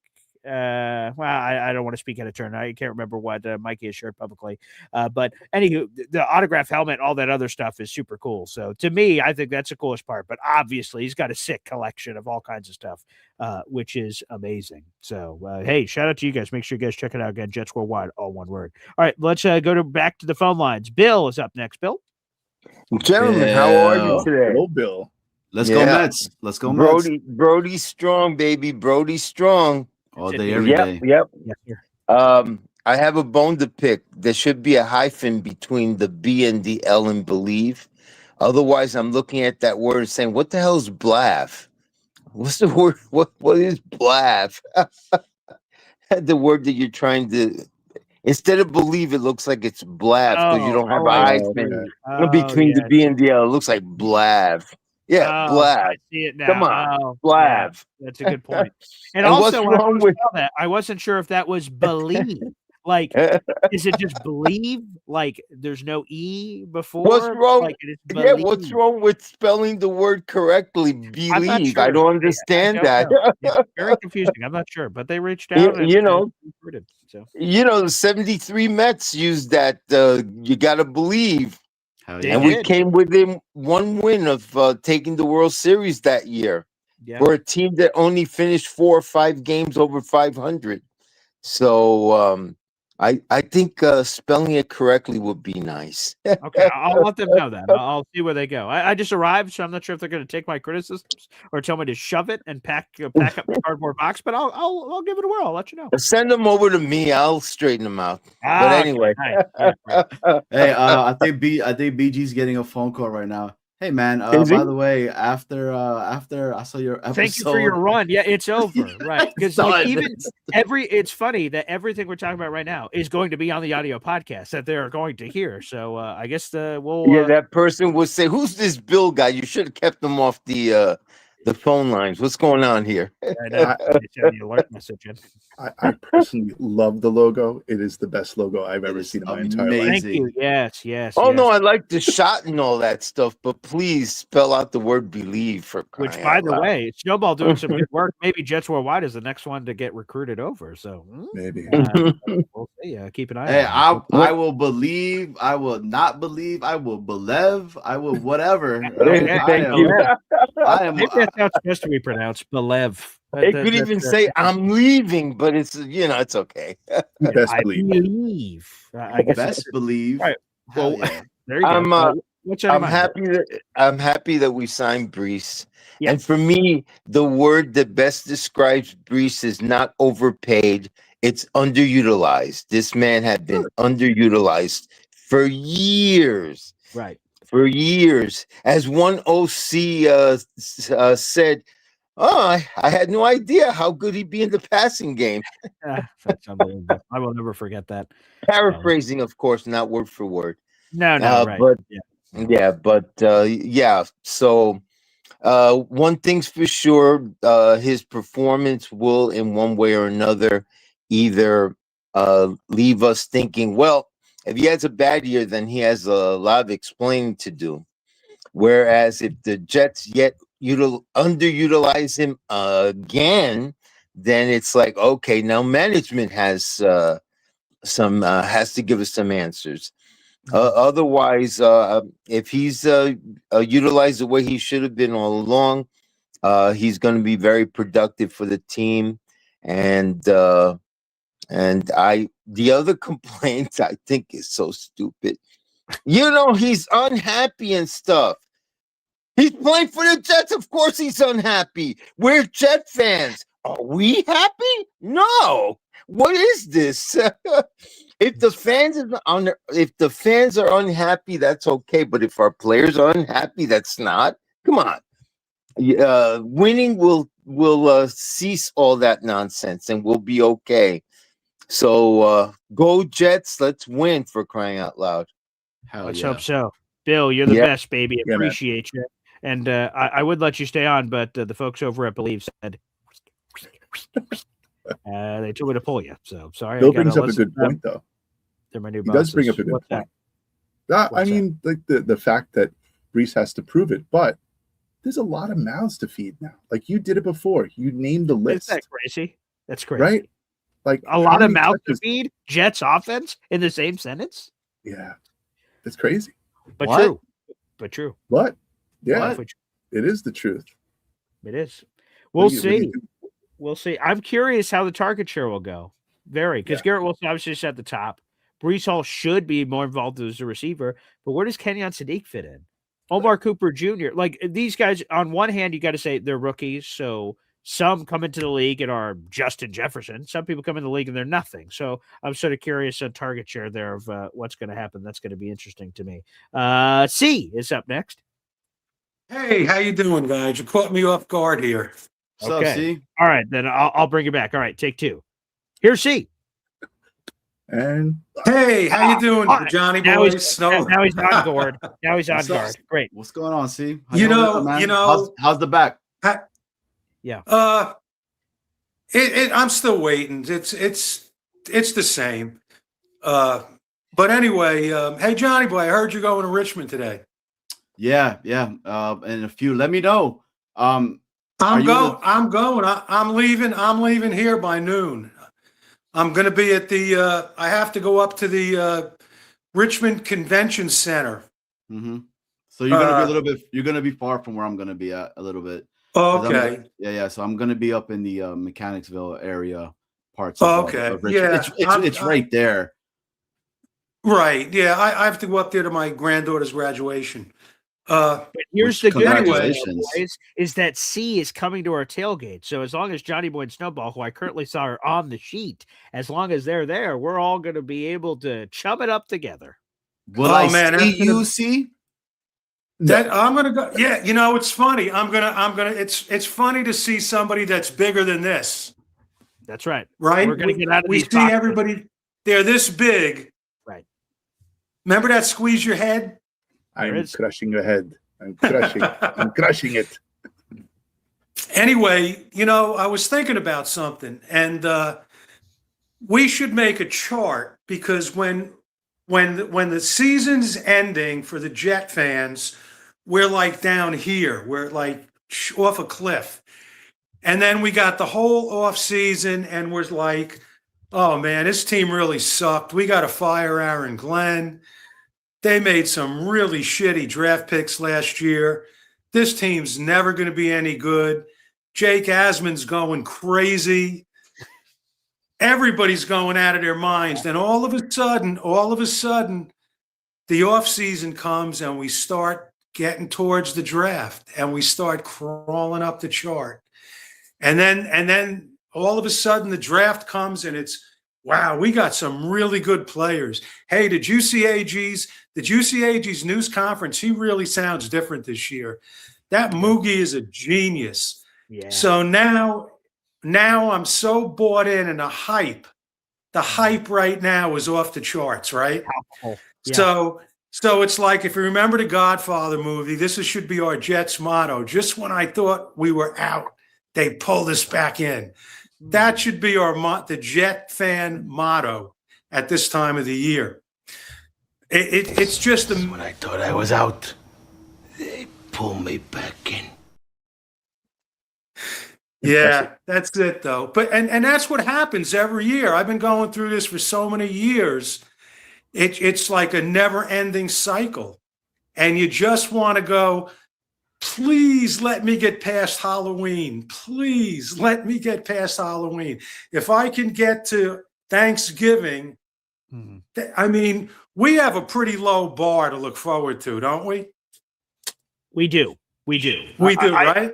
I don't want to speak out of turn. I can't remember what Mikey has shared publicly. But anywho, the autograph helmet, all that other stuff is super cool. So to me, I think that's the coolest part. But obviously, he's got a sick collection of all kinds of stuff, which is amazing. So, hey, shout out to you guys. Make sure you guys check it out again. Jets Worldwide, all one word. All right, let's go back to the phone lines. Bill is up next. Bill?
Gentlemen, how are you today?
Hello, Bill.
Let's go Mets. Let's go Mets.
Brody strong, baby. Brody strong.
All day, every day.
Yep.
Yes, sir.
I have a bone to pick. There should be a hyphen between the B and the L in believe. Otherwise, I'm looking at that word and saying, what the hell is blav? What's the word? What is blav? The word that you're trying to, instead of believe, it looks like it's blav because you don't have a hyphen between the B and the L. It looks like blav. Yeah, blav.
I see it now.
Come on,
blav.
Yeah,
that's a good point. And also, when I saw that, I wasn't sure if that was believe. Like, is it just believe? Like, there's no E before?
What's wrong?
Like,
What's wrong with spelling the word correctly? Believe.
Sure.
I don't understand that.
It's very confusing. I'm not sure, but they reached out.
The 73 Mets used that. You got to believe. And we came within one win of taking the World Series that year. Yeah. We're a team that only finished 4 or 5 games over 500. So I think spelling it correctly would be nice.
Okay, I'll let them know that. I'll see where they go. I just arrived, so I'm not sure if they're going to take my criticisms or tell me to shove it and pack up the cardboard box. But I'll give it a whirl. I'll let you know.
Send them over to me. I'll straighten them out. But anyway,
hey, I think BG's getting a phone call right now. Hey man, by the way, after I saw your episode,
thank you for your run. Yeah, it's over, right? Because it's funny that everything we're talking about right now is going to be on the audio podcast that they're going to hear. So I guess
that person would say, "Who's this Bill guy?" You should have kept them off the phone lines. What's going on here?
I personally love the logo. It is the best logo I've ever seen in my entire life.
Thank you. Yes.
Oh no, I like the shot and all that stuff, but please spell out the word believe for crying
Which, by the way, Snowball doing some good work. Maybe Jets Worldwide is the next one to get recruited over. So
maybe
we'll see. Keep an eye.
Hey, I will believe. I will not believe. I will believe. I will whatever.
Thank you.
Maybe that's how it's supposed to be pronounced. Belev.
It could even say I'm leaving, but it's it's okay.
Best
I
believe.
I guess
best believe.
Right. Well, there you
go. I'm happy that we signed Breece. Yeah. And for me, the word that best describes Breece is not overpaid. It's underutilized. This man had been underutilized for years.
Right.
For years. As one OC said, I had no idea how good he'd be in the passing game.
That's unbelievable. I will never forget that.
Paraphrasing, of course, not word for word.
No, right.
But So one thing's for sure, his performance will, in one way or another, either leave us thinking, well, if he has a bad year, then he has a lot of explaining to do. Whereas if the Jets underutilize him again, then it's like, okay, now management has has to give us some answers. Otherwise, if he's utilized the way he should have been all along, he's going to be very productive for the team. And the other complaint I think is so stupid. He's unhappy and stuff. He's playing for the Jets. Of course he's unhappy. We're Jet fans. Are we happy? No. What is this? If the fans are unhappy, that's okay. But if our players are unhappy, that's not. Come on. Winning will cease all that nonsense, and we'll be okay. So go Jets. Let's win, for crying out loud.
Let's hope so. Bill, you're the best, baby. Appreciate you. And I would let you stay on, but the folks over at Believe said they told me to pull you. So sorry.
Bill brings up a good point, though.
They're my new
he does bring up a good point. I mean, like the fact that Breece has to prove it, but there's a lot of mouths to feed now. Like you did it before. You named the list.
Isn't that crazy? That's crazy.
Right? Like
a lot of mouths to feed? Jets offense in the same sentence?
Yeah. That's crazy.
But true. But true.
What? Yeah. It is the truth.
It is. We'll see. We'll see. I'm curious how the target share will go. Because Garrett Wilson obviously is at the top. Breece Hall should be more involved as a receiver, but where does Kenyon Sadiq fit in? Omar Cooper Jr. Like these guys, on one hand, you got to say they're rookies. So some come into the league and are Justin Jefferson. Some people come in the league and they're nothing. So I'm sort of curious on target share there of what's going to happen. That's going to be interesting to me. C is up next.
Hey, how you doing, guys? You caught me off guard here.
So,
Okay.
C?
All right, then I'll bring you back. All right, take two. Here's C.
And
hey, how you doing, Johnny
now
boy?
He's on guard. Now he's on guard. Great.
What's going on, C? How's the back?
Yeah.
I'm still waiting. It's the same. But anyway, hey, Johnny boy, I heard you're going to Richmond today.
Yeah. And a few. Let me know.
I'm going. I'm leaving here by noon. I'm going to be at the. I have to go up to the Richmond Convention Center.
Mm-hmm. So you're going to be a little bit. You're going to be far from where I'm going to be at a little bit.
Okay.
Yeah. So I'm going to be up in the Mechanicsville area parts.
Okay.
Of Richmond.
Yeah.
It's right there.
Right. Yeah. I have to go up there to my granddaughter's graduation.
But here's the good news,
Congratulations.
boys, is that C is coming to our tailgate. So as long as Johnny Boy and Snowball, who I currently saw are on the sheet, as long as they're there, we're all going to be able to chum it up together.
Will I see you, C?
That I'm gonna go. Yeah, you know, it's funny. I'm gonna. It's funny to see somebody that's bigger than this.
That's right.
Right.
We're gonna get out of
we
these
see
boxes.
everybody. They're this big.
Right.
Remember that squeeze your head?
I'm crushing your head. I'm crushing it.
Anyway, you know, I was thinking about something, and we should make a chart because when the season's ending for the Jet fans, we're like down here. We're like off a cliff. And then we got the whole off season and we're like, oh man, this team really sucked. We got to fire Aaron Glenn. They made some really shitty draft picks last year. This team's never going to be any good. Jake Asman's going crazy. Everybody's going out of their minds. Then all of a sudden, the offseason comes and we start getting towards the draft and we start crawling up the chart. And then all of a sudden the draft comes and it's, wow, we got some really good players. Hey, did you see AG's news conference? He really sounds different this year. That Mougey is a genius.
Yeah.
So now I'm so bought in, and the hype right now is off the charts, right?
Yeah.
So it's like, if you remember the Godfather movie, this should be our Jets motto. Just when I thought we were out, they pulled us back in. That should be the Jet fan motto at this time of the year. It's just
when I thought I was out, they pulled me back in.
Yeah, that's it though. But and that's what happens every year. I've been going through this for so many years. It's like a never-ending cycle. And you just want to go, please let me get past Halloween. Please let me get past Halloween. If I can get to Thanksgiving, I mean, we have a pretty low bar to look forward to, don't we?
We do.
Right?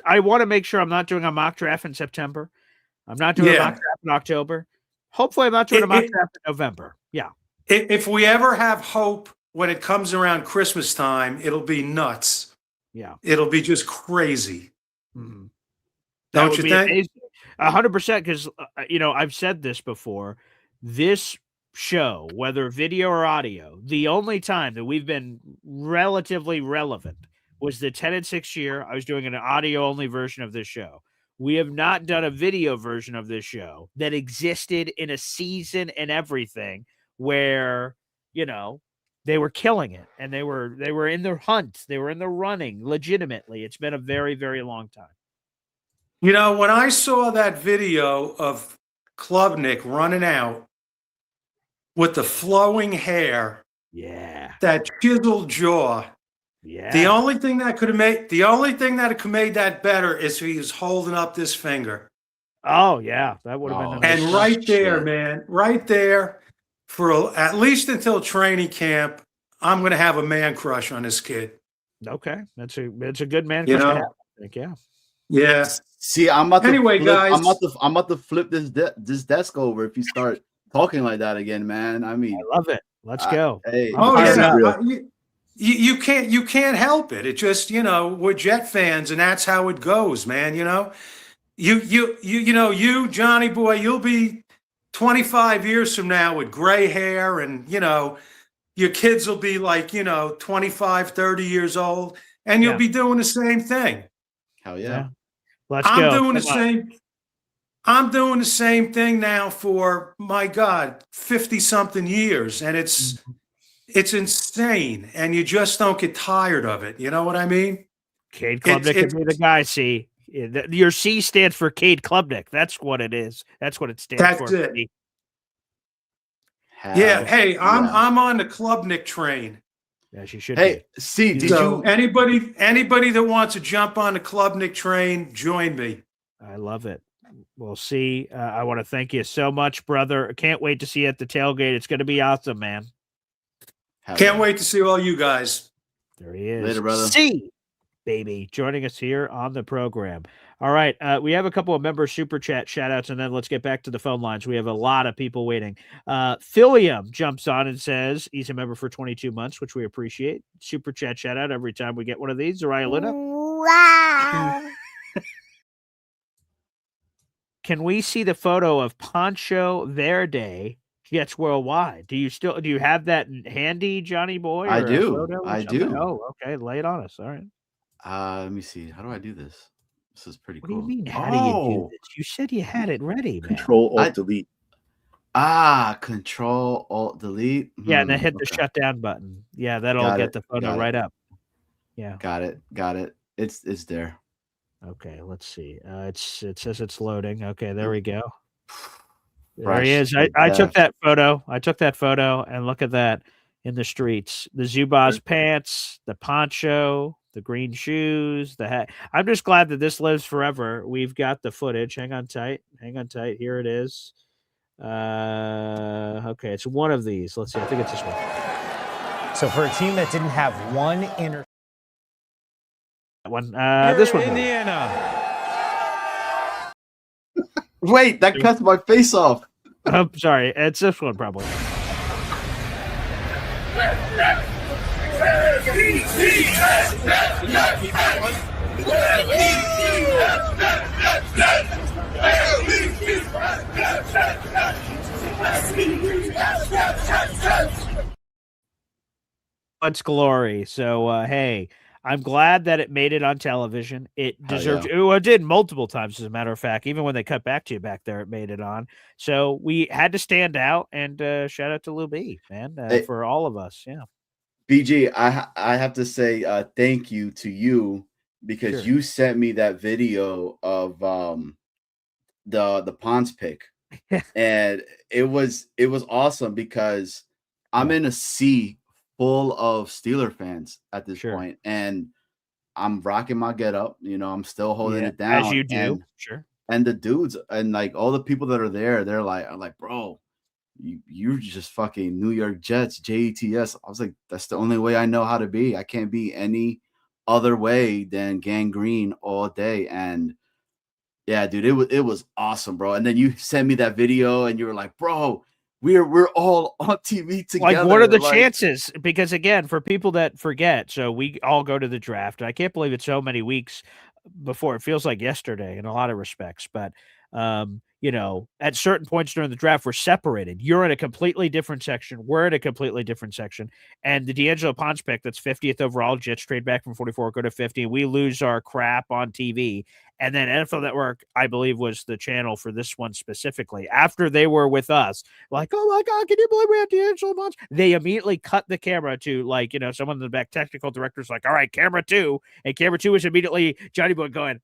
I want to make sure I'm not doing a mock draft in September. I'm not doing a mock draft in October. Hopefully I'm not doing a mock draft in November. Yeah.
If we ever have hope when it comes around Christmas time, it'll be nuts.
Yeah.
It'll be just crazy.
Mm-hmm.
Don't you think?
100%. Because, I've said this before. This show, whether video or audio, the only time that we've been relatively relevant was the 10 and 6 year. I was doing an audio only version of this show. We have not done a video version of this show that existed in a season and everything where, they were killing it and they were in the hunt. They were in the running legitimately. It's been a very, very long time.
When I saw that video of Klubnik running out with the flowing hair, that chiseled jaw, the only thing that could have made that better is if he was holding up this finger.
Oh yeah, that would have been.
And right there, man, right there, for at least until training camp, I'm going to have a man crush on this kid.
Okay, it's a good man
You
crush to
know?
have, I think. Yeah.
Yeah.
See, I'm about to
Anyway,
flip,
guys.
I'm about to flip this desk over if you start talking like that again, man. I mean,
I love it. Let's go.
Hey,
Oh
This is
yeah,
real.
you can't help it. It just we're Jet fans, and that's how it goes, man. You Johnny boy, you'll be 25 years from now with gray hair, and your kids will be like 25, 30 years old, and you'll
Yeah.
be doing the same thing.
Hell yeah.
Yeah. Let's
I'm
go.
doing the
Come on.
same. I'm doing the same thing now for, my God, 50 something years, and it's insane, and you just don't get tired of it. You know what I mean?
Cade Klubnik could be the guy. See, your C stands for Cade Klubnik. That's what it is. That's what it stands
That's
for.
it.
C.
Yeah. Hey, I'm
yeah.
I'm on the Klubnik train.
Yes, you should.
Hey, see, did
So
you?
anybody that wants to jump on the Klubnik train, join me.
I love it. We'll see. I want to thank you so much, brother. I can't wait to see you at the tailgate. It's going to be awesome, man.
Can't wait to see all you guys.
There he is.
Later, brother.
C, baby, joining us here on the program. All right. We have a couple of member super chat shout outs, and then let's get back to the phone lines. We have a lot of people waiting. Philium jumps on and says he's a member for 22 months, which we appreciate. Super chat shout out every time we get one of these. Zariah Luna.
Wow.
Can we see the photo of Pancho Verde Jets Worldwide? Do you have that handy, Johnny boy?
I
or a
do.
photo or
I
something?
do.
Oh, okay. Lay it on us. All right.
Let me see. How do I do this? This is pretty
What
cool.
do you mean? How do you do this? You said you had it ready, man.
Control Alt Delete.
Control Alt Delete.
Yeah, and then hit the shutdown button. Yeah, that'll
Got
get
it,
the photo
got it.
right up. Yeah.
Got it. It's there.
Okay, let's see. It says it's loading. Okay, there we go. There
Fresh
he is.
to
I took
death.
that photo. I took that photo, and look at that in the streets. The Zubaz pants, the poncho, the green shoes, the hat. I'm just glad that this lives forever. We've got the footage. Hang on tight. Here it is. Okay, it's one of these. Let's see. I think it's this one.
So for a team that didn't have one
One. This one.
Indiana.
Wait, that cuts my face off.
I'm sorry. It's this one probably. Much glory. So hey, I'm glad that it made it on television. It deserved well, it did multiple times, as a matter of fact. Even when they cut back to you back there, it made it on. So we had to stand out, and shout out to Lou B, man, for all of us. Yeah.
BG, I have to say thank you to you because you sent me that video of the Ponds pick. And it was awesome because I'm in a sea full of Steeler fans at this point, and I'm rocking my get up. I'm still holding it down
as you do.
and,
Sure.
And the dudes and like all the people that are there, they're like, I'm like, bro, you're just fucking New York Jets, JETS. I was like, that's the only way I know how to be. I can't be any other way than gangrene all day. And yeah, dude, it was awesome, bro. And then you sent me that video, and you were like, bro, we're all on TV together.
Like, what are the chances? Because again, for people that forget, so we all go to the draft. I can't believe it's so many weeks before. It feels like yesterday in a lot of respects, but at certain points during the draft, we're separated. You're in a completely different section. We're in a completely different section. And the D'Angelo Ponce pick, that's 50th overall, Jets trade back from 44, go to 50. We lose our crap on TV. And then NFL Network, I believe, was the channel for this one specifically. After they were with us, like, oh my God, can you believe we have D'Angelo Ponce? They immediately cut the camera to, like, someone in the back, technical director's like, all right, camera 2. And camera 2 was immediately Johnny Boy going,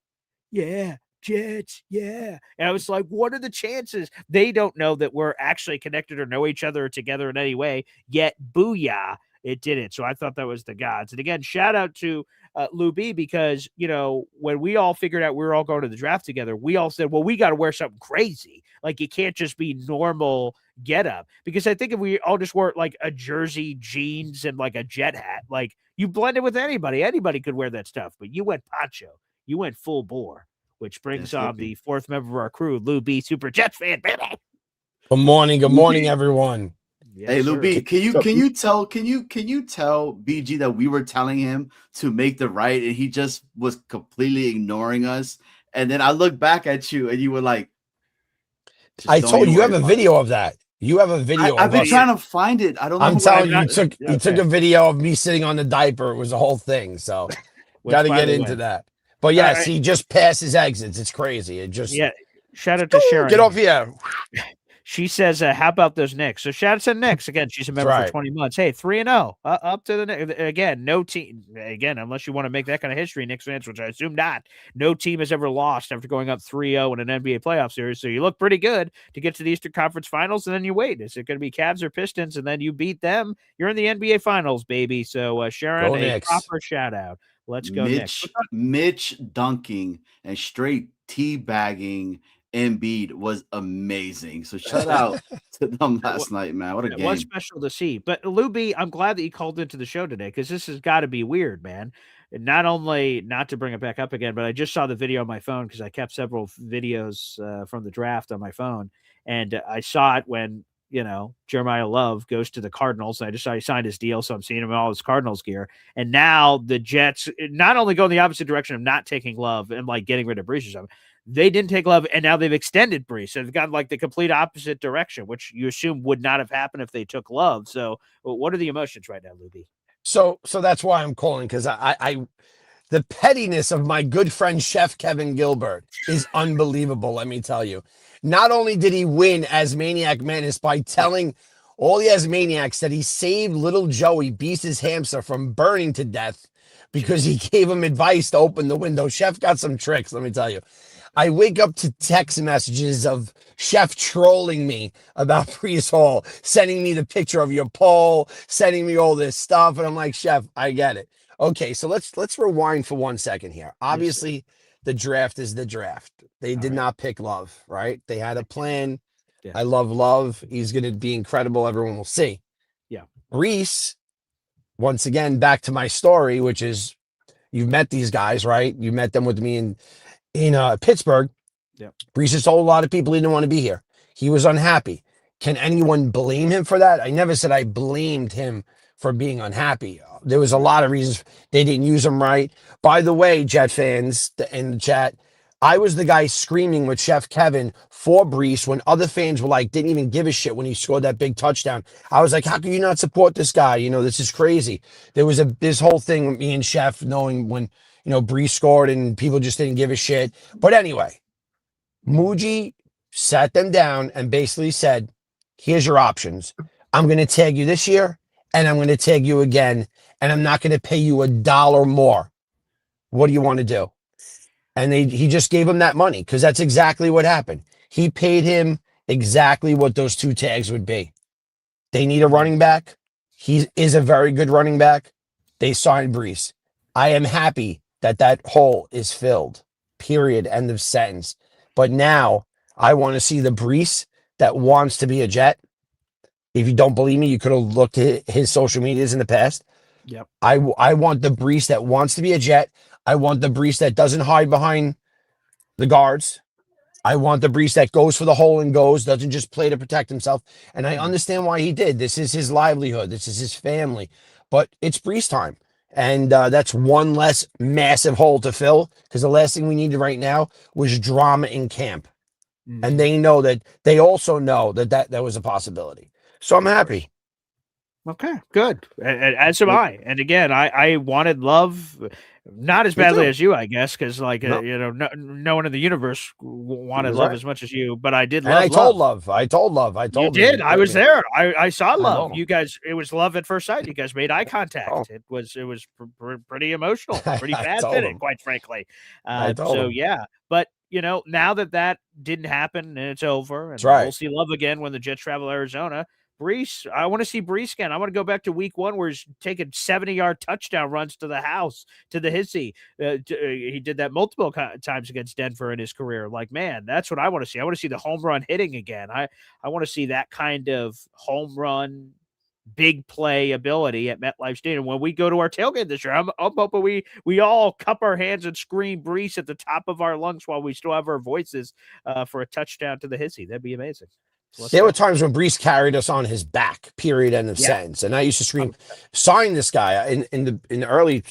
yeah, Jets, yeah. And I was like, what are the chances? They don't know that we're actually connected or know each other or together in any way, yet booyah, it didn't. So I thought that was the gods. And again, shout out to Lou B, because, when we all figured out we were all going to the draft together, we all said, well, we got to wear something crazy. Like, you can't just be normal get up, because I think if we all just wore like a jersey, jeans, and like a jet hat, like, you blend it with anybody could wear that stuff, but you went poncho, you went full bore, which brings on the fourth member of our crew, Lou B, Super Jets fan, baby.
Good morning, everyone.
Yes,
hey, Lou
sir.
B, can you tell BG that we were telling him to make the right and he just was completely ignoring us? And then I looked back at you and you were like,
I told you have a video of that. You have a video.
I've been trying to find it. I don't know.
I'm telling you,
you
took a video of me sitting on the diaper. It was a whole thing. So got to get into that. But yes, he just passes exits. It's crazy. It just
Shout out to Sharon.
Get off here.
She says, how about those Knicks? So shout out to Knicks. Again, she's a member for 20 months. Hey, 3-0. Up to the Knicks. Again, no team. Again, unless you want to make that kind of history, Knicks fans, which I assume not. No team has ever lost after going up 3-0 in an NBA playoff series. So you look pretty good to get to the Eastern Conference Finals, and then you wait. Is it going to be Cavs or Pistons? And then you beat them. You're in the NBA Finals, baby. So Sharon, a proper shout out. Let's go Knicks.
Mitch dunking and straight teabagging Embiid was amazing. So shout out to them last night, man. What a game.
It was special to see. But Lou B, I'm glad that you called into the show today, because this has got to be weird, man. And not only, not to bring it back up again, but I just saw the video on my phone because I kept several videos from the draft on my phone. And I saw it when, Jeremiah Love goes to the Cardinals. And I just saw he signed his deal, so I'm seeing him in all his Cardinals gear. And now the Jets not only go in the opposite direction of not taking Love and like getting rid of Breece or something, they didn't take Love, and now they've extended Breece. So they've gone like the complete opposite direction, which you assume would not have happened if they took Love. So what are the emotions right now, Luby?
So that's why I'm calling, because I the pettiness of my good friend Chef Kevin Gilbert is unbelievable, let me tell you. Not only did he win as Maniac Menace by telling all the Asmaniacs that he saved little Joey, Beast's hamster, from burning to death because he gave him advice to open the window. Chef got some tricks, let me tell you. I wake up to text messages of Chef trolling me about Breece Hall, sending me the picture of your poll, sending me all this stuff. And I'm like, Chef, I get it. Okay, so let's rewind for 1 second here. Obviously, the draft is the draft. They did not pick Love, right? They had a plan. Yeah. I love Love. He's going to be incredible. Everyone will see.
Yeah.
Breece, once again, back to my story, which is you've met these guys, right? You met them with me in Pittsburgh.
Yep.
Breece has told a lot of people he didn't want to be here. He was unhappy. Can anyone blame him for that? I never said I blamed him for being unhappy. There was a lot of reasons they didn't use him right. By the way, Jet fans in the chat, I was the guy screaming with Chef Kevin for Breece when other fans were like, didn't even give a shit when he scored that big touchdown. I was like, how can you not support this guy? This is crazy. There was this whole thing with me and Chef knowing when, Breece scored and people just didn't give a shit. But anyway, Mougey sat them down and basically said, here's your options. I'm going to tag you this year and I'm going to tag you again, and I'm not going to pay you $1 more. What do you want to do? And he just gave him that money because that's exactly what happened. He paid him exactly what those two tags would be. They need a running back. He is a very good running back. They signed Breece. I am happy that hole is filled. Period. End of sentence. But now I want to see the Breece that wants to be a Jet. If you don't believe me, you could have looked at his social medias in the past.
Yep.
I want the Breece that wants to be a Jet. I want the Breece that doesn't hide behind the guards. I want the Breece that goes for the hole and doesn't just play to protect himself. And I understand why he did. This is his livelihood. This is his family. But it's Breece time. And that's one less massive hole to fill, because the last thing we needed right now was drama in camp. Mm-hmm. And they also know that was a possibility. So I'm happy.
Okay, good. As am I. And again, I wanted Love, not as badly as you, I guess, because no one in the universe wanted Love as much as you. But I did love.
And I told Love. I told
you did. I was there. I saw Love. You guys. It was love at first sight. You guys made eye contact. Oh. It was pretty emotional, pretty fast fitting, quite frankly. Yeah. But now that didn't happen and it's over, and we'll see Love again when the Jets travel Arizona. Breece, I want to see Breece again. I want to go back to week 1 where he's taking 70-yard touchdown runs to the house, to the hissy. He did that multiple times against Denver in his career. Like, man, that's what I want to see. I want to see the home run hitting again. I want to see that kind of home run, big play ability at MetLife Stadium. When we go to our tailgate this year, I'm hoping we all cup our hands and scream Breece at the top of our lungs while we still have our voices for a touchdown to the hissy. That'd be amazing.
There were times when Breece carried us on his back, period, end of sentence. And I used to scream, sign this guy. In the early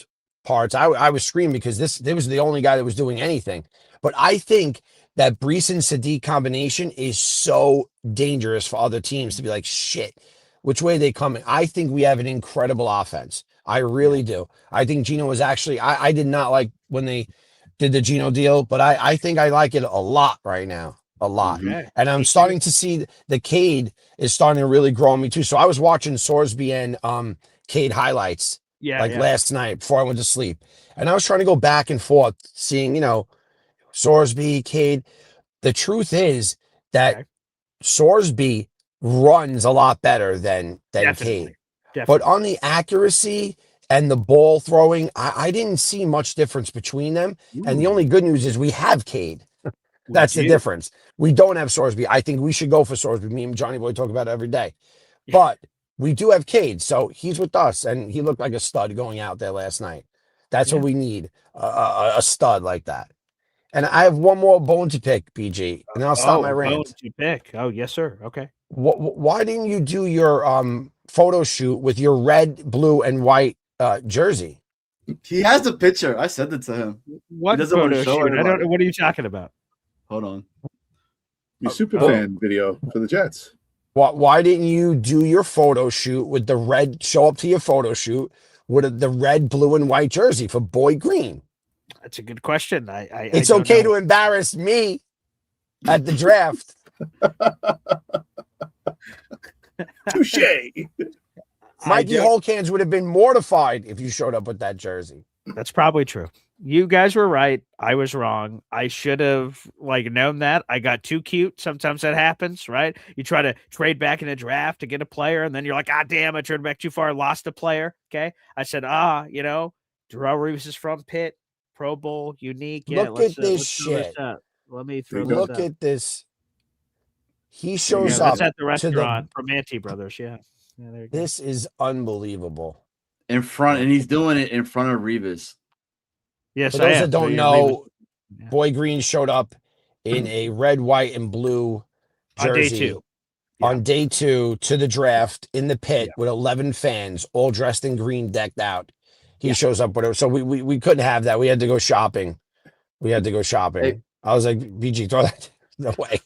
parts, I was screaming because this was the only guy that was doing anything. But I think that Breece and Sadiq combination is so dangerous for other teams to be like, shit, which way they coming? I think we have an incredible offense. I really do. I think Geno was actually, I did not like when they did the Geno deal, but I think I like it a lot right now. A lot.
Okay.
And I'm starting to see the Cade is starting to really grow on me too. So I was watching Sorsby and Cade highlights last night before I went to sleep. And I was trying to go back and forth, seeing, Sorsby, Cade. The truth is that Sorsby runs a lot better than Cade. But on the accuracy and the ball throwing, I didn't see much difference between them. And the only good news is we have Cade. That's the difference. We don't have Sorsby. I think we should go for Sorsby. Me and Johnny Boy talk about it every day. But we do have Cade, so he's with us, and he looked like a stud going out there last night. That's what we need, a stud like that. And I have one more bone to pick, BG, and then I'll stop my rant.
Bone to pick. Oh, yes, sir. Okay.
Why didn't you do your photo shoot with your red, blue, and white jersey?
He has the picture. I sent it to him.
What
he doesn't want to show
shoot? I don't know. What are you talking about?
Hold on.
Your superfan video for the Jets.
Why didn't you do your photo shoot with the red, show up to your photo shoot with the red, blue, and white jersey for Boy Green?
That's a good question.
It's okay to embarrass me at the draft.
Touche.
Mikey Holcans would have been mortified if you showed up with that jersey.
That's probably true. You guys were right. I was wrong. I should have known that. I got too cute. Sometimes that happens, right? You try to trade back in a draft to get a player, and then you're like, damn, I traded back too far, lost a player. Okay. I said, Darrell Reeves is from Pitt, Pro Bowl, unique. Yeah,
look at this shit.
Let me throw
Look
this up.
at this. He shows up.
That's at the restaurant from Ante Brothers. Yeah. There you go.
This is unbelievable.
In front, and he's doing it in front of Reeves.
Yes,
for those that don't know, Boy Green showed up in a red, white, and blue jersey on day 2 to the draft in the pit with 11 fans, all dressed in green, decked out. He shows up with it. So we couldn't have that. We had to go shopping. Hey. I was like, BG, throw that away.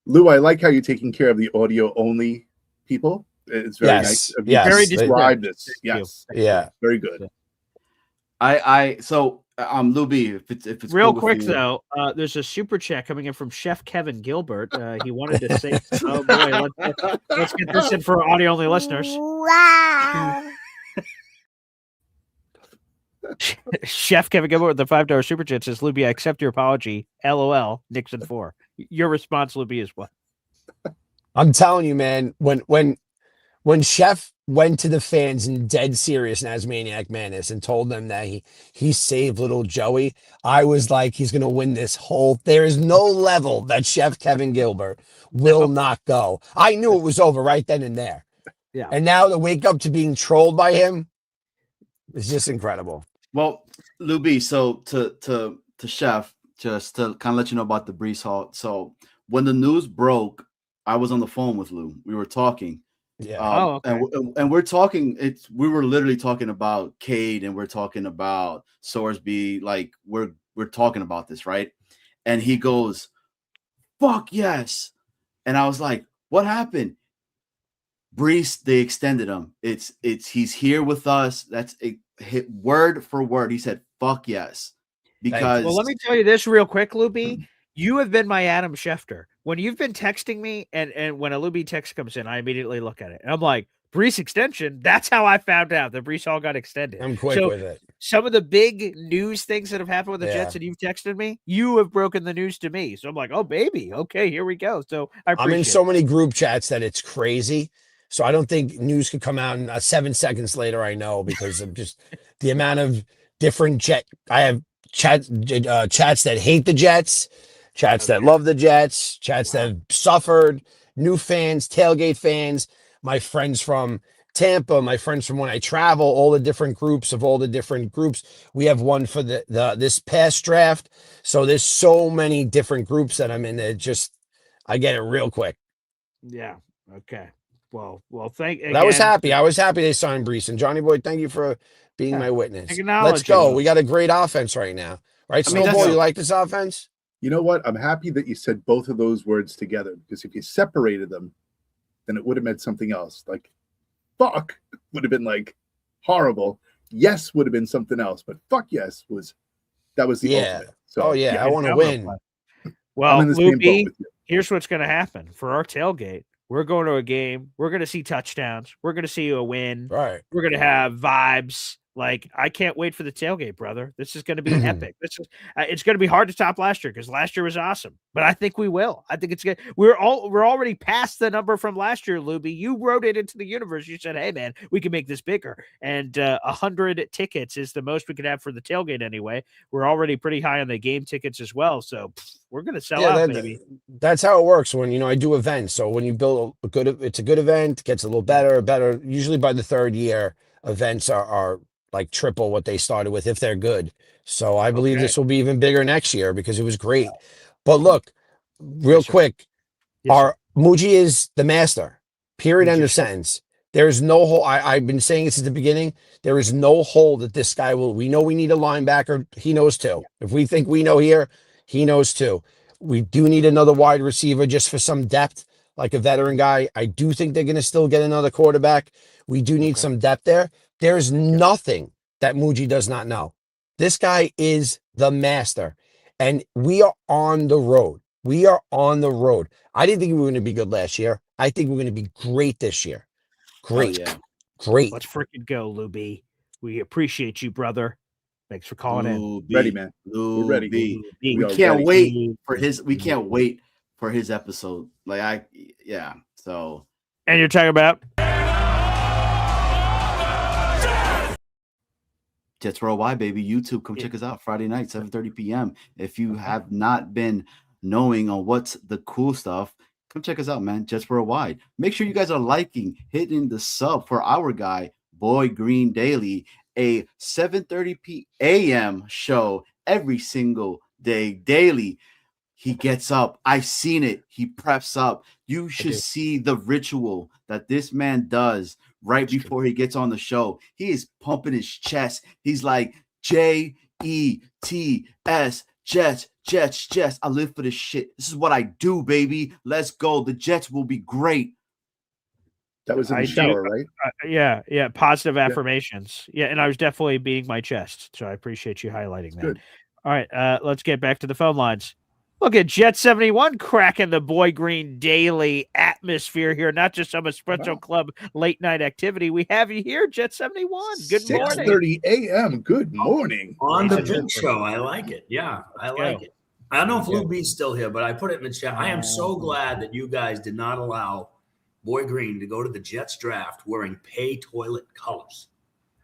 Lou, I like how you're taking care of the audio only people. It's very nice.
Very
describe this. Yes.
Yeah.
Very good.
So Lou B, if it's
real
cool
quick
with you.
though, there's a super chat coming in from Chef Kevin Gilbert. He wanted to say, "Oh boy, let's get this in for audio only listeners."
Wow.
Chef Kevin Gilbert with the $5 super chat says, "Luby, I accept your apology. LOL. Nixon 4." Your response, Luby, is what?
I'm telling you, man. When Chef went to the fans in dead serious Nasmaniac Madness and told them that he saved little Joey, I was like, he's gonna win this whole. There is no level that Chef Kevin Gilbert will not go. I knew it was over right then and there.
Yeah.
And now to wake up to being trolled by him is just incredible.
Well, Lou B, so to Chef, just to kind of let you know about the Breece Hall. So when the news broke, I was on the phone with Lou. We were talking.
Yeah.
Okay.
And we're talking. We were literally talking about Cade, and we're talking about Sorsby. Like we're talking about this, right? And he goes, "Fuck yes!" And I was like, "What happened?" Breece, they extended him. He's here with us. That's it. Hit word for word. He said, "Fuck yes," because.
Well, let me tell you this real quick, Luby. You have been my Adam Schefter. When you've been texting me, and when a Luby text comes in, I immediately look at it. And I'm like, Breece extension? That's how I found out that Breece Hall got extended.
I'm quick with it.
Some of the big news things that have happened with the Jets, and you've texted me, you have broken the news to me. So I'm like, oh, baby. Okay, here we go. So I'm
in so many group chats that it's crazy. So I don't think news could come out in 7 seconds later. I know because of just the amount of different I have chats that hate the Jets, chats that love the Jets, chats that have suffered, new fans, tailgate fans, my friends from Tampa, my friends from when I travel, all the different groups of all the different groups. We have one for the this past draft. So there's so many different groups that I'm in that I get it real quick.
Yeah. Okay. Well, thank again.
But I was happy. I was happy they signed Breece. And Johnny Boy, thank you for being my witness. Let's go. We got a great offense right now. Right, Snowball? You like this offense?
You know what? I'm happy that you said both of those words together, because if you separated them, then it would have meant something else. Like, fuck would have been like horrible. Yes would have been something else, but fuck yes was the ultimate. So,
I want to win.
Well, Lou B, here's what's going to happen for our tailgate. We're going to a game. We're going to see touchdowns. We're going to see a win.
Right.
We're going to have vibes. Like, I can't wait for the tailgate, brother. This is going to be epic. It's going to be hard to top last year because last year was awesome. But I think we will. I think it's good. We're already past the number from last year, Luby. You wrote it into the universe. You said, "Hey, man, we can make this bigger." And 100 tickets is the most we could have for the tailgate anyway. We're already pretty high on the game tickets as well. So we're going to sell out, baby.
That's how it works when I do events. So when you build it's a good event, gets a little better. Usually by the third year, events are like triple what they started with if they're good. So I believe this will be even bigger next year because it was great. But look, real quick, our Mougey is the master. Period. End of sentence. There is no hole. I've been saying this at the beginning. There is no hole that this guy will. We know we need a linebacker. He knows too. If we think we know here, he knows too. We do need another wide receiver just for some depth, like a veteran guy. I do think they're going to still get another quarterback. We do need some depth there. There's nothing that Mougey does not know. This guy is the master. And we are on the road. We are on the road. I didn't think we were going to be good last year. I think we're going to be great this year. Great. Great.
Let's freaking go, Lou B. We appreciate you, brother. Thanks for calling in.
Ready, man.
We're
ready.
We can't wait for his. We can't wait for his episode. So.
And you're talking about
Jets Worldwide, baby. YouTube, come check us out Friday night, 7:30 p.m. If you have not been knowing on what's the cool stuff, come check us out, man. Jets Worldwide. Make sure you guys are liking, hitting the sub for our guy, Boy Green Daily, a 7:30 p.m. show every single day, daily. He gets up. I've seen it. He preps up. You should see the ritual that this man does right before he gets on the show. He is pumping his chest. He's like, Jets, Jets. I live for this shit. This is what I do, baby. Let's go. The Jets will be great.
That was in the shower, right?
Yeah. Positive affirmations. Yeah, and I was definitely beating my chest. So I appreciate you highlighting that.
Good.
All right, let's get back to the phone lines. Look at Jet 71 cracking the Boy Green Daily atmosphere here, not just some espresso club late night activity. We have you here, Jet 71. Good morning.
6:30 a.m. Good morning.
On the big show. I like it. Yeah, I like it. I don't know if Lou B's still here, but I put it in the chat. I am so glad that you guys did not allow Boy Green to go to the Jets draft wearing pay toilet colors.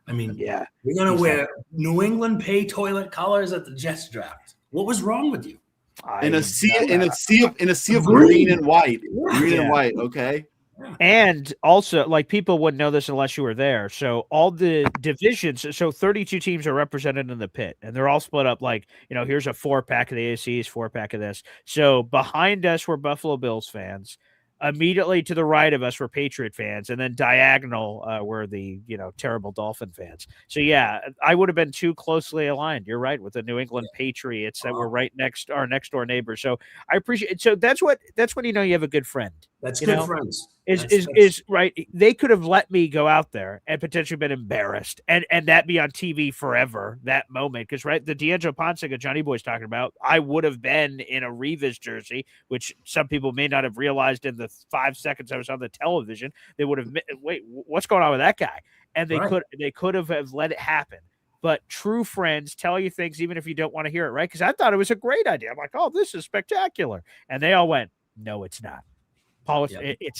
I mean,
yeah,
you're going to wear New England pay toilet colors at the Jets draft. What was wrong with you?
In a sea of green and white. Green and white, okay?
And also, like, people wouldn't know this unless you were there. So all the divisions, so 32 teams are represented in the pit, and they're all split up like, here's a 4-pack of the ACs, 4-pack of this. So behind us were Buffalo Bills fans. Immediately to the right of us were Patriot fans, and then diagonal were the terrible Dolphin fans. So yeah, I would have been too closely aligned. You're right, with the New England Patriots that were right next our next door neighbors. So I appreciate it. So that's when you have a good friend.
That's good friends.
Is right. They could have let me go out there and potentially been embarrassed and that be on TV forever, that moment. Because the D'Angelo Ponsiga Johnny Boy's talking about, I would have been in a Revis jersey, which some people may not have realized in the 5 seconds I was on the television. They would have, wait, what's going on with that guy? And they could have let it happen. But true friends tell you things even if you don't want to hear it, right? Because I thought it was a great idea. I'm like, oh, this is spectacular. And they all went, no, it's not.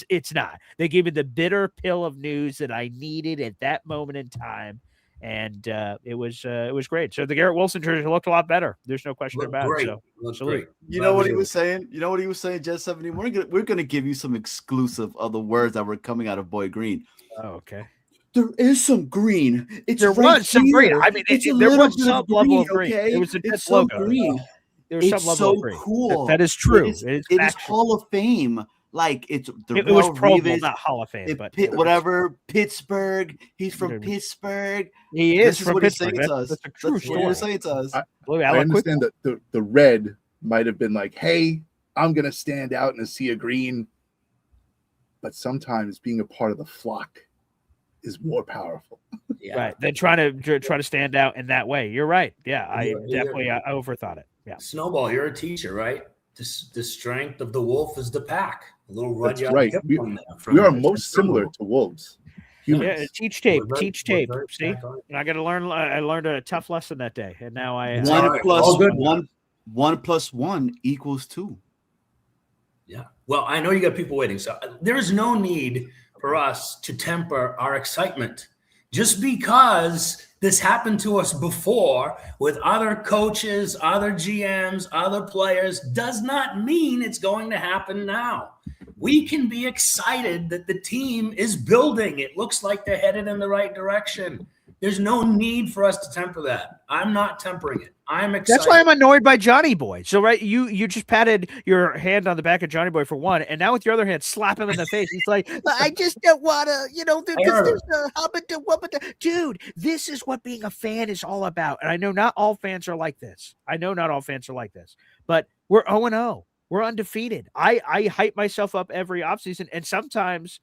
It's not. They gave me the bitter pill of news that I needed at that moment in time, and it was great. So the Garrett Wilson jersey looked a lot better. There's no question about it. So
great.
You know what he was saying? You know what he was saying, Jet 70? We're gonna give you some exclusive of the words that were coming out of Boy Green.
Oh, okay.
There is some green.
There was some green. I mean, there was some level of green.
Okay?
It was a
it's
logo.
green.
There's some level of green.
Cool.
That is true.
It is Hall of Fame. Like it
was Pro Bowl, not Hall of Fame, but
whatever. Pittsburgh. He's from Pittsburgh.
He is from
Pittsburgh.
That's a true story.
Saying to us.
I understand that the red might have been like, "Hey, I'm gonna stand out in a sea of green," but sometimes being a part of the flock is more powerful.
Right. Than trying to stand out in that way. You're right. Yeah, I overthought it. Yeah.
Snowball, you're a teacher, right? The strength of the wolf is the pack. A little
That's right. We are most similar to wolves. Humans.
Yeah, teach tape. See, and I got to learn. I learned a tough lesson that day, and now I
1 + 1 = 2.
Yeah. Well, I know you got people waiting, so there's no need for us to temper our excitement. Just because this happened to us before with other coaches, other GMs, other players, does not mean it's going to happen now. We can be excited that the team is building. It looks like they're headed in the right direction. There's no need for us to temper that. I'm not tempering it. I'm excited.
That's why I'm annoyed by Johnny Boy. So, right, you just patted your hand on the back of Johnny Boy for one, and now with your other hand, slap him in the face. He's like, I just don't want to, there's a hubbard. Dude, this is what being a fan is all about. And I know not all fans are like this. But we're 0-0. We're undefeated. I hype myself up every offseason, and sometimes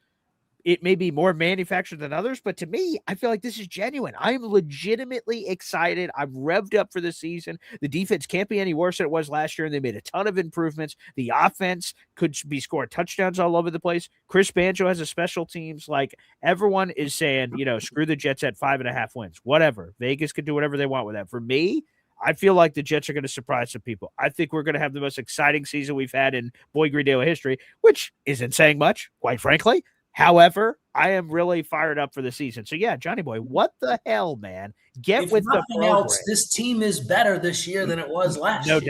it may be more manufactured than others, but to me, I feel like this is genuine. I'm legitimately excited. I'm revved up for the season. The defense can't be any worse than it was last year, and they made a ton of improvements. The offense could be scoring touchdowns all over the place. Chris Banjo has a special teams. Like, everyone is saying, screw the Jets at 5.5 wins. Whatever. Vegas can do whatever they want with that. For me, I feel like the Jets are going to surprise some people. I think we're going to have the most exciting season we've had in Boy Green Daily history, which isn't saying much, quite frankly. However, I am really fired up for the season. So, yeah, Johnny Boy, what the hell, man? Get with the program.
Else, this team is better this year than it was last year.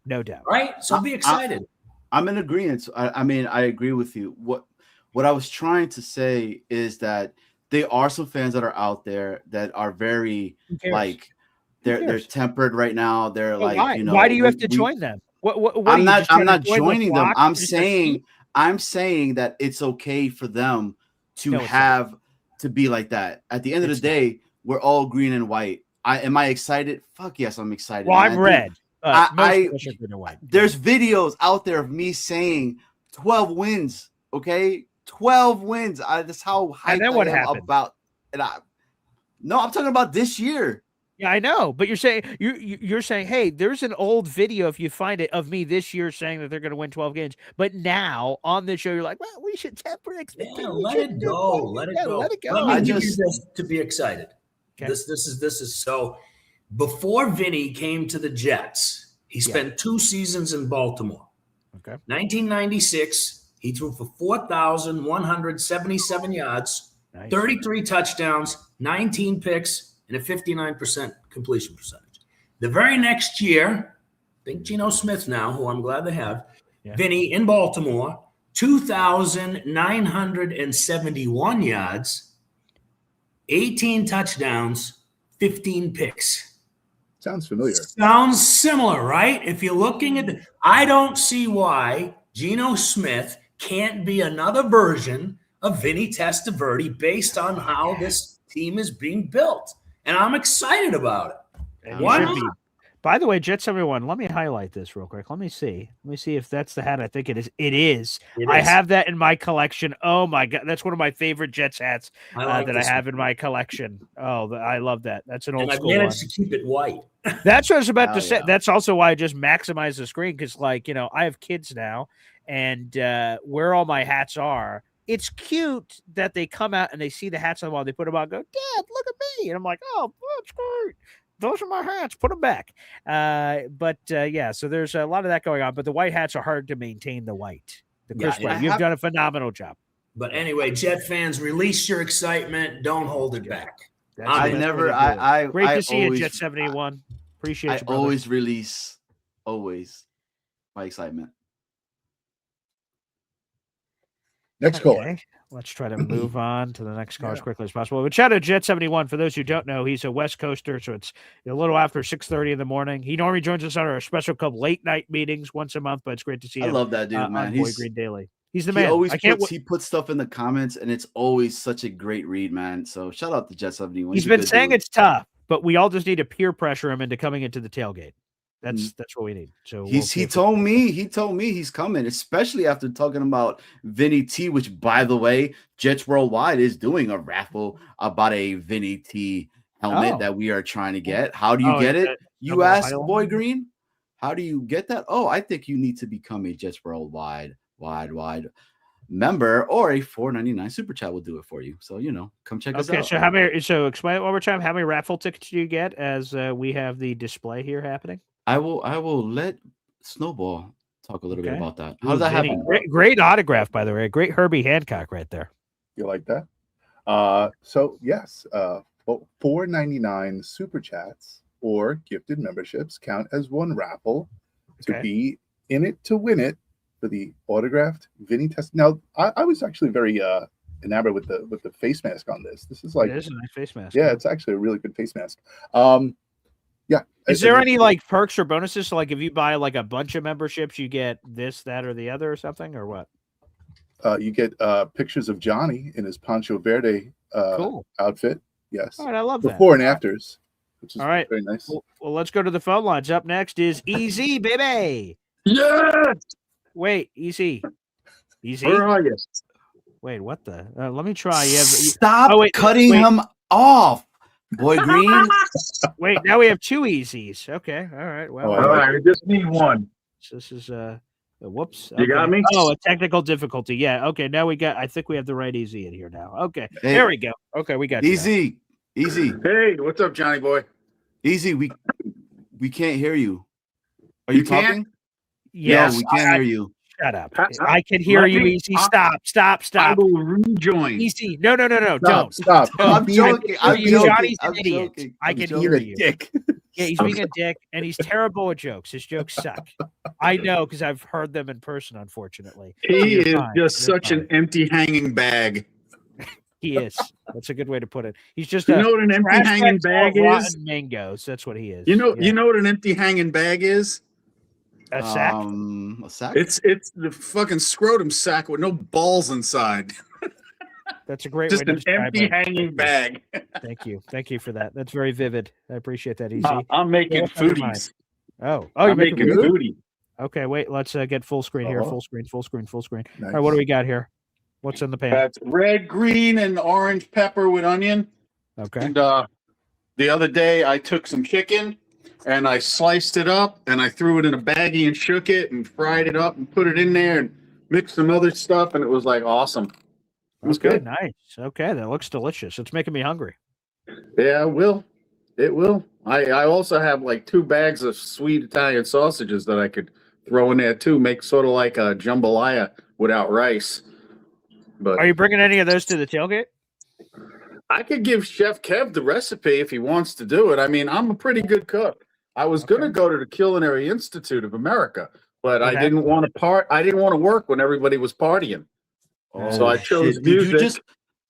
No doubt.
Right? So be excited.
I'm in agreement. I mean, I agree with you. What I was trying to say is that there are some fans that are out there that are very, like, they're tempered right now. They're like,
why? Why do you have to join them?
I'm not joining them. I'm saying that it's okay for them to to be like that. At the end of the day, we're all green and white. Am I excited? Fuck yes, I'm excited.
Well, I'm red.
There's videos out there of me saying 12 wins. Okay, 12 wins. That's how hyped I am about. And I'm talking about this year.
Yeah, I know, but you're saying, hey, there's an old video if you find it of me this year saying that they're going to win 12 games. But now on this show, you're like, well, we should temper expectations.
Yeah, let it go. Let it go. Let me give you this to be excited. Okay. This is so. Before Vinny came to the Jets, he spent 2 seasons in Baltimore.
Okay.
1996, he threw for 4,177 yards, 33 touchdowns, 19 picks, and a 59% completion percentage. The very next year, think Geno Smith now, who I'm glad they have, Vinny in Baltimore, 2,971 yards, 18 touchdowns, 15 picks.
Sounds familiar.
Sounds similar, right? If you're looking at I don't see why Geno Smith can't be another version of Vinny Testaverde based on how this team is being built. And I'm excited about it. Why not?
By the way, Jets everyone, let me highlight this real quick. Let me see if that's the hat I think it is. It is. I have that in my collection. Oh my God, that's one of my favorite Jets hats I have in my collection. Oh, I love that. That's an old school.
I managed to keep it white.
That's what I was about to say. Yeah. That's also why I just maximize the screen because, I have kids now, and where all my hats are. It's cute that they come out and they see the hats on the wall. They put them on and go, Dad, look at me. And I'm like, oh, that's great. Those are my hats. Put them back. So there's a lot of that going on. But the white hats are hard to maintain the white. The
Yeah,
crisp way.
I
You've
have-
done a phenomenal job.
But anyway, Jet fans, release your excitement. Don't hold it back.
That's
I
the best
never.
way to do it.
I
Great
I
to see you,
always,
Jet 71. Appreciate
I
you, brother.
always release my excitement.
Next caller.
Okay. Let's try to move on to the next call as quickly as possible. But shout out Jet 71. For those who don't know, he's a West Coaster, so it's a little after 6:30 in the morning. He normally joins us on our special club late night meetings once a month, but it's great to see
I
him.
love that dude, man.
On Boy Green Daily. He's the
He
man.
always
I can't.
he puts stuff in the comments, and it's always such a great read, man. So shout out to Jet 71.
He's been saying it's tough, but we all just need to peer pressure him into coming into the tailgate. That's what we need. So
he told me he's coming, especially after talking about Vinny T, which, by the way, Jets Worldwide is doing a raffle about a Vinny T helmet that we are trying to get. How do you get it? You ask Boy Green. How do you get that? Oh, I think you need to become a Jets Worldwide wide member, or a $4.99 super chat will do it for you. So come check us out.
So how many? So explain it one more time. How many raffle tickets do you get as we have the display here happening?
I will let Snowball talk a little bit about that. How does that
Vinny,
happen?
Great autograph, by the way. Great Herbie Hancock right there.
You like that? So yes, $4.99 super chats or gifted memberships count as one raffle to be in it to win it for the autographed Vinny test. Now, I was actually very enamored with the face mask on this. This is like
it is a nice face mask.
Yeah, it's actually a really good face mask. Yeah.
Is there any like perks or bonuses? So like if you buy like a bunch of memberships, you get this, that, or the other or something, or what?
You get pictures of Johnny in his Pancho Verde outfit. Yes.
All right, I love that.
Before and afters, which is
all right.
very nice.
Well, let's go to the phone lines. Up next is Easy, baby.
Yes.
Wait, Easy.
Where are you?
Wait, what the? Let me try.
Stop cutting him off, Boy Green.
Wait, now we have two Easies. Okay, all right. Well,
all right. We just need one.
This is whoops.
You got me?
Oh, a technical difficulty. Yeah. Okay. Now I think we have the right Easy in here now. Okay.
Hey,
there we go. Okay, we got
Easy.
Hey, what's up, Johnny boy?
Easy. We can't hear you. Are you talking?
Yes,
no, we can't hear you.
Shut up. I can hear you, Easy. Stop.
I will rejoin.
Easy. No. Don't.
Stop.
I'm joking.
Johnny's an
I'm
idiot.
joking.
I can
Being
hear
a
you.
dick.
Yeah, he's being a dick, and he's terrible at jokes. His jokes suck. I know because I've heard them in person, unfortunately.
He is just such an empty hanging bag.
He is. That's a good way to put it. He's just
you know what an empty hanging bag is?
Mangoes. That's what he is.
You know what an empty hanging bag is?
A sack.
A sack.
It's the fucking scrotum sack with no balls inside.
That's a great
just
way to
an
describe
empty
it.
hanging bag.
Thank you for that. That's very vivid. I appreciate that, Easy.
I'm making foodies.
You're
I'm making foodie.
Okay, wait. Let's get full screen here. Full screen.
Nice.
All right, what do we got here? What's in the pan?
That's red, green, and orange pepper with onion.
Okay.
And the other day I took some chicken and I sliced it up and I threw it in a baggie and shook it and fried it up and put it in there and mixed some other stuff and it was like awesome. It was good.
Nice. Okay, that looks delicious. It's making me hungry.
Yeah, it will. It will. I also have like 2 bags of sweet Italian sausages that I could throw in there too. Make sort of like a jambalaya without rice. But
Are you bringing any of those to the tailgate?
I could give Chef Kev the recipe if he wants to do it. I mean, I'm a pretty good cook. I was going to go to the Culinary Institute of America, but I didn't want to work when everybody was partying. So I chose music.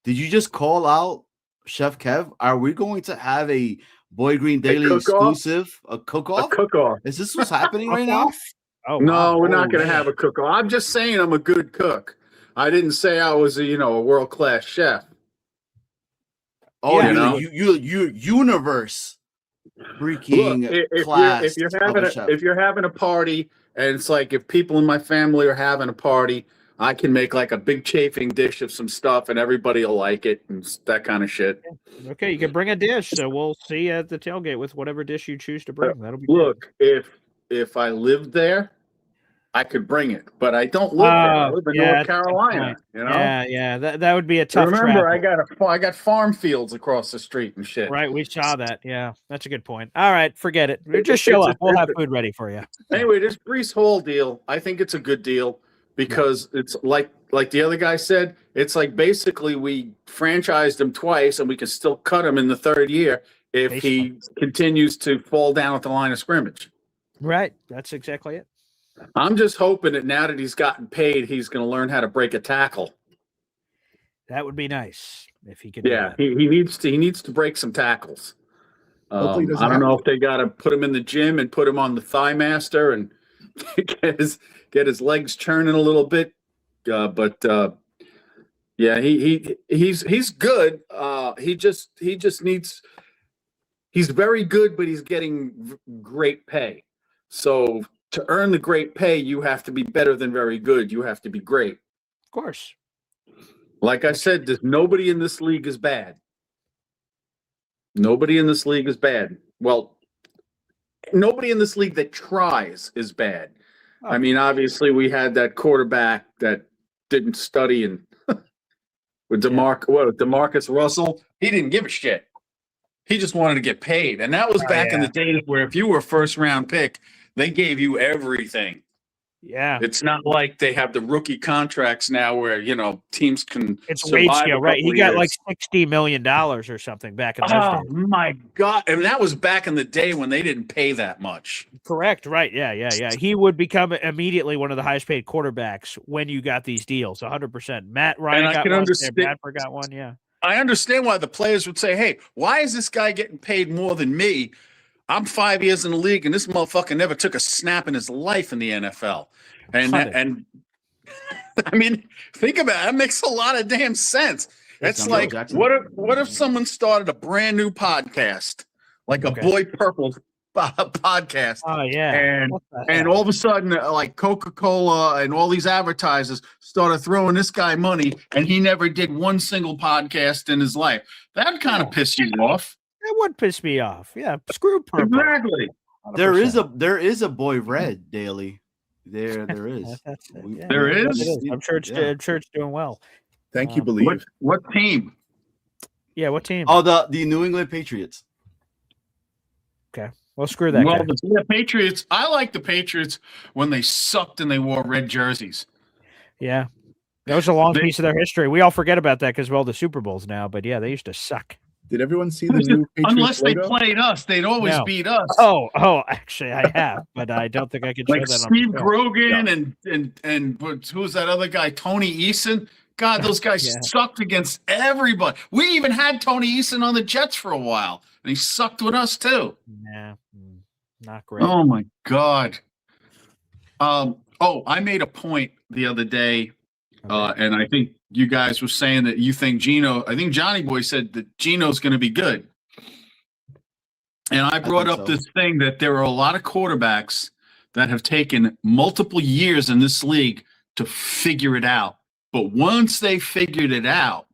Did you just call out Chef Kev? Are we going to have a Boy Green Daily exclusive, a cook-off?
A cook-off.
Is this what's happening right now?
Oh,
no, we're not going to have a cook-off. I'm just saying I'm a good cook. I didn't say I was a world-class chef.
Oh, you universe freaking class.
If you're having a party and it's like if people in my family are having a party, I can make like a big chafing dish of some stuff and everybody will like it and that kind of shit.
Okay, you can bring a dish, so we'll see you at the tailgate with whatever dish you choose to bring. That'll be
Look, if I lived there, I could bring it, but I don't live there. I live in North Carolina.
Yeah. That would be a tough.
Remember,
travel.
I got farm fields across the street and shit.
Right, we saw that. Yeah, that's a good point. All right, forget it. Just show up. We'll have food ready for you.
Anyway, this Breece Hall deal, I think it's a good deal because it's like the other guy said, it's like basically we franchised him twice and we can still cut him in the third year if he continues to fall down at the line of scrimmage.
Right. That's exactly it.
I'm just hoping that now that he's gotten paid, he's going to learn how to break a tackle.
That would be nice if he could.
Yeah, he needs to break some tackles. I don't know if they got to put him in the gym and put him on the Thigh Master and get his legs churning a little bit. Yeah, he's good. He just needs. He's very good, but he's getting great pay. So to earn the great pay, you have to be better than very good. You have to be great.
Of course.
Like I said, nobody in this league is bad. Nobody in this league is bad. Well, nobody in this league that tries is bad. I mean, obviously, we had that quarterback that didn't study and with DeMarcus Russell, he didn't give a shit. He just wanted to get paid. And that was back in the days where if you were a first-round pick, they gave you everything.
Yeah.
It's not like they have the rookie contracts now where, teams can
It's wage scale, right? He got like $60 million or something back in those days.
Oh, my God. And that was back in the day when they didn't pay that much.
Correct. Right. Yeah. He would become immediately one of the highest paid quarterbacks when you got these deals. 100%. Matt Ryan got one. Bradford got one. Yeah.
I understand why the players would say, hey, why is this guy getting paid more than me? I'm 5 years in the league, and this motherfucker never took a snap in his life in the NFL. And I mean, think about it. That makes a lot of damn sense. It's like, what if someone started a brand new podcast, like a Boy Purple podcast?
Oh, yeah.
And all of a sudden, like Coca-Cola and all these advertisers started throwing this guy money, and he never did one single podcast in his life. That kind of pissed you off.
That would piss me off. Yeah, screw Purple.
Exactly.
100%.
There is a Boy Red daily. There is.
There is.
I'm sure it's doing well.
Thank you, Believe.
What team?
Yeah, what team?
Oh, the New England Patriots.
Okay. Well, screw that guy.
The Patriots. I like the Patriots when they sucked and they wore red jerseys.
Yeah. That was a long piece of their history. We all forget about that because the Super Bowls now. But yeah, they used to suck.
Did everyone see the new Patriots
Unless they
logo?
played us, they'd always beat us.
Oh, actually, I have, but I don't think I can show
like
that.
Steve Grogan and who's that other guy, Tony Eason? God, those guys sucked against everybody. We even had Tony Eason on the Jets for a while, and he sucked with us too.
Yeah, not great.
Oh my God. I made a point the other day, and I think you guys were saying that you think I think Johnny Boy said that Geno's going to be good. And I brought up this thing that there are a lot of quarterbacks that have taken multiple years in this league to figure it out. But once they figured it out,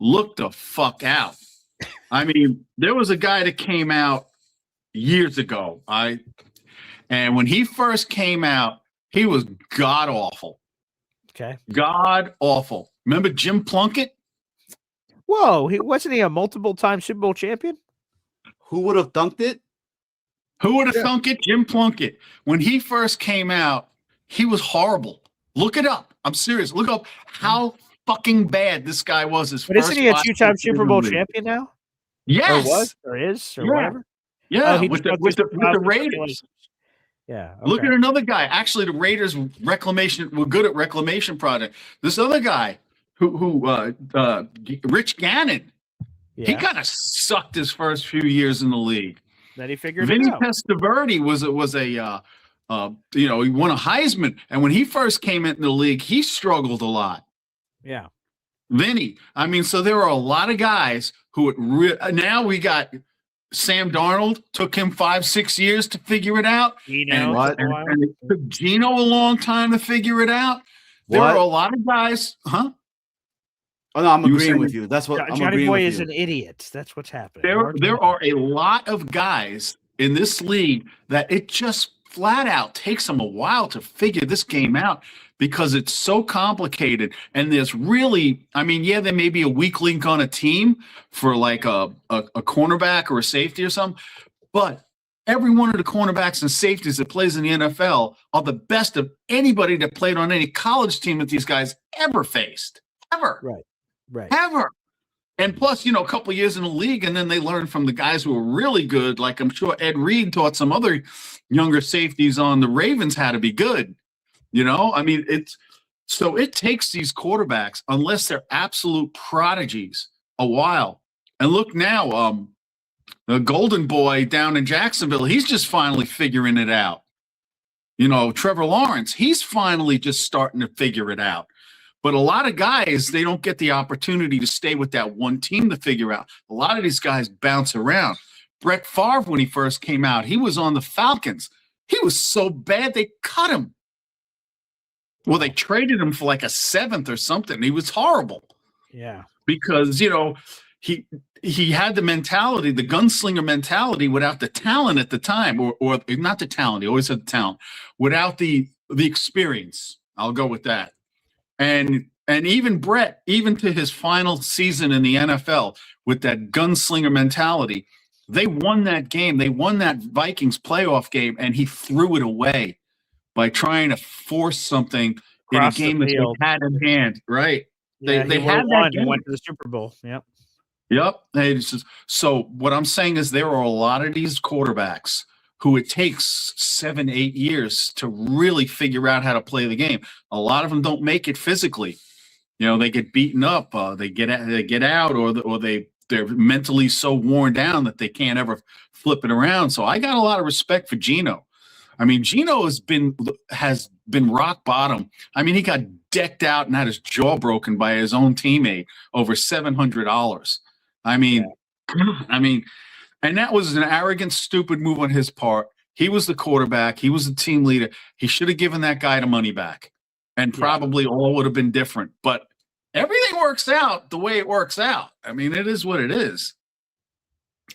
look the fuck out. I mean, there was a guy that came out years ago. And when he first came out, he was god awful.
Okay.
God awful. Remember Jim Plunkett?
Whoa, wasn't he a multiple-time Super Bowl champion?
Who would have dunked it?
Who would have thunk it? Jim Plunkett. When he first came out, he was horrible. Look it up. I'm serious. Look up how fucking bad this guy was.
But isn't he a two-time Super Bowl champion now?
Yes.
Or was, or is, or whatever?
Yeah, with the Raiders.
Yeah. Okay.
Look at another guy. Actually, the Raiders were good at reclamation project. This other guy Rich Gannon, he kind of sucked his first few years in the league.
Then he figured
Vinny
it out.
Testaverde he won a Heisman, and when he first came into the league, he struggled a lot.
Yeah.
Vinny. I mean, so there are a lot of guys who now we got Sam Darnold. Took him 5-6 years to figure it out. And it took Geno a long time to figure it out. There are a lot of guys, huh?
Oh no, I'm agreeing with you. That's what
Johnny Boy is an idiot. That's what's happening.
There are a lot of guys in this league that it just flat out takes them a while to figure this game out because it's so complicated. And there's really, I mean, there may be a weak link on a team for like a cornerback or a safety or something, but every one of the cornerbacks and safeties that plays in the NFL are the best of anybody that played on any college team that these guys ever faced. Ever.
Right.
Ever. And plus, a couple of years in the league, and then they learned from the guys who were really good. Like I'm sure Ed Reed taught some other younger safeties on the Ravens how to be good. I mean, it takes these quarterbacks, unless they're absolute prodigies, a while. And look now, the Golden Boy down in Jacksonville, he's just finally figuring it out. Trevor Lawrence, he's finally just starting to figure it out. But a lot of guys, they don't get the opportunity to stay with that one team to figure out. A lot of these guys bounce around. Brett Favre, when he first came out, he was on the Falcons. He was so bad, they cut him. Well, they traded him for like a 7th or something. He was horrible.
Yeah.
Because, he had the mentality, the gunslinger mentality, without the talent at the time, or not the talent. He always had the talent, without the experience. I'll go with that. And even Brett, even to his final season in the NFL, with that gunslinger mentality, they won that game. They won that Vikings playoff game, and he threw it away by trying to force something in a game that they had in hand. Right?
Yeah,
they had that game.
Went to the Super Bowl. Yep.
So what I'm saying is there are a lot of these quarterbacks who it takes 7-8 years to really figure out how to play the game. A lot of them don't make it physically. They get beaten up, they get out, or they're mentally so worn down that they can't ever flip it around. So I got a lot of respect for Geno. I mean, Geno has been rock bottom. I mean, he got decked out and had his jaw broken by his own teammate over $700. I mean, and that was an arrogant, stupid move on his part. He was the quarterback. He was the team leader. He should have given that guy the money back, and probably all would have been different. But everything works out the way it works out. I mean, it is what it is.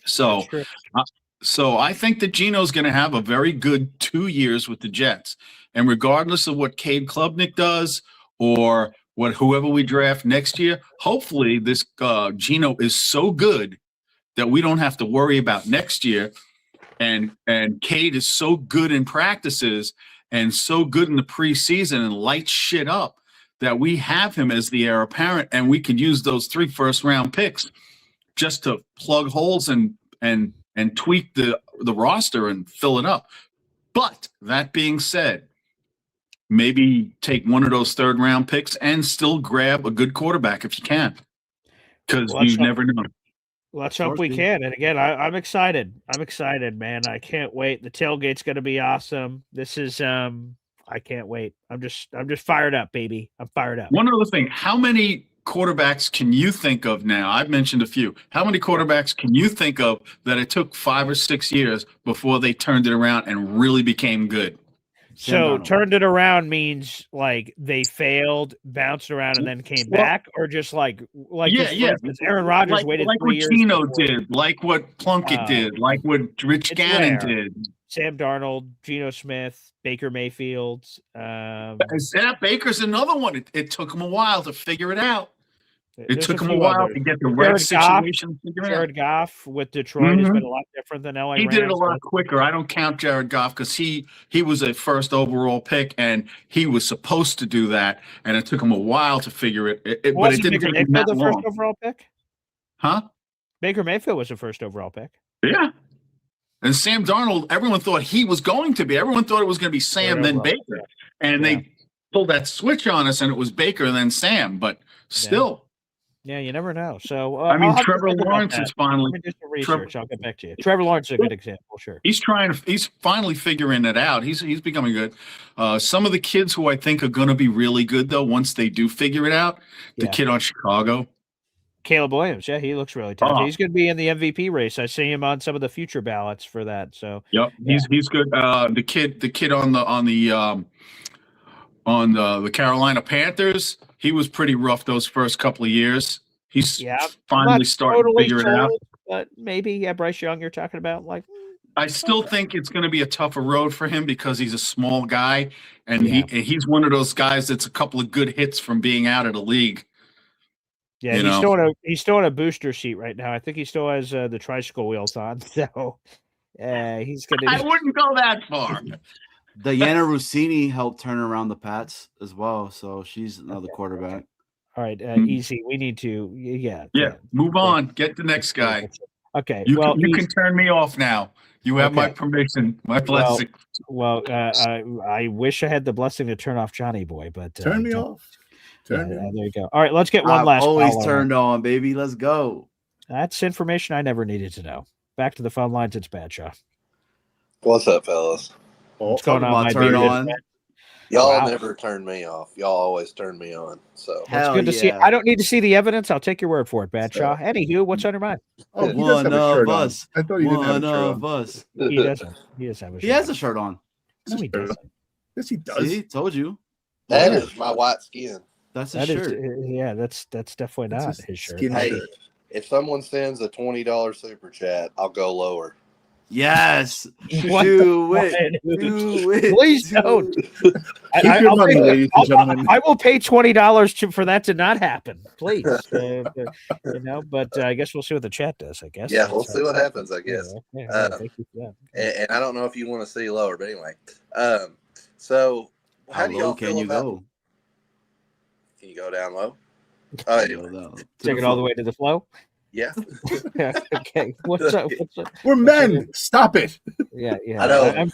So I think that Geno's going to have a very good 2 years with the Jets. And regardless of what Cade Klubnik does or whoever we draft next year, hopefully this Geno is so good that we don't have to worry about next year. And Cade is so good in practices and so good in the preseason and lights shit up that we have him as the heir apparent, and we could use those 3 first-round picks just to plug holes and tweak the roster and fill it up. But that being said, maybe take one of those 3rd-round picks and still grab a good quarterback if you can, because you never know.
Let's hope we can. And again, I'm excited. I'm excited, man. I can't wait. The tailgate's going to be awesome. This is I can't wait. I'm just fired up, baby. I'm fired up.
One other thing, how many quarterbacks can you think of now? I've mentioned a few. How many quarterbacks can you think of that it took 5 or 6 years before they turned it around and really became good?
So turned it around means like they failed, bounced around, and then came back, or just like Aaron Rodgers waited
like
3 years.
Like what Geno did, like what Plunkett did, like what Rich Gannon did.
Sam Darnold, Geno Smith, Baker Mayfield.
Baker's another one. It took him a while to figure it out. It took him a while to get the right situation.
Jared Goff with Detroit has been a lot different than LA.
He did it a lot quicker. I don't count Jared Goff because he was a first overall pick and he was supposed to do that, and it took him a while to figure it. But it didn't take him that long.
First overall pick?
Huh?
Baker Mayfield was the first overall pick.
Yeah. And Sam Darnold, everyone thought he was going to be. Everyone thought it was going to be Sam, then Baker. And they pulled that switch on us, and it was Baker and then Sam. But still.
Yeah, you never know. So
I mean, Trevor Lawrence is finally.
Let me do some research. I'll get back to you. Trevor Lawrence is a good example, sure.
He's finally figuring it out. He's becoming good. Some of the kids who I think are going to be really good though, once they do figure it out, the kid on Chicago,
Caleb Williams. Yeah, he looks really talented. He's going to be in the MVP race. I see him on some of the future ballots for that. So
he's good. The kid on the Carolina Panthers. He was pretty rough those first couple of years. He's finally starting to figure it out.
But maybe, Bryce Young, you're talking about.
I still think it's going to be a tougher road for him because he's a small guy, and he's one of those guys that's a couple of good hits from being out of the league.
Yeah, he's still in a booster seat right now. I think he still has the tricycle wheels on. So He's gonna.
I wouldn't go that far.
Diana Rossini helped turn around the Pats as well, so she's another quarterback.
All right, easy. We need to. Yeah.
Move on. Get the next guy.
Okay.
You
well,
can turn me off now. You have my permission, my blessing.
I wish I had the blessing to turn off Johnny Boy, but
turn me off.
There you go. All right, let's get one last.
Always turned on, baby. Let's go.
That's information I never needed to know. Back to the phone lines. It's Badshaw.
What's up, fellas?
What's going on?
Turn on.
Y'all never turn me off. Y'all always turn me on. So
it's good to see. I don't need to see the evidence. I'll take your word for it, Badshaw. Anywho, what's on your mind?
Oh, he does have a shirt on. I thought he didn't have a
One
shirt
of
on.
us.
He doesn't. He does have a shirt.
He has a shirt on.
No, he doesn't.
Yes, he does.
See, told you.
that is my white skin.
That's his shirt.
That's definitely not his shirt.
Hey, if someone sends a $20 super chat, I'll go lower.
Yes.
What
Do it. Do it.
Please don't. I will pay $20 for that to not happen. Please. But I guess we'll see what the chat does, I guess.
Yeah, we'll see what happens, I guess.
Thank you for that.
And I don't know if you want to see lower, but anyway. So how do y'all feel about...
go?
Can you go down low?
Take it all the way to the flow?
Yeah.
Okay. What's up?
We're men. Stop it.
Yeah.
I know.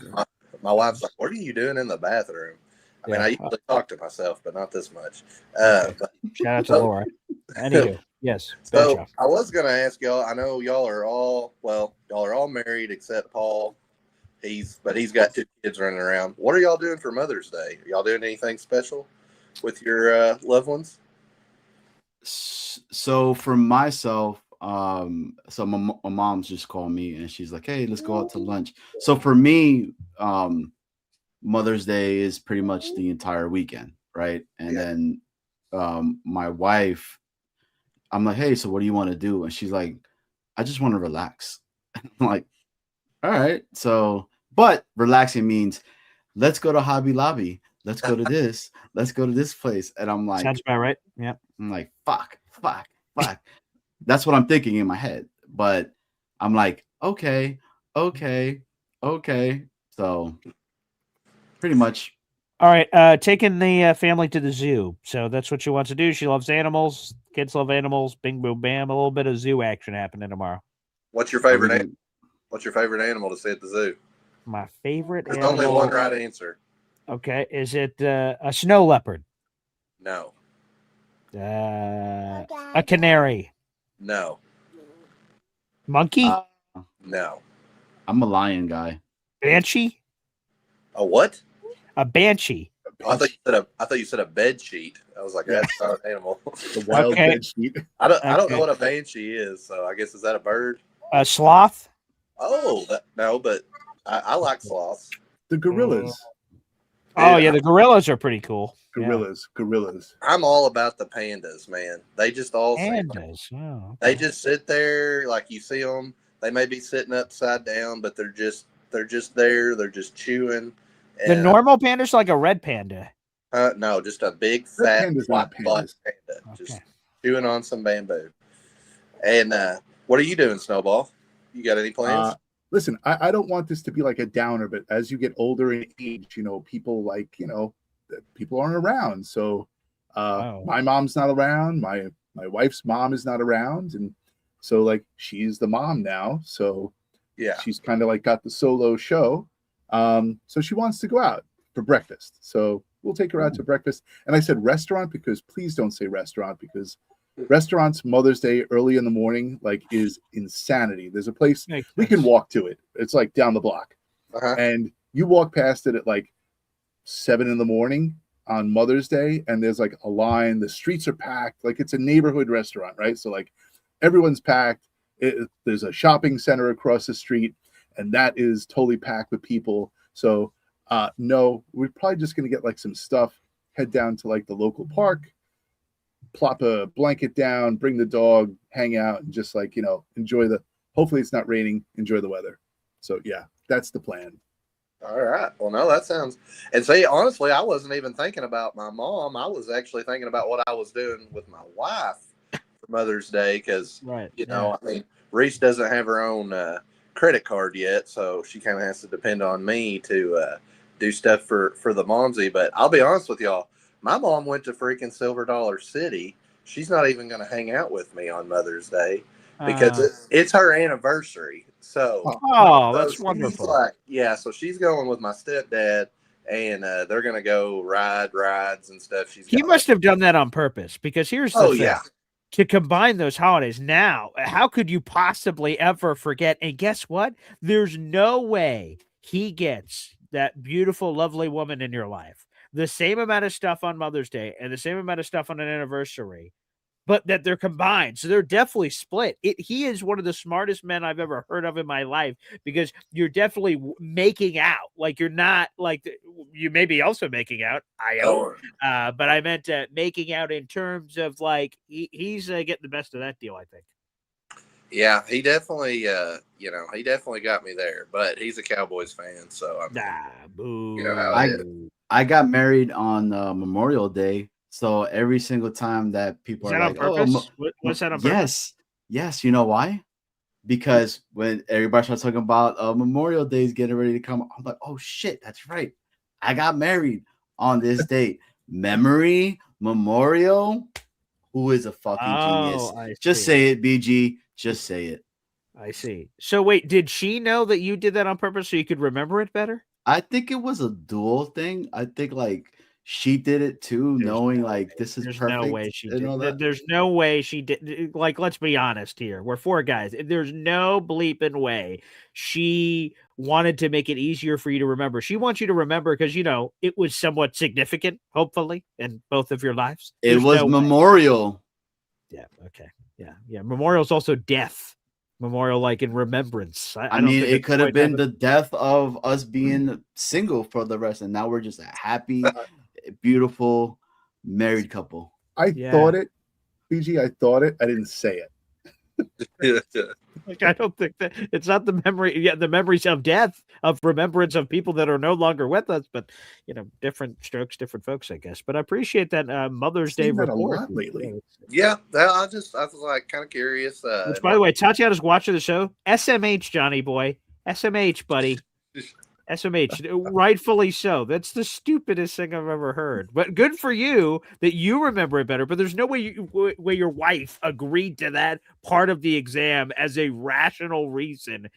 My wife's like, "What are you doing in the bathroom?" I mean, I usually talk to myself, but not this much. But,
shout out to Laura. Anywho, yes.
So I was going to ask y'all. I know y'all are all married except Paul. He's got 2 kids running around. What are y'all doing for Mother's Day? Are y'all doing anything special with your loved ones?
So for myself, so my mom's just called me and she's like, "Hey, let's go out to lunch." So for me, Mother's Day is pretty much the entire weekend, right? And then my wife, I'm like, "Hey, so what do you want to do?" And she's like, "I just want to relax." I'm like, "All right." So, but relaxing means let's go to Hobby Lobby. Let's go to this. Let's go to this place. And I'm like,
sounds about right. Yeah.
I'm like, fuck. That's what I'm thinking in my head. But I'm like, okay. So pretty much.
All right. Taking the family to the zoo. So that's what she wants to do. She loves animals. Kids love animals. Bing, boom, bam. A little bit of zoo action happening tomorrow.
What's your favorite animal? What's your favorite animal to see at the zoo?
My favorite
There's
animal.
only one right answer.
Okay. Is it a snow leopard?
No.
A canary?
No.
Monkey?
No.
I'm a lion guy.
Banshee?
A what?
A banshee.
I thought you said a bed sheet. I was like, that's not an animal.
The wild bed sheet.
I don't know what a banshee is, so I guess is that a bird?
A sloth?
Oh, no, but I like sloths.
The gorillas.
Oh yeah, the gorillas are pretty cool.
Gorillas.
I'm all about the pandas, man. They just all
pandas. Okay.
They just sit there, like you see them. They may be sitting upside down, but they're just there. They're just chewing.
The normal panda's like a red panda.
No, just a big fat black panda,
okay.
just chewing on some bamboo. And what are you doing, Snowball? You got any plans?
Listen, I don't want this to be like a downer, but as you get older in age, people people aren't around. So my mom's not around. My wife's mom is not around. And so like she's the mom now. So
yeah,
she's kind of like got the solo show. So she wants to go out for breakfast. So we'll take her out to breakfast. And I said restaurant because please don't say restaurant because restaurants Mother's Day early in the morning like is insanity. There's a place we can walk to it. It's like down the block. And you walk past it at like 7 in the morning on Mother's Day and there's like a line. The streets are packed. Like it's a neighborhood restaurant, right? So like everyone's packed. There's a shopping center across the street and that is totally packed with people. So no, we're probably just going to get like some stuff, head down to like the local park, plop a blanket down, bring the dog, hang out, and just like, enjoy hopefully it's not raining, enjoy the weather. So yeah, that's the plan.
All right. Well, no, that sounds, and see, honestly, I wasn't even thinking about my mom. I was actually thinking about what I was doing with my wife for Mother's Day. Cause I mean, Reese doesn't have her own credit card yet, so she kind of has to depend on me to do stuff for the momsy. But I'll be honest with y'all, my mom went to freaking Silver Dollar City. She's not even going to hang out with me on Mother's Day because it's her anniversary. So,
that's
she's
wonderful.
like, yeah, so she's going with my stepdad, and they're going to go ride rides and stuff.
He must have done that on purpose, because here's the thing.
Yeah.
To combine those holidays now, how could you possibly ever forget? And guess what? There's no way he gets that beautiful, lovely woman in your life the same amount of stuff on Mother's Day and the same amount of stuff on an anniversary, but that they're combined. So they're definitely split. He is one of the smartest men I've ever heard of in my life, because you're definitely making out. Like, you're not like, you may be also making out. But I meant making out in terms of like, he's getting the best of that deal, I think.
Yeah, he definitely, he definitely got me there, but he's a Cowboys fan. So
boo.
You know how it is.
I got married on Memorial Day. So every single time that people
Is that
are
on
like,
purpose? What's that on purpose?
Yes. You know why? Because when everybody starts talking about Memorial Day is getting ready to come, I'm like, oh shit, that's right. I got married on this date. Memory, Memorial. Who is a fucking genius? Just say it, BG. Just say it.
I see. So wait, did she know that you did that on purpose so you could remember it better?
I think it was a dual thing. I think like she did it too, knowing like this is perfect.
No way she
and all
did.
that.
There's no way she did. Like, let's be honest here. We're four guys. There's no bleeping way she wanted to make it easier for you to remember. She wants you to remember because, it was somewhat significant, hopefully, in both of your lives.
It was Memorial.
Yeah. Okay. Yeah. Memorial is also death. Memorial, like in remembrance.
I mean, it could have been the death of us being single for the rest, and now we're just a happy, beautiful married couple.
I thought it, BG. I thought it. I didn't say it.
Like, I don't think that it's not the memory. Yeah, the memories of death, of remembrance of people that are no longer with us. But different strokes, different folks, I guess. But I appreciate that Mother's Day report.
A lot lately.
Yeah, I was like kind of curious.
Which, by the way, Tatiana's watching the show. SMH, Johnny boy. SMH, buddy. SMH, rightfully so. That's the stupidest thing I've ever heard. But good for you that you remember it better. But there's no way your wife agreed to that part of the exam as a rational reason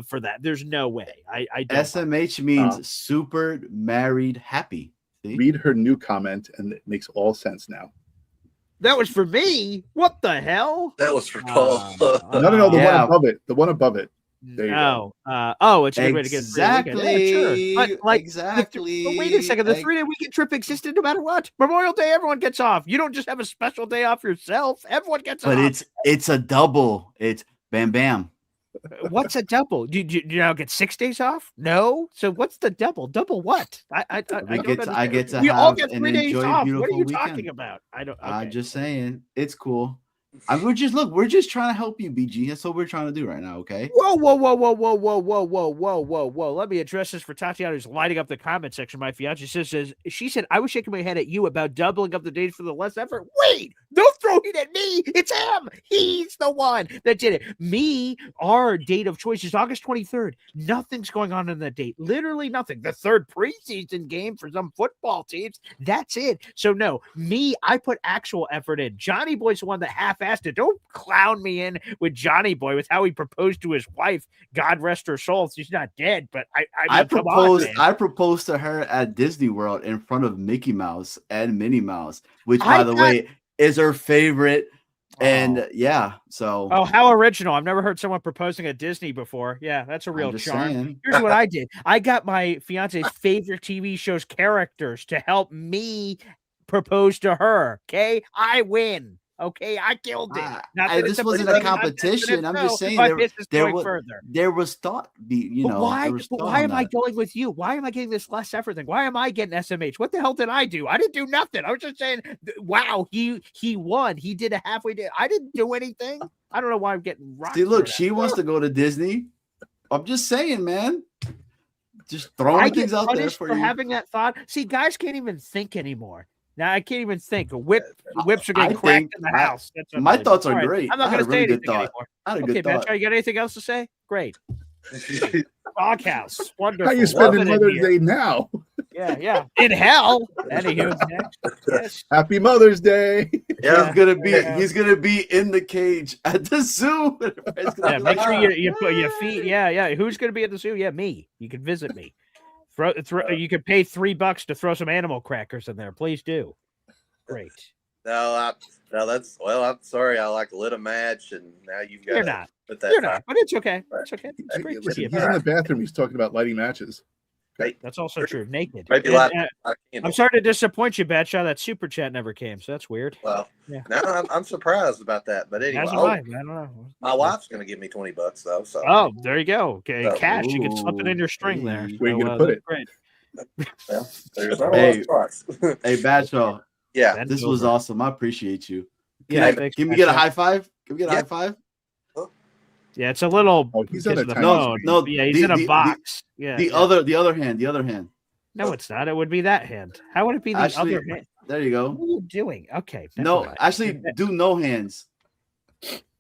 for that. There's no way. I don't.
SMH means super married happy. See?
Read her new comment, and it makes all sense now.
That was for me. What the hell?
That was for Paul.
No, the one above it. The one above it. There you
go. It's a good way to get
exactly.
But like,
exactly.
But wait a second. The 3-day weekend trip existed no matter what. Memorial Day, everyone gets off. You don't just have a special day off yourself. Everyone gets off.
But it's a double. It's bam bam.
What's a double? Do you now get 6 days off? No. So what's the double? Double what? I
get to
we
have
all get
an
3 days
enjoy
off.
beautiful
What are you
weekend.
talking about? I don't. Okay.
I'm just saying it's cool. We're just trying to help you, BG. That's what we're trying to do right now, okay?
Whoa. Let me address this for Tatiana, who's lighting up the comment section. My fiance she said, I was shaking my head at you about doubling up the days for the less effort. Wait, don't throw it at me. It's him. He's the one that did it. Me, our date of choice is August 23rd. Nothing's going on that date. Literally nothing. The third preseason game for some football teams. That's it. So no, I put actual effort in. Johnny Boy's the one that half-assed it. Don't clown me in with Johnny Boy with how he proposed to his wife. God rest her soul. She's not dead, but I
proposed to her at Disney World in front of Mickey Mouse and Minnie Mouse, which, by the way, is her favorite. And so.
Oh, how original. I've never heard someone proposing at Disney before. Yeah, that's a real charm.
Saying.
Here's what I did. I got my fiance's favorite TV show's characters to help me propose to her. Okay, I win. Okay, I killed it.
This wasn't a competition. I'm just saying there was thought.
Why am I going with you? Why am I getting this less effort thing? Why am I getting SMH? What the hell did I do? I didn't do nothing. I was just saying, wow, he won. He did a halfway day. I didn't do anything. I don't know why I'm getting rocked.
See, look, she wants to go to Disney. I'm just saying, man. Just throwing things out there for you.
Having that thought. See, guys can't even think anymore. Now I can't even think. Whips are getting cracked in the house.
My thoughts are great.
I'm not going to say anything
anymore.
Okay, Bench, you got anything else to say? Great. Doghouse. Wonderful.
How you spending Mother's Day now?
Yeah. In hell. Anywho, next. Yes.
Happy Mother's Day.
He's gonna be in the cage at the zoo.
Yeah, make sure you put your feet. Yeah. Who's gonna be at the zoo? Yeah, me. You can visit me. You could pay $3 to throw some animal crackers in there. Please do. Great.
I'm sorry. I lit a match, and now you've got.
You're not.
Put that.
You're not. But it's okay. It's okay. It's great. To see
Listen,
you.
he's in the bathroom. He's talking about lighting matches.
That's also true. Naked.
Maybe
I'm sorry to disappoint you, Batshot. That super chat never came, so that's weird.
Well, now I'm surprised about that. But anyway,
I don't know.
My wife's going to give me $20 though. So
there you go. Okay, cash. You can slip it in your string there.
Where are you going to put it?
Great.
Well, there's not a lot of spots.
Hey, Badshaw.
Yeah,
this was awesome. I appreciate you.
Can
we get a high five? Can we get a high five?
Yeah, it's a little.
He's on a
no.
Yeah, he's in a box.
The other hand.
No, it's not. It would be that hand. How would it be the other hand?
There you go.
What are you doing? Okay.
No, actually, do no hands.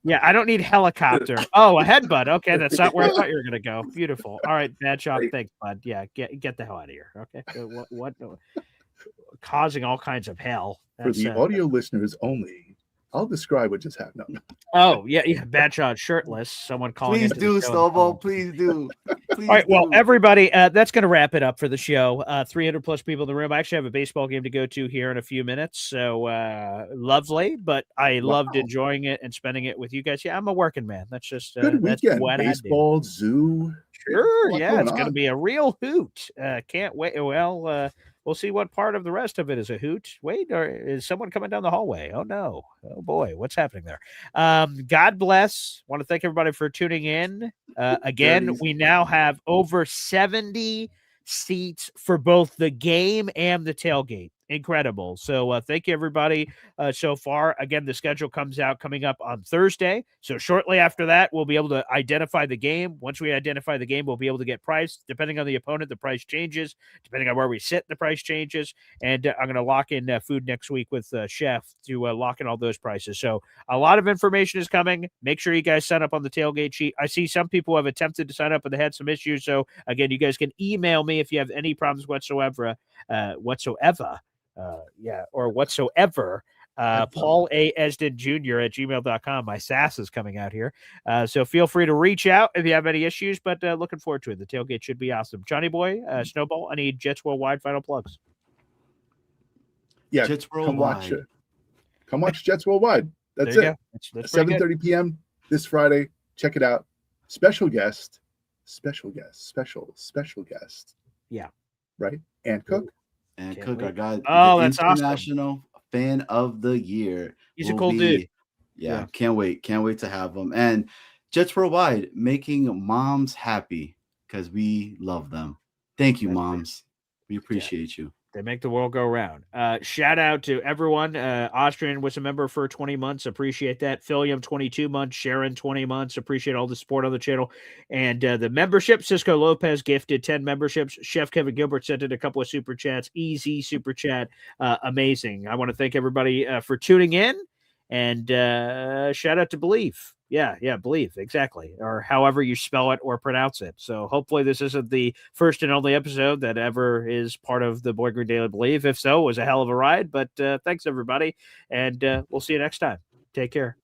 Yeah, I don't need helicopter. Oh, a headbutt. Okay, that's not where I thought you were gonna go. Beautiful. All right, bad shot. Thanks, bud. Yeah, get the hell out of here. Okay. What? Causing all kinds of hell.
For the audio listeners only, I'll describe what just happened. No.
Oh, yeah, bad shot, shirtless. Someone calling.
Please do, Snowball. Please do. Please
all right, well, everybody, that's going to wrap it up for the show. 300 plus people in the room. I actually have a baseball game to go to here in a few minutes. So lovely, but I loved enjoying it and spending it with you guys. Yeah, I'm a working man. That's just
good weekend.
What
baseball, zoo.
Sure, yeah, it's going to be a real hoot. Can't wait. Well, we'll see what part of the rest of it is a hoot. Wait, or is someone coming down the hallway? Oh, no. Oh, boy. What's happening there? God bless. Want to thank everybody for tuning in. Again, we now have over 70 seats for both the game and the tailgate. Incredible. So thank you, everybody, so far. Again, the schedule coming up on Thursday. So shortly after that, we'll be able to identify the game. Once we identify the game, we'll be able to get price. Depending on the opponent, the price changes. Depending on where we sit, the price changes. And I'm going to lock in food next week with Chef to lock in all those prices. So a lot of information is coming. Make sure you guys sign up on the tailgate sheet. I see some people have attempted to sign up, but they had some issues. So again, you guys can email me if you have any problems whatsoever. Paul A. Esden Jr. at gmail.com. My sass is coming out here. So feel free to reach out if you have any issues, but looking forward to it. The tailgate should be awesome. Johnny Boy, Snowball, I need Jets Worldwide final plugs.
Yeah,
Jets
come watch Jets Worldwide. That's it.
That's
7:30 p.m. this Friday. Check it out. Special guest.
Yeah.
Right? And Cook.
And Cook, our guy.
That's
International Fan of the Year.
He's a cool dude.
Yeah, can't wait to have him. And Jets Worldwide, making moms happy because we love them. Thank you, moms. We appreciate you.
They make the world go round. Shout out to everyone. Austrian was a member for 20 months. Appreciate that. Philium, 22 months. Sharon, 20 months. Appreciate all the support on the channel. And the membership, Cisco Lopez gifted 10 memberships. Chef Kevin Gilbert sent in a couple of super chats. Easy super chat. Amazing. I want to thank everybody for tuning in. And shout out to Believe. Yeah, Believe, exactly. Or however you spell it or pronounce it. So hopefully this isn't the first and only episode that ever is part of the Boy Green Daily Believe. If so, it was a hell of a ride. But thanks, everybody. And we'll see you next time. Take care.